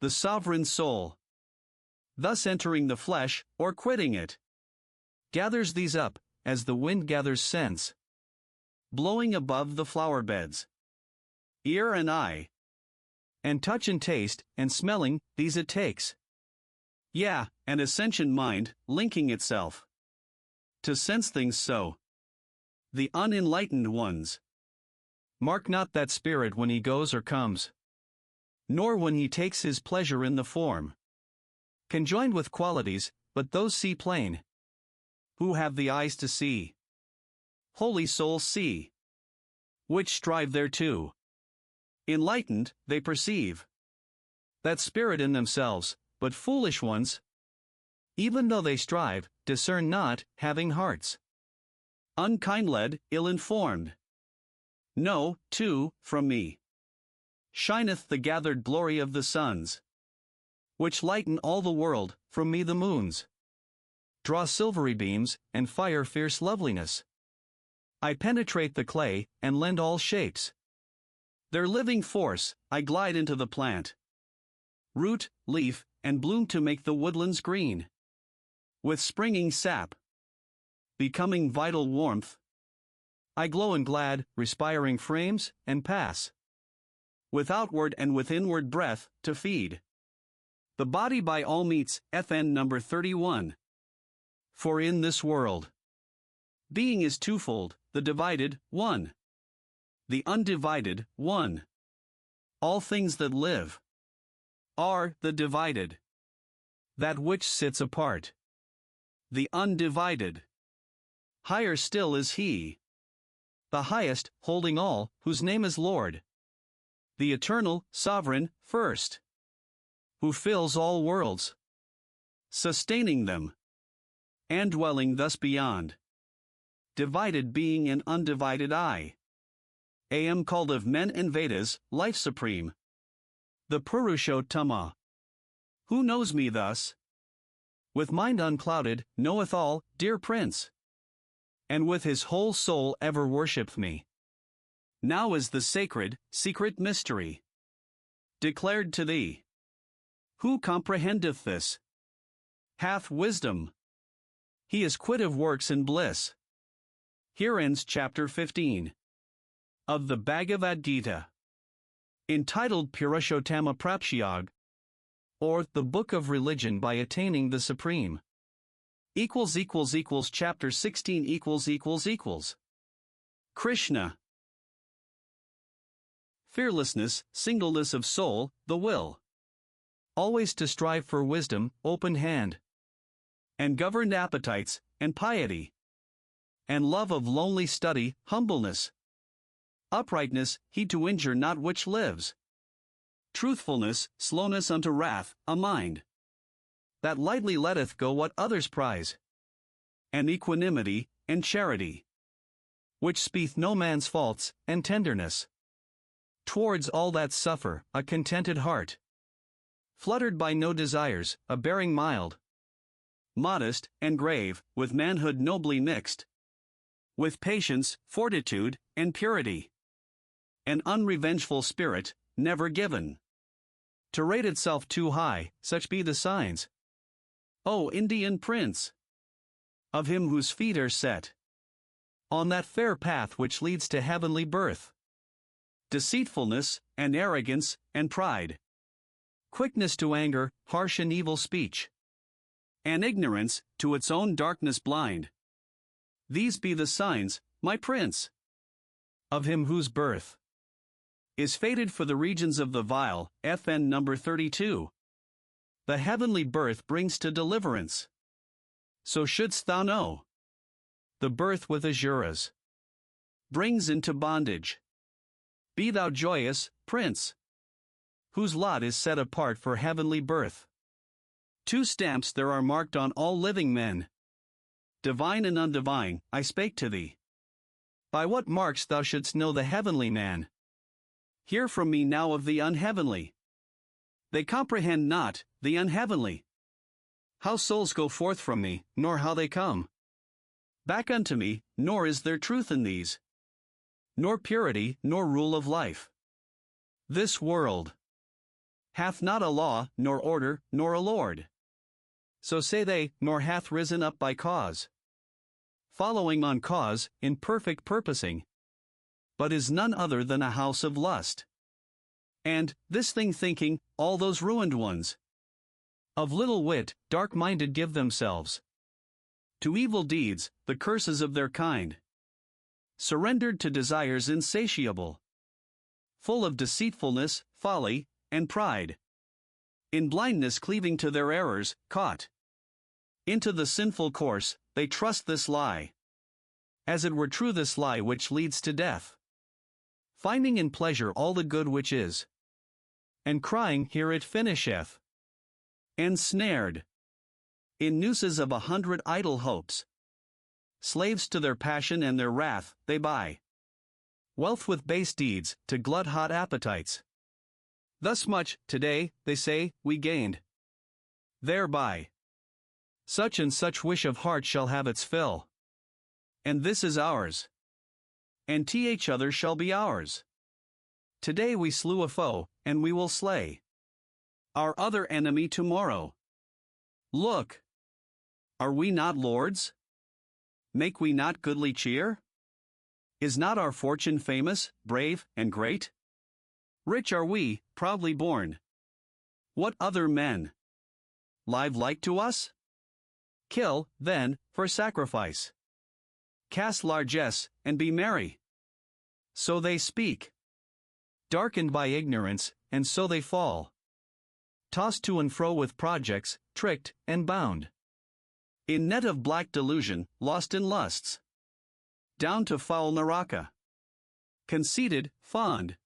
[SPEAKER 1] the sovereign soul, thus entering the flesh, or quitting it, gathers these up, as the wind gathers scents, blowing above the flower beds. Ear and eye, and touch and taste, and smelling, these it takes. Yeah, and a sentient mind, linking itself to sense things so. The unenlightened ones mark not that spirit when he goes or comes, nor when he takes his pleasure in the form conjoined with qualities, but those see plain who have the eyes to see. Holy souls see, which strive thereto. Enlightened, they perceive that spirit in themselves, but foolish ones, even though they strive, discern not, having hearts unkind-led, ill-informed. Know, too, from me shineth the gathered glory of the suns, which lighten all the world, from me the moons draw silvery beams, and fire fierce loveliness. I penetrate the clay, and lend all shapes their living force. I glide into the plant, root, leaf, and bloom to make the woodlands green with springing sap, becoming vital warmth. I glow in glad, respiring frames, and pass with outward and with inward breath to feed the body by all meats. FN number 31. For in this world, being is twofold, the divided, one, the undivided, one. All things that live are the divided, that which sits apart, the undivided. Higher still is he, the highest, holding all, whose name is Lord, the eternal, sovereign, first, who fills all worlds, sustaining them, and dwelling thus beyond divided being and undivided I. Am called of men and Vedas, life supreme, the Purushottama. Who knows me thus? With mind unclouded, knoweth all, dear Prince, and with his whole soul ever worshipeth me. Now is the sacred, secret mystery declared to thee. Who comprehendeth this hath wisdom. He is quit of works and bliss. Here ends chapter 15 of the Bhagavad Gita, entitled Purushottama Prapshyog, or the Book of Religion by Attaining the Supreme. Chapter 16 Krishna. Fearlessness, singleness of soul, the will. always to strive for wisdom, open hand, and governed appetites, and piety, and love of lonely study, humbleness, uprightness, heed to injure not which lives, truthfulness, slowness unto wrath, a mind that lightly letteth go what others prize, and equanimity, and charity, which speeth no man's faults, and tenderness towards all that suffer, a contented heart, fluttered by no desires, a bearing mild, modest, and grave, with manhood nobly mixed, with patience, fortitude, and purity, an unrevengeful spirit, never given to rate itself too high, such be the signs, O Indian prince, of him whose feet are set on that fair path which leads to heavenly birth. Deceitfulness, and arrogance, and pride, quickness to anger, harsh and evil speech, and ignorance, to its own darkness blind. These be the signs, my prince, of him whose birth is fated for the regions of the vile. FN number 32. The heavenly birth brings to deliverance. So shouldst thou know. The birth with Asuras brings into bondage. Be thou joyous, prince, whose lot is set apart for heavenly birth. 2 stamps there are marked on all living men, divine and undivine. I spake to thee. By what marks thou shouldst know the heavenly man? Hear from me now of the unheavenly. They comprehend not the unheavenly. How souls go forth from me, nor how they come back unto me, nor is there truth in these, nor purity, nor rule of life. This world hath not a law, nor order, nor a lord. So say they, nor hath risen up by cause, following on cause, in perfect purposing, but is none other than a house of lust. And, this thing thinking, all those ruined ones, of little wit, dark-minded give themselves to evil deeds, the curses of their kind, surrendered to desires insatiable, full of deceitfulness, folly, and pride, in blindness cleaving to their errors, caught into the sinful course, they trust this lie, as it were true, this lie which leads to death, finding in pleasure all the good which is, and crying, here it finisheth, ensnared in nooses of 100 idle hopes, slaves to their passion and their wrath, they buy wealth with base deeds, to glut hot appetites. Thus much, today, they say, we gained thereby. Such and such wish of heart shall have its fill, and this is ours, and th other shall be ours. Today we slew a foe, and we will slay our other enemy tomorrow. Look, are we not lords? Make we not goodly cheer? Is not our fortune famous, brave, and great? Rich are we, proudly born. What other men live like to us? Kill, then, for sacrifice. Cast largesse, and be merry. So they speak, darkened by ignorance, and so they fall, tossed to and fro with projects, tricked, and bound in net of black delusion, lost in lusts, down to foul Naraka. Conceited, fond,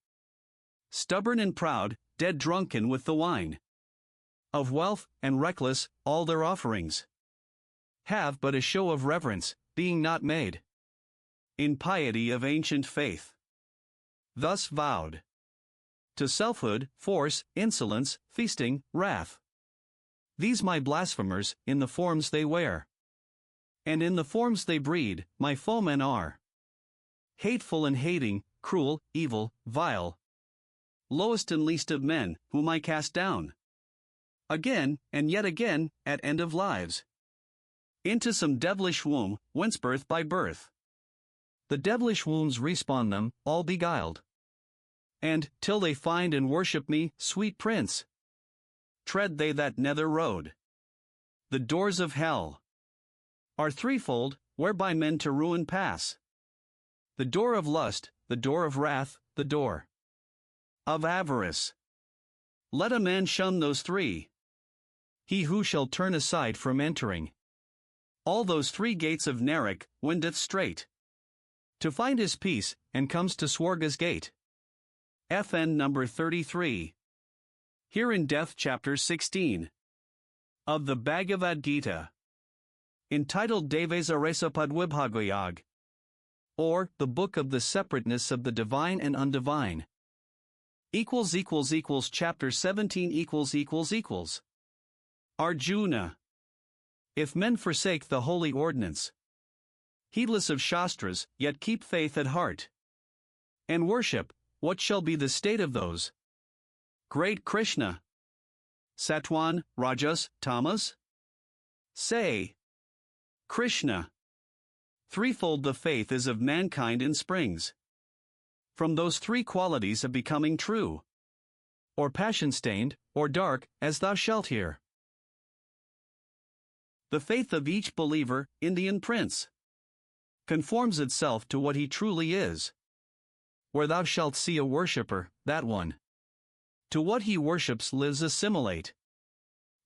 [SPEAKER 1] stubborn and proud, dead drunken with the wine of wealth, and reckless, all their offerings have but a show of reverence, being not made in piety of ancient faith. Thus vowed to selfhood, force, insolence, feasting, wrath. These my blasphemers, in the forms they wear, and in the forms they breed, my foemen are. Hateful and hating, cruel, evil, vile, lowest and least of men, whom I cast down again, and yet again, at end of lives, into some devilish womb, whence birth by birth the devilish wombs respawn them, all beguiled. And, till they find and worship me, sweet prince, tread they that nether road. The doors of hell are threefold, whereby men to ruin pass. The door of lust, the door of wrath, the door of avarice. Let a man shun those three, he who shall turn aside from entering all those three gates of Narak wendeth straight to find his peace, and comes to Swarga's gate. FN number 33. Here in Death Chapter 16 of the Bhagavad Gita, entitled Devesa Resapadwibhagayag, or the Book of the Separateness of the Divine and Undivine. Chapter 17 Arjuna. If men forsake the holy ordinance, heedless of Shastras, yet keep faith at heart, and worship, what shall be the state of those? Great Krishna. Satwan, Rajas, Tamas? Say, Krishna. Threefold the faith is of mankind in springs from those three qualities of becoming true, or passion-stained, or dark, as thou shalt hear. The faith of each believer, Indian prince, conforms itself to what he truly is. Where thou shalt see a worshipper, that one to what he worships lives assimilate.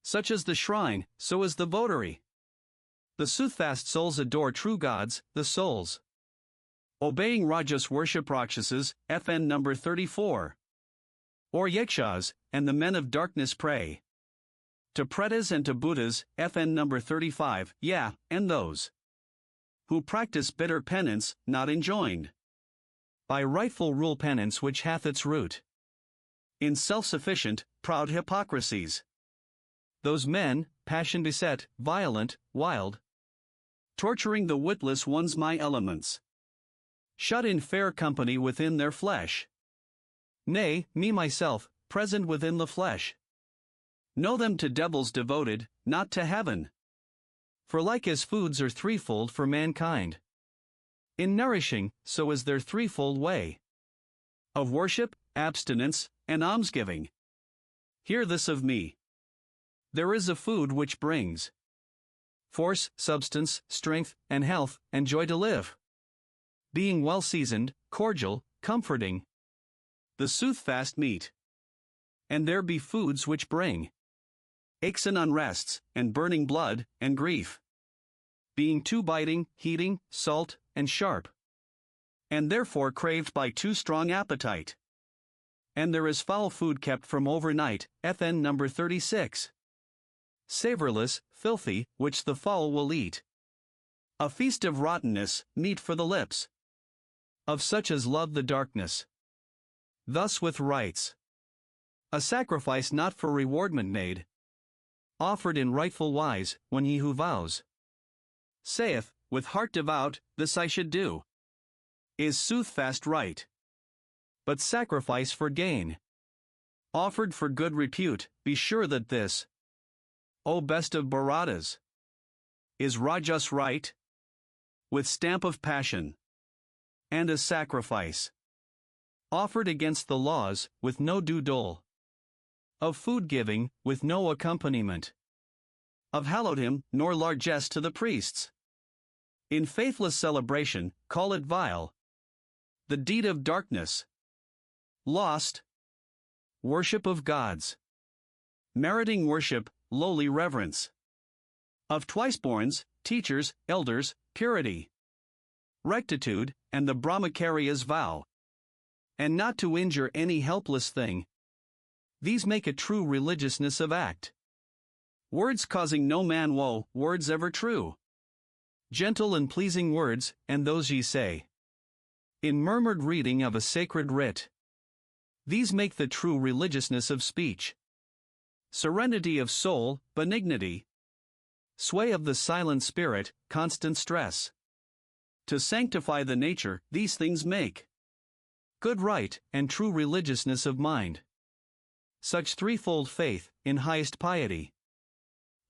[SPEAKER 1] Such as the shrine, so is the votary. The soothfast souls adore true gods, the souls obeying Rajas worship Rakshasas, FN number 34. Or Yakshas, and the men of darkness pray to Pretas and to Buddhas, FN number 35, and those who practice bitter penance, not enjoined by rightful rule penance which hath its root in self-sufficient, proud hypocrisies. Those men, passion-beset, violent, wild, torturing the witless ones my elements, shut in fair company within their flesh. Nay, me myself, present within the flesh, know them to devils devoted, not to heaven. For like as foods are threefold for mankind, in nourishing, so is their threefold way of worship, abstinence, and almsgiving. Hear this of me. There is a food which brings force, substance, strength, and health, and joy to live, being well seasoned, cordial, comforting, the soothfast meat. And there be foods which bring aches and unrests, and burning blood, and grief, being too biting, heating, salt, and sharp, and therefore craved by too strong appetite. And there is foul food kept from overnight, FN number 36. Savorless, filthy, which the foul will eat. A feast of rottenness, meat for the lips of such as love the darkness. Thus with rites, a sacrifice not for rewardment made, offered in rightful wise, when he who vows saith, with heart devout, this I should do, is soothfast right. But sacrifice for gain, offered for good repute, be sure that this, O best of Bharatas, is Rajas right, with stamp of passion, and a sacrifice, offered against the laws, with no due dole, of food giving, with no accompaniment, of hallowed him, nor largesse to the priests. In faithless celebration, call it vile, the deed of darkness, lost, worship of gods, meriting worship, lowly reverence, of twiceborns, teachers, elders, purity, rectitude, and the Brahmacharyas vow, and not to injure any helpless thing. These make a true religiousness of act. Words causing no man woe, words ever true. Gentle and pleasing words, and those ye say in murmured reading of a sacred writ. These make the true religiousness of speech. Serenity of soul, benignity, sway of the silent spirit, constant stress. To sanctify the nature, these things make good right and true religiousness of mind. Such threefold faith, in highest piety,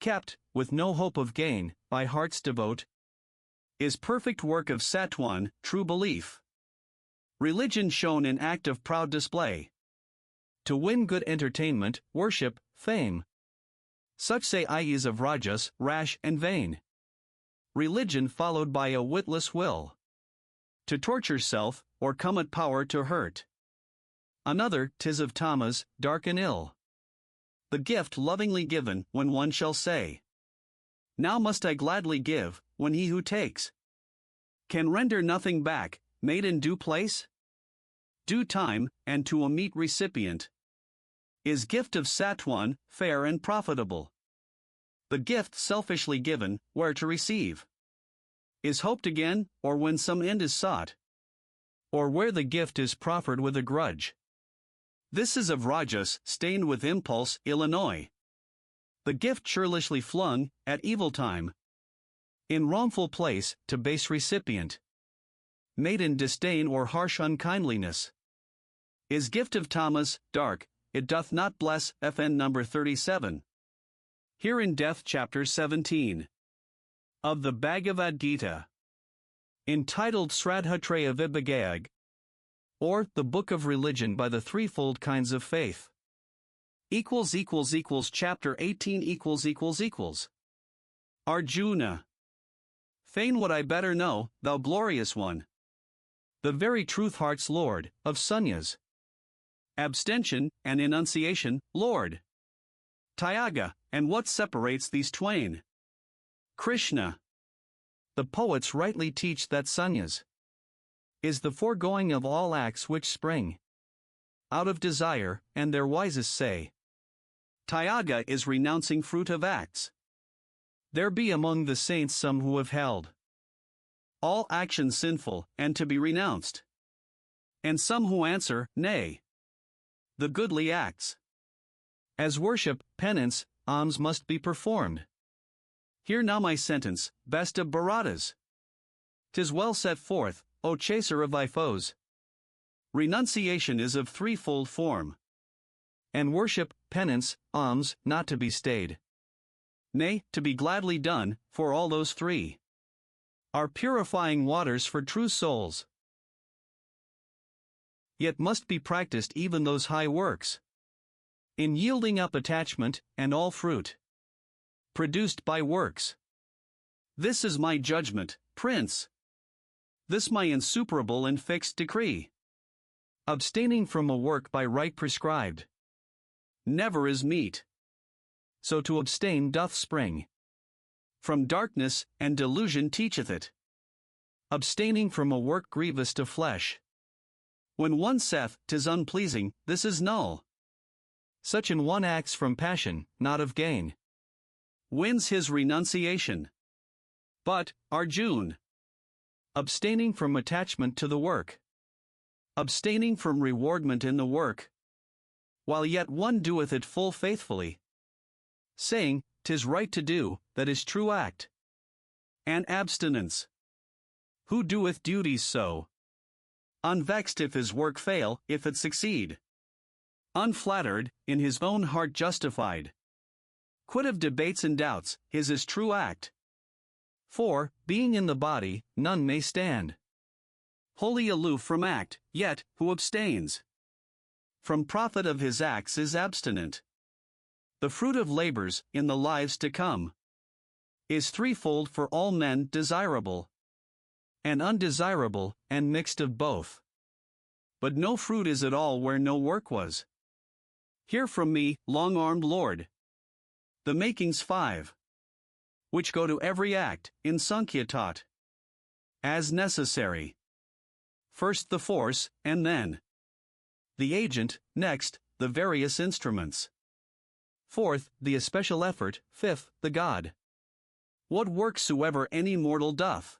[SPEAKER 1] kept, with no hope of gain, by heart's devote, is perfect work of Satwan, true belief. Religion shown in act of proud display, to win good entertainment, worship, fame. Such say is of Rajas, rash and vain. Religion followed by a witless will, to torture self, or come at power to hurt another. 'Tis of Tamas, dark and ill. the gift lovingly given when one shall say, now must I gladly give, when he who takes can render nothing back, made in due place, due time, and to a meet recipient, is gift of Satwan, fair and profitable. The gift selfishly given, where to receive, is hoped again, or when some end is sought, or where the gift is proffered with a grudge. This is of Rajas, stained with impulse, Illinois. The gift churlishly flung, at evil time, in wrongful place, to base recipient, made in disdain or harsh unkindliness, is gift of Tamas, dark, it doth not bless. FN number 37. Here in Death chapter 17 of the Bhagavad Gita, entitled Sradhatreya Vibhagayag, or the Book of Religion by the Threefold Kinds of Faith. Chapter 18 Arjuna. Fain would I better know, thou glorious one, the very truth heart's Lord, of sannyas, abstention and enunciation, Lord, Tyaga, and what separates these twain? Krishna. The poets rightly teach that sannyas is the foregoing of all acts which spring out of desire, and their wisest say, Tyaga is renouncing fruit of acts. There be among the saints some who have held all actions sinful, and to be renounced, and some who answer, nay, the goodly acts, as worship, penance, alms must be performed. Hear now my sentence, best of Bharatas. 'Tis well set forth, O chaser of thy foes. Renunciation is of threefold form, and worship, penance, alms, not to be stayed. Nay, to be gladly done, for all those three are purifying waters for true souls. Yet must be practiced even those high works, in yielding up attachment, and all fruit produced by works. This is my judgment, Prince. This my insuperable and fixed decree. Abstaining from a work by right prescribed never is meet. So to abstain doth spring from darkness, and delusion teacheth it. Abstaining from a work grievous to flesh, when one saith, 'tis unpleasing, this is null. Such an one acts from passion, not of gain, wins his renunciation. But, Arjun, abstaining from attachment to the work, abstaining from rewardment in the work, while yet one doeth it full faithfully, saying, 'tis right to do, that is true act, and abstinence. Who doeth duties so, unvexed if his work fail, if it succeed, unflattered, in his own heart justified, quit of debates and doubts, his is true act. For, being in the body, none may stand wholly aloof from act, yet, who abstains from profit of his acts is abstinent. The fruit of labors, in the lives to come, is threefold for all men, desirable and undesirable, and mixed of both. But no fruit is at all where no work was. Hear from me, long-armed Lord, the makings 5, which go to every act, in Sankhya taught, as necessary. First the force, and then the agent, next, the various instruments. Fourth, the especial effort, fifth, the God. What work soever any mortal doth,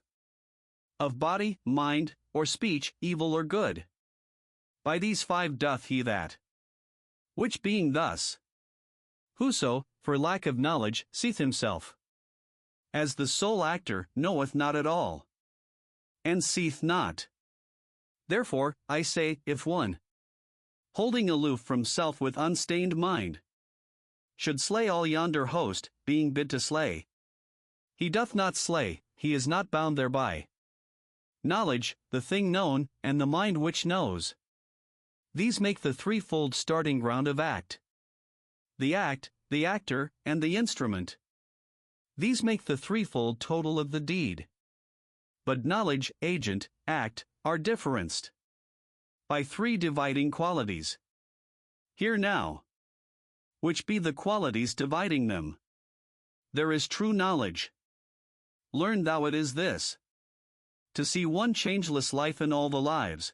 [SPEAKER 1] of body, mind, or speech, evil or good, by these 5 doth he that. Which being thus, whoso, for lack of knowledge, seeth himself as the sole actor, knoweth not at all, and seeth not. Therefore, I say, if one, holding aloof from self with unstained mind, should slay all yonder host, being bid to slay, he doth not slay, he is not bound thereby. Knowledge, the thing known, and the mind which knows, these make the threefold starting ground of act. The act, the actor, and the instrument, these make the threefold total of the deed. But knowledge, agent, act, are differenced by 3 dividing qualities. Hear now. which be the qualities dividing them. There is true knowledge. Learn thou it is this: to see one changeless life in all the lives,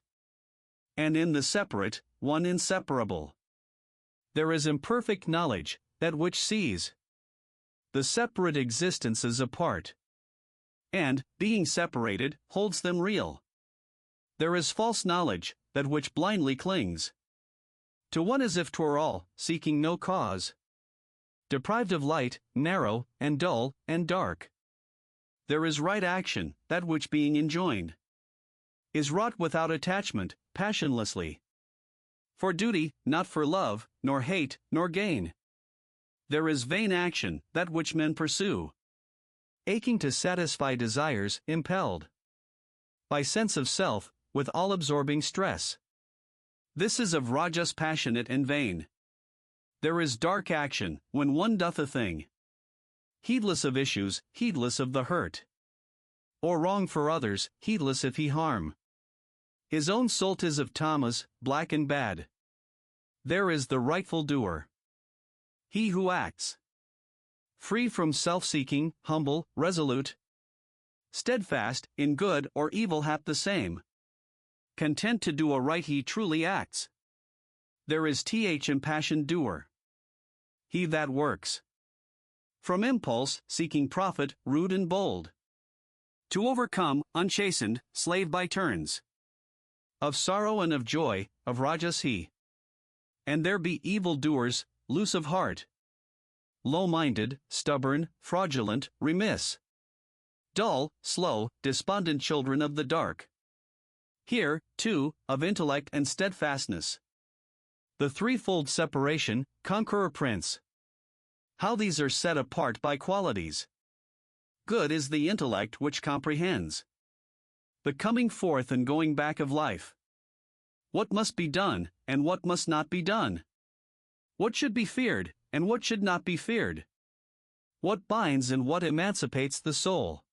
[SPEAKER 1] and in the separate, one inseparable. There is imperfect knowledge, that which sees the separate existences apart, and, being separated, holds them real. There is false knowledge, that which blindly clings to one as if 'twere all, seeking no cause. Deprived of light, narrow, and dull, and dark. There is right action, that which being enjoined is wrought without attachment, passionlessly. For duty, not for love, nor hate, nor gain. There is vain action, that which men pursue, aching to satisfy desires, impelled by sense of self, with all-absorbing stress. This is of rajas passionate and vain. There is dark action, when one doth a thing, heedless of issues, heedless of the hurt or wrong for others, heedless if he harm his own soul. 'Tis of tamas, black and bad. There is the rightful doer, he who acts free from self-seeking, humble, resolute, steadfast, in good or evil hap the same. Content to do a right, he truly acts. There is impassioned doer, he that works from impulse, seeking profit, rude and bold, to overcome, unchastened, slave by turns, of sorrow and of joy, of rajas he. And there be evil doers, loose of heart, low-minded, stubborn, fraudulent, remiss, dull, slow, despondent children of the dark. Here, too, of intellect and steadfastness. The threefold separation, conqueror prince. How these are set apart by qualities. Good is the intellect which comprehends the coming forth and going back of life. What must be done, and what must not be done. What should be feared, and what should not be feared. What binds and what emancipates the soul.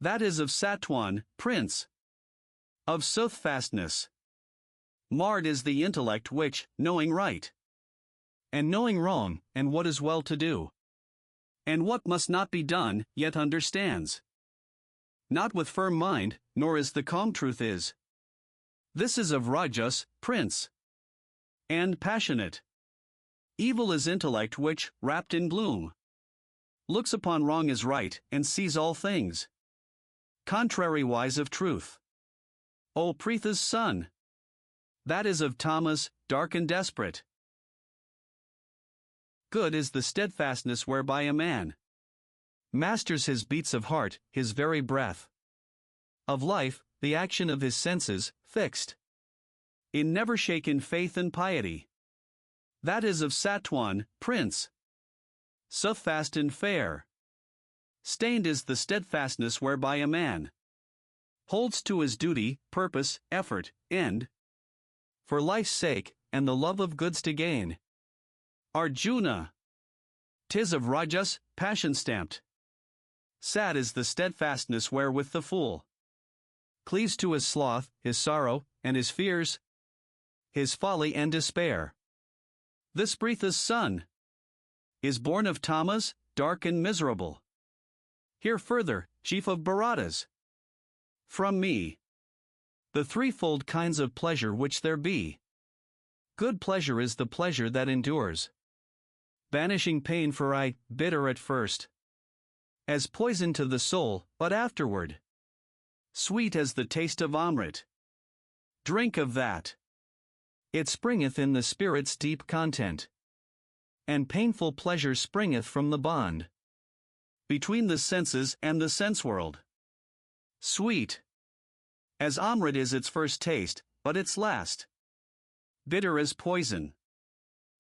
[SPEAKER 1] That is of Satwan, prince. Of soothfastness. Marred is the intellect which, knowing right, and knowing wrong, and what is well to do, and what must not be done, yet understands. Not with firm mind, nor as the calm truth is. This is of rajas, prince. And passionate. Evil is intellect which, wrapped in gloom, looks upon wrong as right, and sees all things contrariwise of truth. O Pritha's son! That is of tamas, dark and desperate. Good is the steadfastness whereby a man masters his beats of heart, his very breath of life, the action of his senses, fixed in never shaken faith and piety. That is of Satwan, prince. Soothfast and fair. Stained is the steadfastness whereby a man holds to his duty, purpose, effort, end, for life's sake, and the love of goods to gain. Arjuna. 'Tis of rajas, passion stamped. Sad is the steadfastness wherewith the fool cleaves to his sloth, his sorrow, and his fears, his folly and despair. This Pritha's son is born of tamas, dark and miserable. Hear further, chief of Bharatas, from me, the threefold kinds of pleasure which there be. Good pleasure is the pleasure that endures, banishing pain, for bitter at first, as poison to the soul, but afterward sweet as the taste of amrit. Drink of that. It springeth in the spirit's deep content, and painful pleasure springeth from the bond between the senses and the sense world. Sweet as amrit is its first taste, but its last bitter as poison.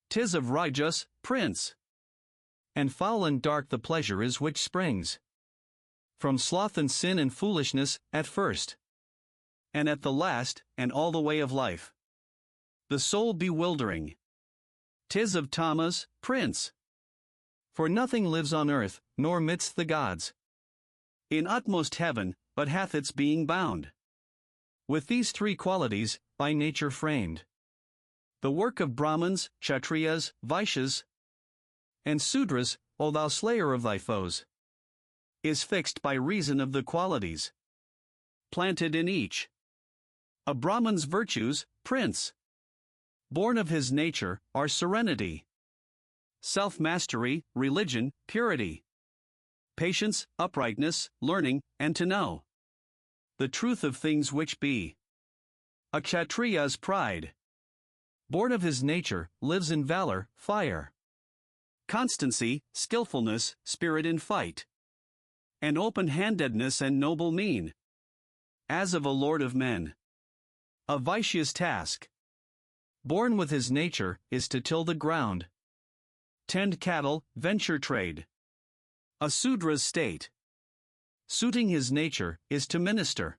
[SPEAKER 1] 'Tis of rajas, prince. And foul and dark the pleasure is which springs from sloth and sin and foolishness, at first, and at the last, and all the way of life. The soul bewildering. 'Tis of tamas, prince. For nothing lives on earth, nor midst the gods, in utmost heaven, but hath its being bound with these three qualities, by nature framed. The work of Brahmins, Kshatriyas, Vaishyas, and Sudras, O thou slayer of thy foes, is fixed by reason of the qualities planted in each. A Brahman's virtues, prince, born of his nature, are serenity, self-mastery, religion, purity, patience, uprightness, learning, and to know the truth of things which be. A Kshatriya's pride, born of his nature, lives in valor, fire, constancy, skillfulness, spirit in fight, and open-handedness and noble mien, as of a lord of men. A Vaishya's task, born with his nature, is to till the ground, tend cattle, venture trade. A Sudra's state, suiting his nature, is to minister.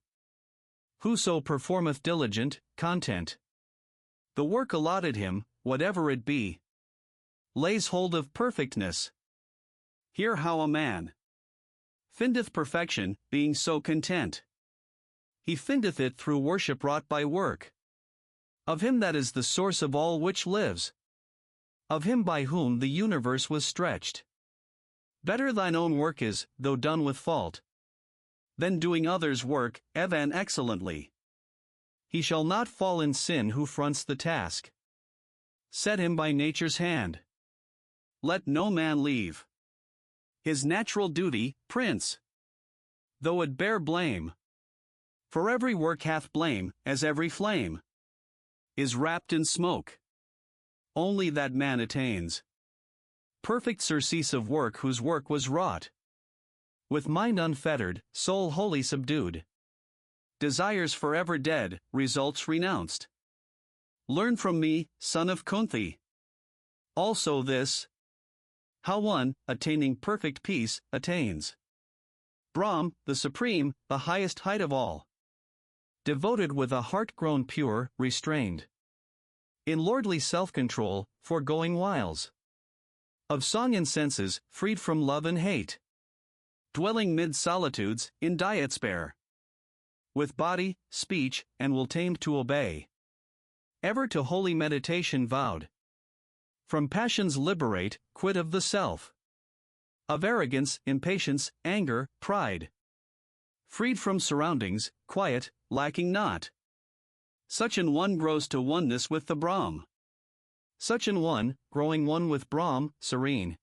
[SPEAKER 1] Whoso performeth diligent, content, the work allotted him, whatever it be, lays hold of perfectness. Hear how a man findeth perfection, being so content. He findeth it through worship wrought by work. Of him that is the source of all which lives. Of him by whom the universe was stretched. Better thine own work is, though done with fault, than doing others' work, evan excellently. He shall not fall in sin who fronts the task set him by nature's hand. Let no man leave his natural duty, prince, though it bear blame. For every work hath blame, as every flame is wrapped in smoke. Only that man attains perfect surcease of work whose work was wrought with mind unfettered, soul wholly subdued, desires forever dead, results renounced. Learn from me, son of Kunti, also this, how one, attaining perfect peace, attains Brahm, the supreme, the highest height of all, devoted with a heart grown pure, restrained in lordly self-control, foregoing wiles of song and senses, freed from love and hate, dwelling mid solitudes, in diet spare, with body, speech, and will tamed to obey, ever to holy meditation vowed, from passions liberate, quit of the self, of arrogance, impatience, anger, pride, freed from surroundings, quiet, lacking not. Such an one grows to oneness with the Brahm. Such an one, growing one with Brahm, serene,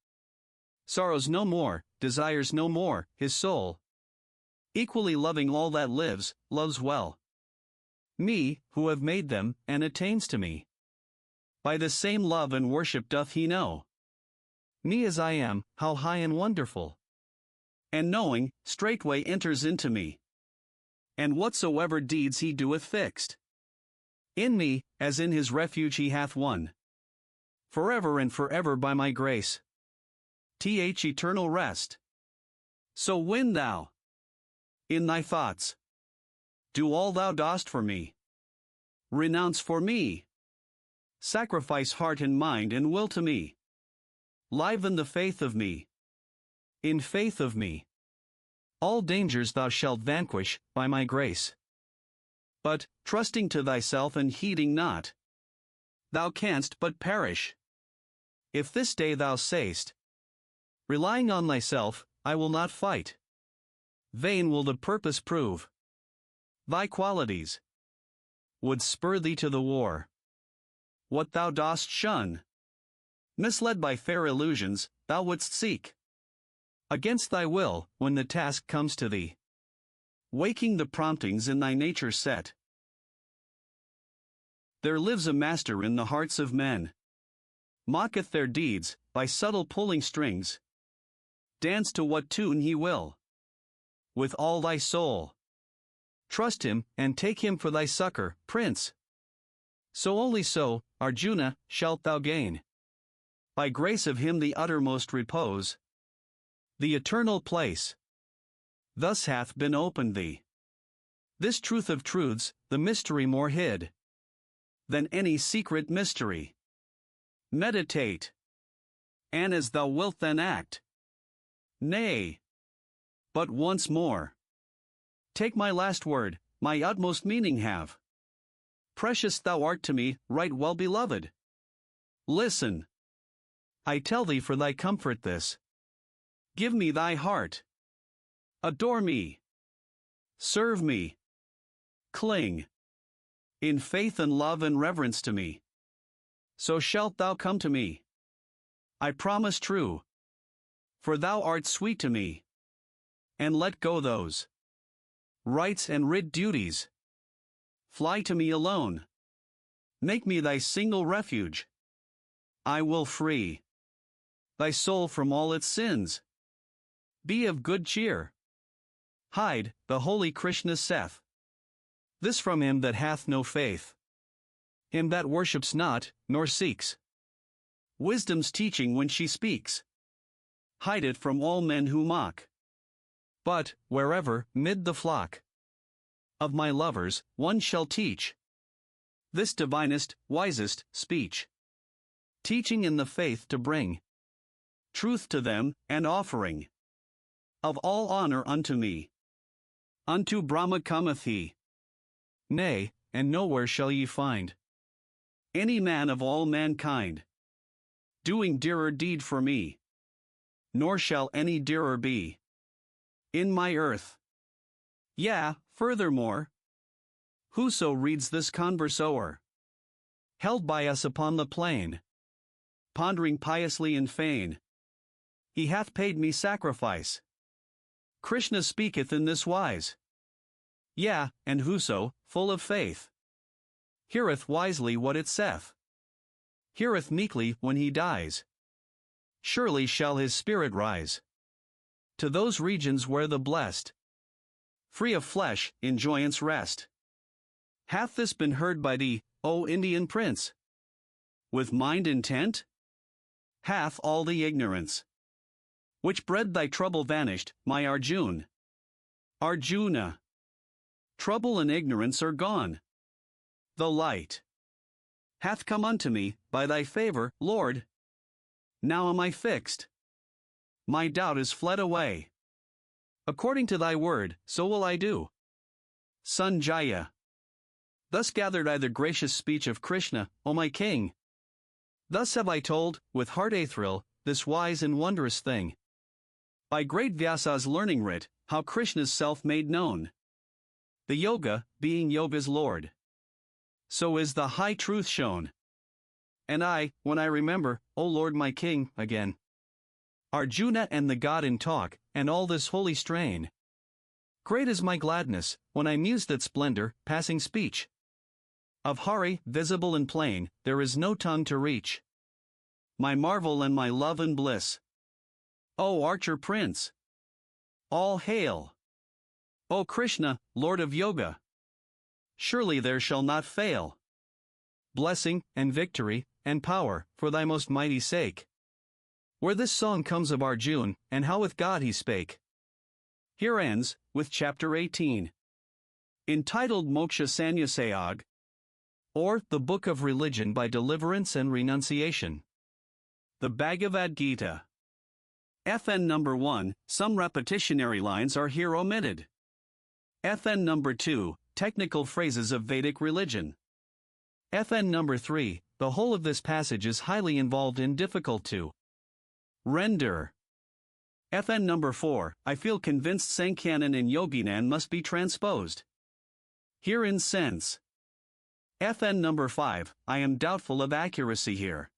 [SPEAKER 1] sorrows no more, desires no more, his soul, equally loving all that lives, loves well me, who have made them, and attains to me. By the same love and worship doth he know me as I am, how high and wonderful. And knowing, straightway enters into me. And whatsoever deeds he doeth fixed in me, as in his refuge he hath won, forever and forever by my grace, eternal rest. So win thou in thy thoughts, do all thou dost for me, renounce for me, sacrifice heart and mind and will to me, liven the faith of me, in faith of me, all dangers thou shalt vanquish, by my grace. But, trusting to thyself and heeding not, thou canst but perish. If this day thou say'st, relying on thyself, I will not fight, vain will the purpose prove. Thy qualities would spur thee to the war. What thou dost shun, misled by fair illusions, thou wouldst seek against thy will, when the task comes to thee, waking the promptings in thy nature set. There lives a master in the hearts of men, mocketh their deeds, by subtle pulling strings, dance to what tune he will, with all thy soul. Trust him, and take him for thy succor, prince. So only so, Arjuna, shalt thou gain, by grace of him, the uttermost repose, the eternal place. Thus hath been opened thee this truth of truths, the mystery more hid than any secret mystery. Meditate, and as thou wilt then act. Nay, but once more, take my last word, my utmost meaning have. Precious thou art to me, right well beloved. Listen. I tell thee for thy comfort this. Give me thy heart. Adore me. Serve me. Cling. In faith and love and reverence to me. So shalt thou come to me. I promise true. For thou art sweet to me. And let go those rights and rid duties. Fly to me alone. Make me thy single refuge. I will free thy soul from all its sins. Be of good cheer. Hide, the holy Krishna saith. This from him that hath no faith. Him that worships not, nor seeks wisdom's teaching when she speaks. Hide it from all men who mock. But, wherever, mid the flock of my lovers, one shall teach this divinest, wisest speech. Teaching in the faith to bring truth to them, and offering of all honor unto me. Unto Brahma cometh he. Nay, and nowhere shall ye find any man of all mankind doing dearer deed for me. Nor shall any dearer be in my earth. Yea, furthermore, whoso reads this converse o'er, held by us upon the plain, pondering piously in fain, he hath paid me sacrifice. Krishna speaketh in this wise. Yea, and whoso, full of faith, heareth wisely what it saith, heareth meekly when he dies, surely shall his spirit rise to those regions where the blessed, free of flesh, in joyance rest. Hath this been heard by thee, O Indian prince? With mind intent? Hath all the ignorance which bred thy trouble vanished, my Arjun? Arjuna. Trouble and ignorance are gone. The light hath come unto me, by thy favor, Lord. Now am I fixed. My doubt is fled away. According to thy word, so will I do. Sanjaya. Thus gathered I the gracious speech of Krishna, O my king. Thus have I told, with heart athrill, this wise and wondrous thing. By great Vyasa's learning writ, how Krishna's self made known. The yoga, being yoga's lord. So is the high truth shown. And I, when I remember, O Lord my king, again, Arjuna and the god in talk, and all this holy strain. Great is my gladness, when I muse that splendor, passing speech. Of Hari, visible and plain, there is no tongue to reach. My marvel and my love and bliss. O archer prince! All hail! O Krishna, Lord of Yoga! Surely there shall not fail blessing, and victory, and power, for thy most mighty sake. Where this song comes of Arjun, and how with God he spake. Here ends, with chapter 18. Entitled Moksha Sanyasayog, or The Book of Religion by Deliverance and Renunciation. The Bhagavad Gita. FN number 1, some repetitionary lines are here omitted. FN number 2, technical phrases of Vedic religion. FN number 3, the whole of this passage is highly involved and difficult to render. FN number 4, I feel convinced Sankyanan and Yoginan must be transposed here in sense. FN number 5, I am doubtful of accuracy here.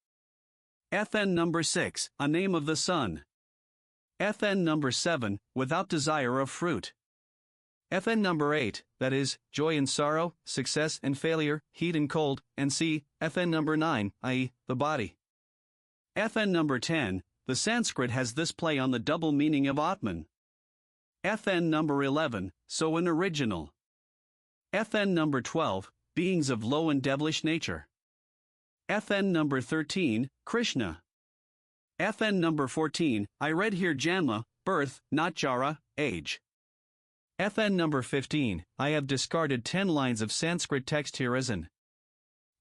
[SPEAKER 1] FN number 6, a name of the sun. FN number 7, without desire of fruit. FN number 8, that is, joy and sorrow, success and failure, heat and cold, and C. FN number 9, i.e., the body. FN number 10, the Sanskrit has this play on the double meaning of Atman. FN number 11, so an original. FN number 12, beings of low and devilish nature. FN number 13, Krishna. FN number 14, I read here Janma, birth, not Jara, age. FN number 15, I have discarded 10 lines of Sanskrit text here as an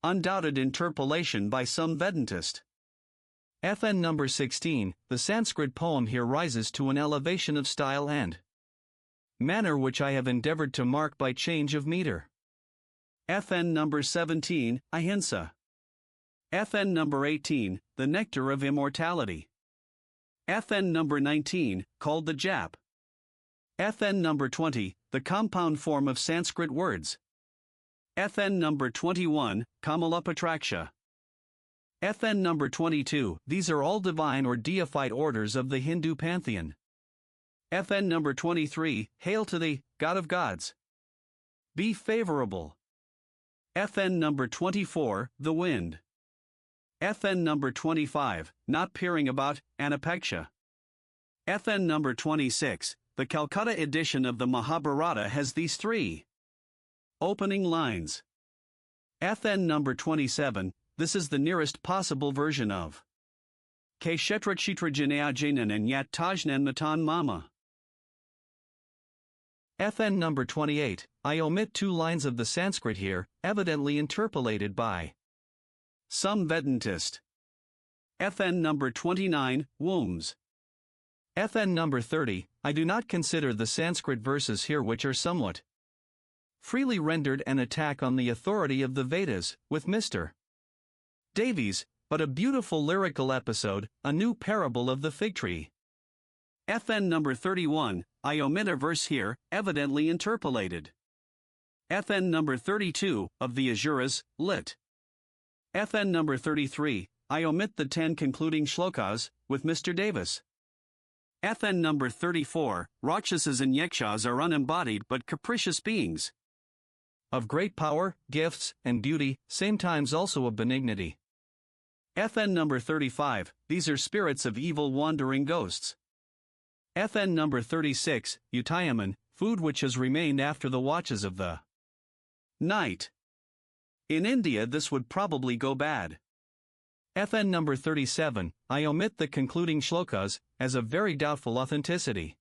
[SPEAKER 1] undoubted interpolation by some Vedantist. FN number 16, the Sanskrit poem here rises to an elevation of style and manner which I have endeavored to mark by change of meter. FN number 17, Ahimsa. FN number 18, the nectar of immortality. FN number 19, called the Jap. FN number 20, the compound form of Sanskrit words. FN number 21, Kamalapatraksha. FN number 22, these are all divine or deified orders of the Hindu pantheon. FN number 23, hail to the God of gods. Be favorable. FN number 24, the wind. FN number 25, not peering about, anapeksha. FN number 26, the Calcutta edition of the Mahabharata has these three opening lines. FN number 27, this is the nearest possible version of Kshetra Chitra Janayajanan and Yat Tajnan Matan Mama. FN number 28, I omit 2 lines of the Sanskrit here, evidently interpolated by some Vedantist. FN number 29, wombs. FN number 30, I do not consider the Sanskrit verses here, which are somewhat freely rendered an attack on the authority of the Vedas, with Mr. Davies, but a beautiful lyrical episode, a new parable of the fig tree. FN number 31, I omit a verse here, evidently interpolated. FN number 32, of the Asuras, lit. FN number 33, I omit the 10 concluding shlokas, with Mr. Davis. FN number 34, Rakshasas and Yakshas are unembodied but capricious beings of great power, gifts, and beauty, same times also of benignity. FN number 35, these are spirits of evil wandering ghosts. FN number 36, Utayaman, food which has remained after the watches of the night. In India this would probably go bad. FN number 37, I omit the concluding shlokas, as of very doubtful authenticity.